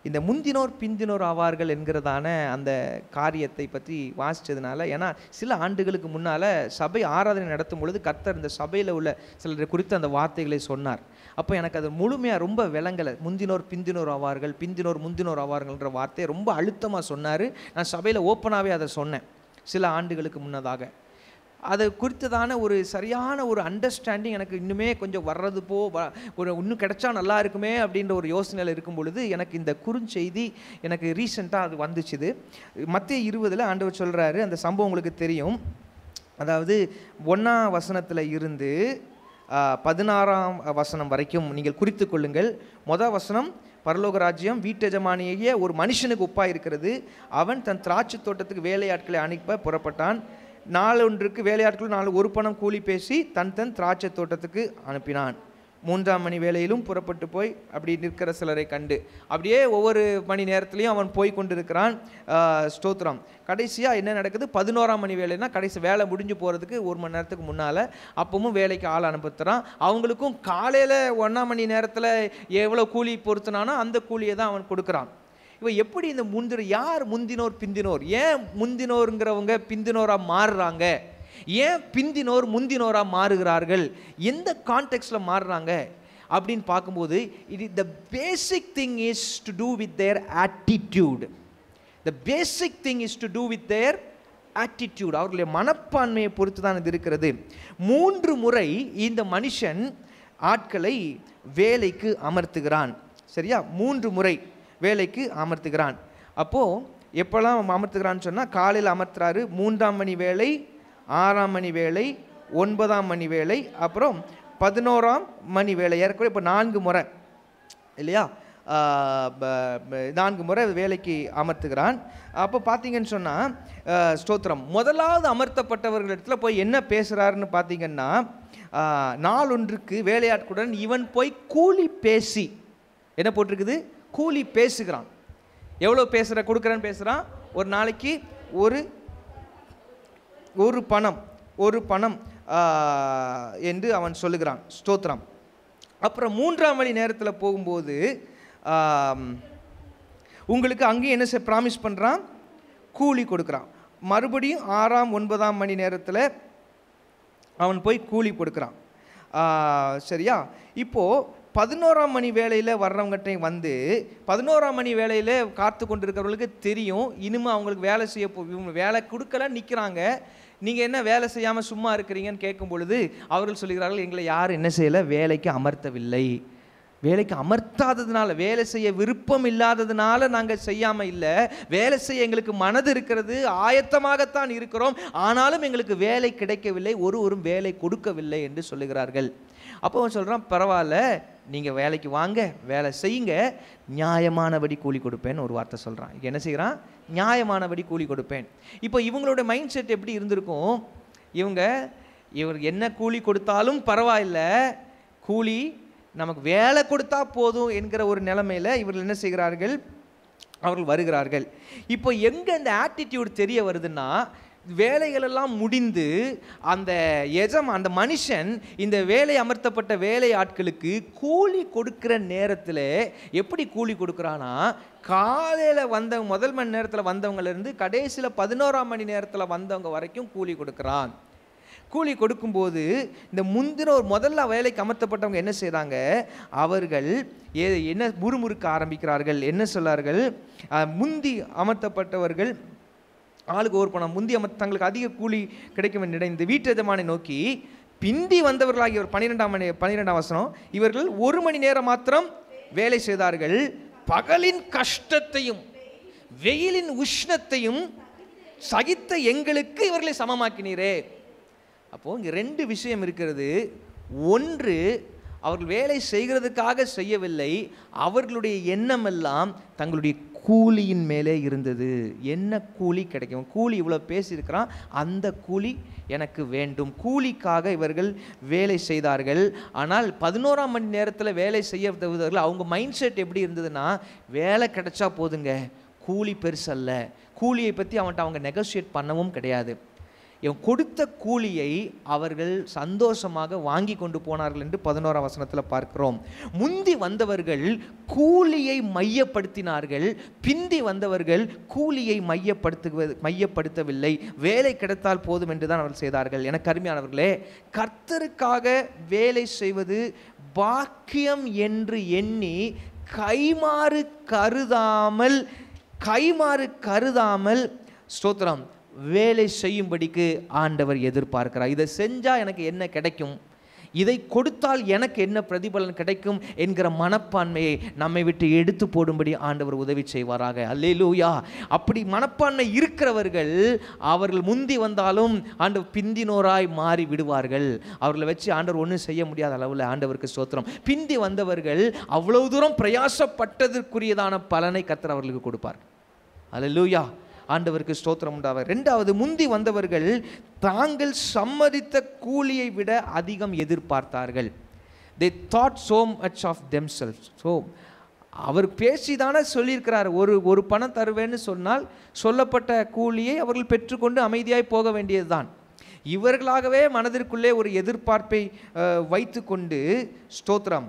இந்த முந்தினோர் பிந்தினோர் ஆவார்கள் என்கிறதான அந்த காரியத்தை பற்றி வாசித்ததுனால, ஏன்னா சில ஆண்டுகளுக்கு முன்னால் சபை ஆராதனை நடத்தும் பொழுது கர்த்தர் இந்த சபையில் உள்ள சிலர் குறித்து அந்த வார்த்தைகளை சொன்னார். அப்போ எனக்கு அது முழுமையாக ரொம்ப விளங்கலை. முந்தினோர் பிந்தினோர் ஆவார்கள், பிந்தினோர் முந்தினோர் ஆவார்கள்ன்ற வார்த்தையை ரொம்ப அழுத்தமாக சொன்னார். நான் சபையில் ஓப்பனாகவே அதை சொன்னேன் சில ஆண்டுகளுக்கு முன்னதாக. அதை குறித்ததான ஒரு சரியான ஒரு அண்டர்ஸ்டாண்டிங் எனக்கு இன்னுமே கொஞ்சம் வர்றது இன்னும் கிடைச்சா நல்லா இருக்குமே அப்படின்ற ஒரு யோசனையில் இருக்கும் பொழுது எனக்கு இந்த குறுஞ்செய்தி எனக்கு ரீசெண்டாக அது வந்துச்சுது. மத்தேயு 20 ஆண்டவர் சொல்கிறாரு, அந்த சம்பவம் உங்களுக்கு தெரியும். அதாவது 1ஆம் வசனத்தில் இருந்து 16ஆம் வசனம் வரைக்கும் நீங்கள் குறித்து கொள்ளுங்கள். முதல் வசனம், பரலோக ராஜ்யம் வீட்டெஜமானிய ஒரு மனுஷனுக்கு ஒப்பாக இருக்கிறது. அவன் தன் திராட்சை தோட்டத்துக்கு வேலையாட்களை அனுப்ப புறப்பட்டான். நாளொன்றுக்கு வேலையாட்களும் 1 பணம் கூலி பேசி தன் திராட்சை தோட்டத்துக்கு அனுப்பினான். 3ஆம் மணி வேளையிலும் புறப்பட்டு போய் அப்படி நிற்கிற சிலரை கண்டு அப்படியே ஒவ்வொரு மணி நேரத்துலையும் அவன் போய் கொண்டிருக்கிறான். ஸ்தோத்திரம். கடைசியாக என்ன நடக்குது, 11ஆம் மணி வேலைன்னா கடைசி வேலை முடிஞ்சு போகிறதுக்கு 1 மணி நேரத்துக்கு முன்னால் அப்பவும் வேலைக்கு ஆள் அனுப்புகிறான். அவங்களுக்கும் காலையில் 1ஆம் மணி நேரத்தில் எவ்வளோ கூலி பொறுத்துனானோ அந்த கூலியை தான் அவன் கொடுக்குறான். இப்போ எப்படி இந்த யார் முந்தினோர் பிந்தினோர், ஏன் முந்தினோருங்கிறவங்க பிந்தினோராக மாறுறாங்க, ஏன் பிந்தினோர் முந்தினோராக மாறுகிறார்கள், எந்த கான்டெக்ஸ்டில் மாறுறாங்க அப்படின்னு பார்க்கும்போது, the basic thing is to do with their attitude. The basic thing is to do with their attitude. அவர்களுடைய மனப்பான்மையை பொறுத்து தான் இது இருக்கிறது. 3 முறை இந்த மனுஷன் ஆட்களை வேலைக்கு அமர்த்துகிறான். சரியா? 3 முறை வேலைக்கு அமர்த்துகிறான். அப்போது எப்போல்லாம் அமர்த்துகிறான்னு சொன்னால், காலையில் அமர்த்துறாரு, 3ஆம் மணி வேலை, 6ஆம் மணி வேலை, 9ஆம் மணி வேலை, அப்புறம் 11ஆம் மணி வேலை. ஏற்கனவே இப்போ 4 முறை இல்லையா, 4 முறை வேலைக்கு அமர்த்துகிறான். அப்போ பார்த்தீங்கன்னு சொன்னால் ஸ்தோத்திரம், முதலாவது அமர்த்தப்பட்டவர்களிடத்தில் போய் என்ன பேசுகிறாருன்னு பார்த்தீங்கன்னா, நாளொன்றுக்கு வேலையாட்களுடன் இவன் போய் கூலி பேசி, என்ன போட்டிருக்குது, கூலி பேசுகிறான். எவ்வளோ கொடுக்குறேன்னு பேசுகிறான். ஒரு நாளைக்கு ஒரு பணம் என்று அவன் சொல்லுகிறான். ஸ்தோத்திரம். அப்புறம் 3ஆம் மணி நேரத்தில் போகும்போது உங்களுக்கு அங்கேயும் என்ன ப்ராமிஸ் பண்ணுறான், கூலி கொடுக்குறான். மறுபடியும் 6ஆம் 9ஆம் மணி நேரத்தில் அவன் போய் கூலி கொடுக்குறான். சரியா? இப்போது 11ஆம் மணி வேலையில் வர்றவங்ககிட்ட வந்து 11ஆம் மணி வேலையில் காத்து கொண்டிருக்கிறவர்களுக்கு தெரியும், இனிமேல் அவங்களுக்கு வேலை செய்ய இவங்க வேலை கொடுக்கல நிற்கிறாங்க, நீங்கள் என்ன வேலை செய்யாமல் சும்மா இருக்கிறீங்கன்னு கேட்கும் பொழுது அவர்கள் சொல்லுகிறார்கள், எங்களை யாரும் என்ன செய்யலை, வேலைக்கு அமர்த்தவில்லை. வேலைக்கு அமர்த்தாததுனால, வேலை செய்ய விருப்பம் இல்லாததுனால நாங்கள் செய்யாமல் இல்லை, வேலை செய்ய எங்களுக்கு மனது இருக்கிறது, ஆயத்தமாகத்தான் இருக்கிறோம், ஆனாலும் எங்களுக்கு வேலை கிடைக்கவில்லை, ஒருவரும் வேலை கொடுக்கவில்லை என்று சொல்லுகிறார்கள். அப்போ அவன் சொல்கிறான், பரவாயில்ல, நீங்கள் வேலைக்கு வாங்க, வேலை செய்யுங்க, நியாயமானபடி கூலி கொடுப்பேன்னு ஒரு வார்த்தை சொல்கிறான். என்ன செய்கிறான், நியாயமானபடி கூலி கொடுப்பேன். இப்போ இவங்களோட மைண்ட் செட் எப்படி இருந்திருக்கும், இவர் என்ன கூலி கொடுத்தாலும் பரவாயில்லை, கூலி நமக்கு வேலை கொடுத்தா போதும் என்கிற ஒரு நிலைமையில் இவர்கள் என்ன செய்கிறார்கள், அவர்கள் வருகிறார்கள். இப்போ எங்கே இந்த ஆட்டிடியூட் தெரிய வருதுன்னா, வேலைகளெல்லாம் முடிந்து அந்த மனுஷன் இந்த வேலை அமர்த்தப்பட்ட வேலை ஆட்களுக்கு கூலி கொடுக்குற நேரத்தில் எப்படி கூலி கொடுக்குறான்னா, காலையில் வந்தவங்க முதல் மணி நேரத்தில் வந்தவங்கலேருந்து கடைசியில் 11ஆம் மணி நேரத்தில் வந்தவங்க வரைக்கும் கூலி கொடுக்குறான். கூலி கொடுக்கும்போது இந்த முதல்ல வேலைக்கு அமர்த்தப்பட்டவங்க என்ன செய்கிறாங்க, அவர்கள் என்ன முறுமுறுக்க ஆரம்பிக்கிறார்கள். என்ன சொல்லார்கள், முந்தி அமர்த்தப்பட்டவர்கள் ஆளுக்கு ஒரு பணம் முந்தி தங்களுக்கு அதிக கூலி கிடைக்கும் என்று இந்த வீட்டு எஜமானை நோக்கி, பிந்தி வந்தவர்களாகிய 12ஆம் வசனம், இவர்கள் 1 மணி நேரம் மாத்திரம் வேலை செய்தார்கள், பகலின் கஷ்டத்தையும் வெயிலின் உஷ்ணத்தையும் சகித்த எங்களுக்கு இவர்களை சமமாக்கினீரே. அப்போ இங்கே 2 விஷயம் இருக்கிறது. ஒன்று, அவர்கள் வேலை செய்கிறதுக்காக செய்யவில்லை, அவர்களுடைய எண்ணம் எல்லாம் தங்களுடைய கூலியின் மேலே இருந்தது. என்ன கூலி கிடைக்கும், கூலி இவ்வளோ பேசியிருக்கிறான், அந்த கூலி எனக்கு வேண்டும். கூலிக்காக இவர்கள் வேலை செய்தார்கள். ஆனால் 11ஆம் மணி நேரத்தில் வேலை செய்ய தவிர்த்தவர்கள் அவங்க மைண்ட் செட் எப்படி இருந்ததுன்னா, வேலை கிடைச்சா போதுங்க, கூலி பெருசல்ல. கூலியை பற்றி அவன்கிட்ட அவங்க நெகோசியேட் பண்ணவும் கிடையாது. இவன் கொடுத்த கூலியை அவர்கள் சந்தோஷமாக வாங்கி கொண்டு போனார்கள் என்று 11ஆம் வசனத்தில் பார்க்கிறோம். முந்தி வந்தவர்கள் கூலியை மையப்படுத்தினார்கள், பிந்தி வந்தவர்கள் கூலியை மையப்படுத்தவில்லை. வேலை கிடைத்தால் போதும் என்று தான் அவர்கள் செய்தார்கள். எனக்கு அருமையானவர்களே, கர்த்தருக்காக வேலை செய்வது பாக்கியம் என்று எண்ணி கைமாறு கருதாமல் ஸ்தோத்திரம் வேலை செய்யும்படிக்கு ஆண்டவர் எதிர்பார்க்கிறார். இதை செஞ்சால் எனக்கு என்ன கிடைக்கும், இதை கொடுத்தால் எனக்கு என்ன பிரதிபலன் கிடைக்கும் என்கிற மனப்பான்மையை நம்மை விட்டு எடுத்து போடும்படி ஆண்டவர் உதவி செய்வாராக. அல்லேலூயா. அப்படி மனப்பான்மை இருக்கிறவர்கள் அவர்கள் முந்தி வந்தாலும் ஆண்டவர் பிந்தினோராய் மாறி விடுவார்கள். அவர்களை வச்சு ஆண்டவர் ஒன்றும் செய்ய முடியாத அளவில் ஆண்டவருக்கு ஸ்தோத்திரம். பிந்தி வந்தவர்கள் அவ்வளவு தூரம் பிரயாசப்பட்டதற்குரியதான பலனை கர்த்தர் அவர்களுக்கு கொடுப்பார். அல்லேலூயா. ஆண்டவருக்கு ஸ்தோத்திரம் உண்டாவார். 2வது, முந்தி வந்தவர்கள் தாங்கள் சம்மதித்த கூலியை விட அதிகம் எதிர்பார்த்தார்கள். they thought so much of themselves. So அவர் பேசிதானே சொல்லியிருக்கிறார், ஒரு பணம் தருவேன்னு சொன்னால் சொல்லப்பட்ட கூலியை அவர்கள் பெற்றுக்கொண்டு அமைதியாய் போக வேண்டியது தான். இவர்களாகவே மனதிற்குள்ளே ஒரு எதிர்பார்ப்பை வைத்து கொண்டு ஸ்தோத்திரம்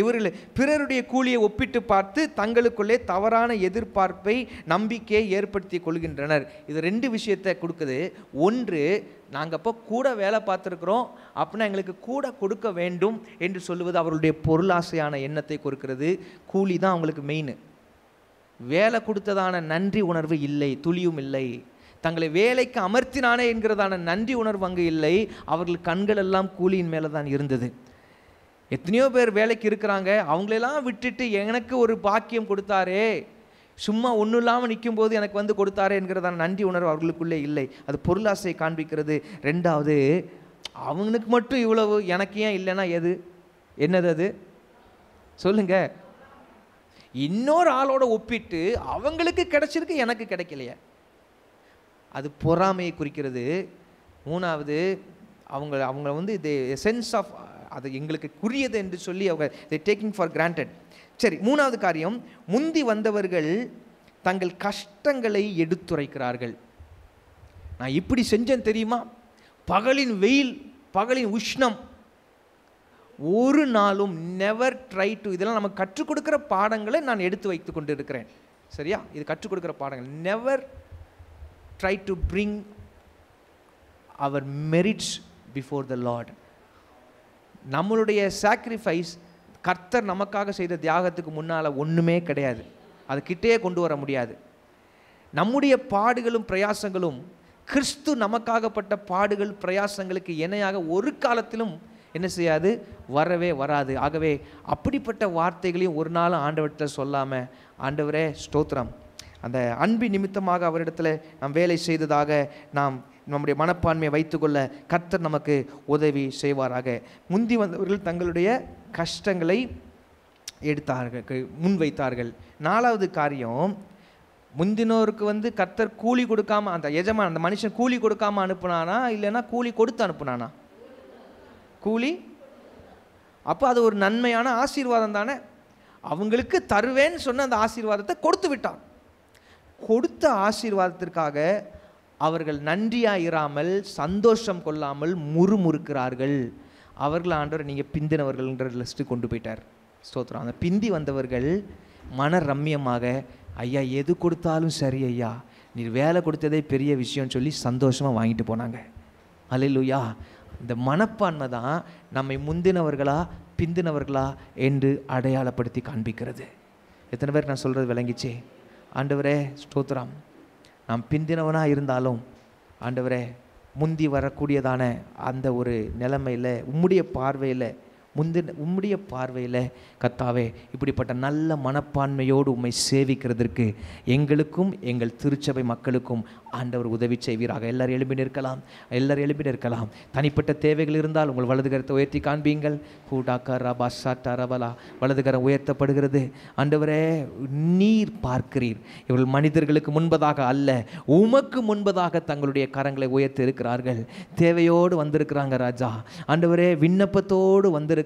இவர்கள் பிறருடைய கூலியை ஒப்பிட்டு பார்த்து தங்களுக்குள்ளே தவறான எதிர்பார்ப்பை நம்பிக்கையை ஏற்படுத்தி கொள்கின்றனர். இது 2 விஷயத்தை கொடுக்குது. ஒன்று, நாங்கள் அப்போ கூட வேலை பார்த்துருக்குறோம் அப்படின்னா எங்களுக்கு கூட கொடுக்க வேண்டும் என்று சொல்லுவது அவர்களுடைய பொருளாசையான எண்ணத்தை கொடுக்கிறது. கூலி தான் அவங்களுக்கு மெயின். வேலை கொடுத்ததான நன்றி உணர்வு இல்லை, துளியும் இல்லை. தங்களை வேலைக்கு அமர்த்தினானே என்கிறதான நன்றி உணர்வு அங்கு இல்லை. அவர்கள் கண்கள் எல்லாம் கூலியின் மேலே தான் இருந்தது. எத்தனையோ பேர் வேலைக்கு இருக்கிறாங்க, அவங்களெல்லாம் விட்டுட்டு எனக்கு ஒரு பாக்கியம் கொடுத்தாரே, சும்மா ஒன்றும் இல்லாமல் நிற்கும் போது எனக்கு வந்து கொடுத்தாரே என்கிறதான நன்றி உணர்வு அவர்களுக்குள்ளே இல்லை. அது பொருளாசையை காண்பிக்கிறது. 2வது, அவனுக்கு மட்டும் இவ்வளவு எனக்கு ஏன் இல்லைன்னா என்னது அது சொல்லுங்க. இன்னொரு ஆளோட ஒப்பிட்டு அவங்களுக்கு கிடைச்சிருக்கு, எனக்கு கிடைக்கலையே, அது பொறாமையை குறிக்கிறது. 3வது, அவங்க வந்து இது சென்ஸ் ஆஃப் அது எங்களுக்கு குறியது என்று சொல்லி அவங்க டேக்கிங் ஃபார் கிராண்டட். சரி, 3வது காரியம், முந்தி வந்தவர்கள் தங்கள் கஷ்டங்களை எடுத்துரைக்கிறார்கள். நான் இப்படி செஞ்சேன் தெரியுமா, பகலின் வெயில், பகலின் உஷ்ணம், ஒரு நாளும் நெவர் ட்ரை டு, இதெல்லாம் நமக்கு கற்றுக் கொடுக்குற பாடங்களை நான் எடுத்து வைத்து கொண்டு இருக்கிறேன். சரியா, இது கற்றுக் கொடுக்குற பாடங்கள். Never try to bring our merits before the lord. நம்மளுடைய சாக்ரிஃபைஸ் கர்த்தர் நமக்காக செய்த தியாகத்துக்கு முன்னால் ஒன்றுமே கிடையாது. அது கிட்டே கொண்டு வர முடியாது. நம்முடைய பாடுகளும் பிரயாசங்களும் கிறிஸ்து நமக்காகப்பட்ட பாடுகள் பிரயாசங்களுக்கு இணையாக ஒரு காலத்திலும் என்ன செய்யாது, வரவே வராது. ஆகவே அப்படிப்பட்ட வார்த்தைகளையும் ஒரு நாள் ஆண்டவர்கிட்ட சொல்லாமல், ஆண்டவரே ஸ்தோத்திரம், அந்த அன்பின் நிமித்தமாக அவரிடத்தில் நாம் வேலை செய்ததாக நாம் நம்முடைய மனப்பான்மையை வைத்துக்கொள்ள கர்த்தர் நமக்கு உதவி செய்வாராக. முந்தி வந்தவர்கள் தங்களுடைய கஷ்டங்களை முன்வைத்தார்கள். 4வது காரியம், முந்தினோருக்கு வந்து கர்த்தர் கூலி கொடுக்காம, அந்த மனுஷன் கூலி கொடுக்காம அனுப்புனானா இல்லைன்னா கூலி கொடுத்து அனுப்புனானா? கூலி. அப்போ அது ஒரு நன்மையான ஆசீர்வாதம் தானே. அவங்களுக்கு தருவேன்னு சொன்ன அந்த ஆசீர்வாதத்தை கொடுத்து விட்டான். கொடுத்த ஆசீர்வாதத்திற்காக அவர்கள் நன்றியாயிராமல் சந்தோஷம் கொள்ளாமல் முறுமுறுக்கிறார்கள். அவர்கள் ஆண்டவர் நீங்கள் பிந்தினவர்கள்ன்ற லிஸ்ட்டு கொண்டு போயிட்டார். ஸ்தோத்திரம். அந்த பிந்தி வந்தவர்கள் மன ரம்யமாக, ஐயா எது கொடுத்தாலும் சரி ஐயா, நீ வேலை கொடுத்ததே பெரிய விஷயம்னு சொல்லி சந்தோஷமாக வாங்கிட்டு போனாங்க. அல்லேலூயா. இந்த மனப்பான்மை தான் நம்மை முந்தினவர்களா பிந்தினவர்களா என்று அடையாளப்படுத்தி காண்பிக்கிறது. எத்தனை பேர் நான் சொல்கிறது விளங்கிச்சே? ஆண்டவரே ஸ்தோத்திரம். நாம் பிந்தினவனாக இருந்தாலும் ஆண்டவரே முந்தி வரக்கூடியதான அந்த ஒரு நிலைமையில் உம்முடைய பார்வையில் கர்த்தாவே இப்படிப்பட்ட நல்ல மனப்பான்மையோடு உம்மை சேவிக்கிறதற்கு எங்களுக்கும் எங்கள் திருச்சபை மக்களுக்கும் ஆண்டவர் உதவி செய்வீராக. எல்லாரும் எழுப்பி நிற்கலாம். தனிப்பட்ட தேவைகள் இருந்தால் உங்கள் வலது கரத்தை உயர்த்தி காண்பீங்கள். ஹூடாக்கா ரபா சாட்டா ரபலா. வலது கரம் உயர்த்தப்படுகிறது. ஆண்டவரே நீர் பார்க்கிறீர். இவர்கள் மனிதர்களுக்கு முன்பதாக அல்ல, உமக்கு முன்பதாக தங்களுடைய கரங்களை உயர்த்தி இருக்கிறார்கள். தேவையோடு வந்திருக்கிறாங்க ராஜா. ஆண்டவரே விண்ணப்பத்தோடு வந்திருக்கிறாங்க.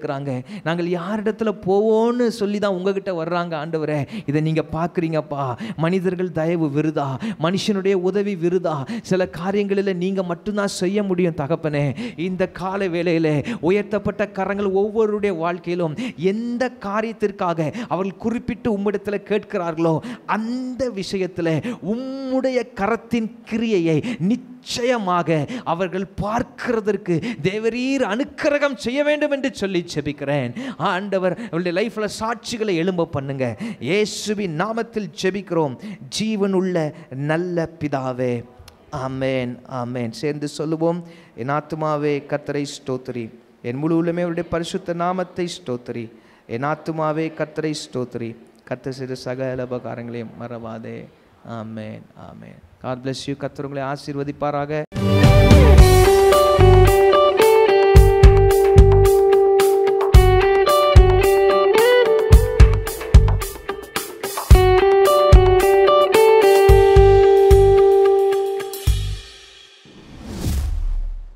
நாங்கள் யாரிடத்துல போவோன்னு சொல்லி தான் உங்ககிட்ட வர்றாங்க. ஆண்டவரே இதை நீங்க பார்க்குறீங்கப்பா. மனிதர்கள் தயவு விருதா, மனுஷனுடைய உதவி விருதா. சில காரியங்களில் நீங்க மட்டும்தான் செய்ய முடியும் தகப்பனே. இந்த கால வேளையிலே உயர்த்தப்பட்ட கரங்கள் ஒவ்வொருடைய வாழ்க்கையிலும் எந்த காரியத்திற்காக அவர்கள் குறிப்பிட்டு உம்மிடத்தில் கேட்கிறார்களோ அந்த விஷயத்தில் உம்முடைய கரத்தின் கிரியையை நிச்சயமாக அவர்கள் பார்க்கிறதற்கு தேவரீர் அனுக்கிரகம் செய்ய வேண்டும் என்று சொல்லி ஜெபிக்கிறேன். ஆண்டவர் அவருடைய லைஃப்ல சாட்சிகளை எழும்ப பண்ணுங்க. இயேசுவின் நாமத்தில் ஜெபிக்கிறோம் ஜீவனுள்ள நல்ல பிதாவே, ஆமென் ஆமென். சேர்ந்து சொல்லுவோம். என் ஆத்துமாவே கர்த்தரை ஸ்தோத்திரி, என் முழு உள்ளமே அவருடைய பரிசுத்த நாமத்தை ஸ்தோத்திரி. என் ஆத்துமாவே கர்த்தரை ஸ்தோத்திரி, கர்த்தர் செய்த சகல உபகாரங்களையும் மறவாதே. ஆமென் ஆமென். God bless you. கர்த்தர் உங்களை ஆசீர்வதிப்பாராக.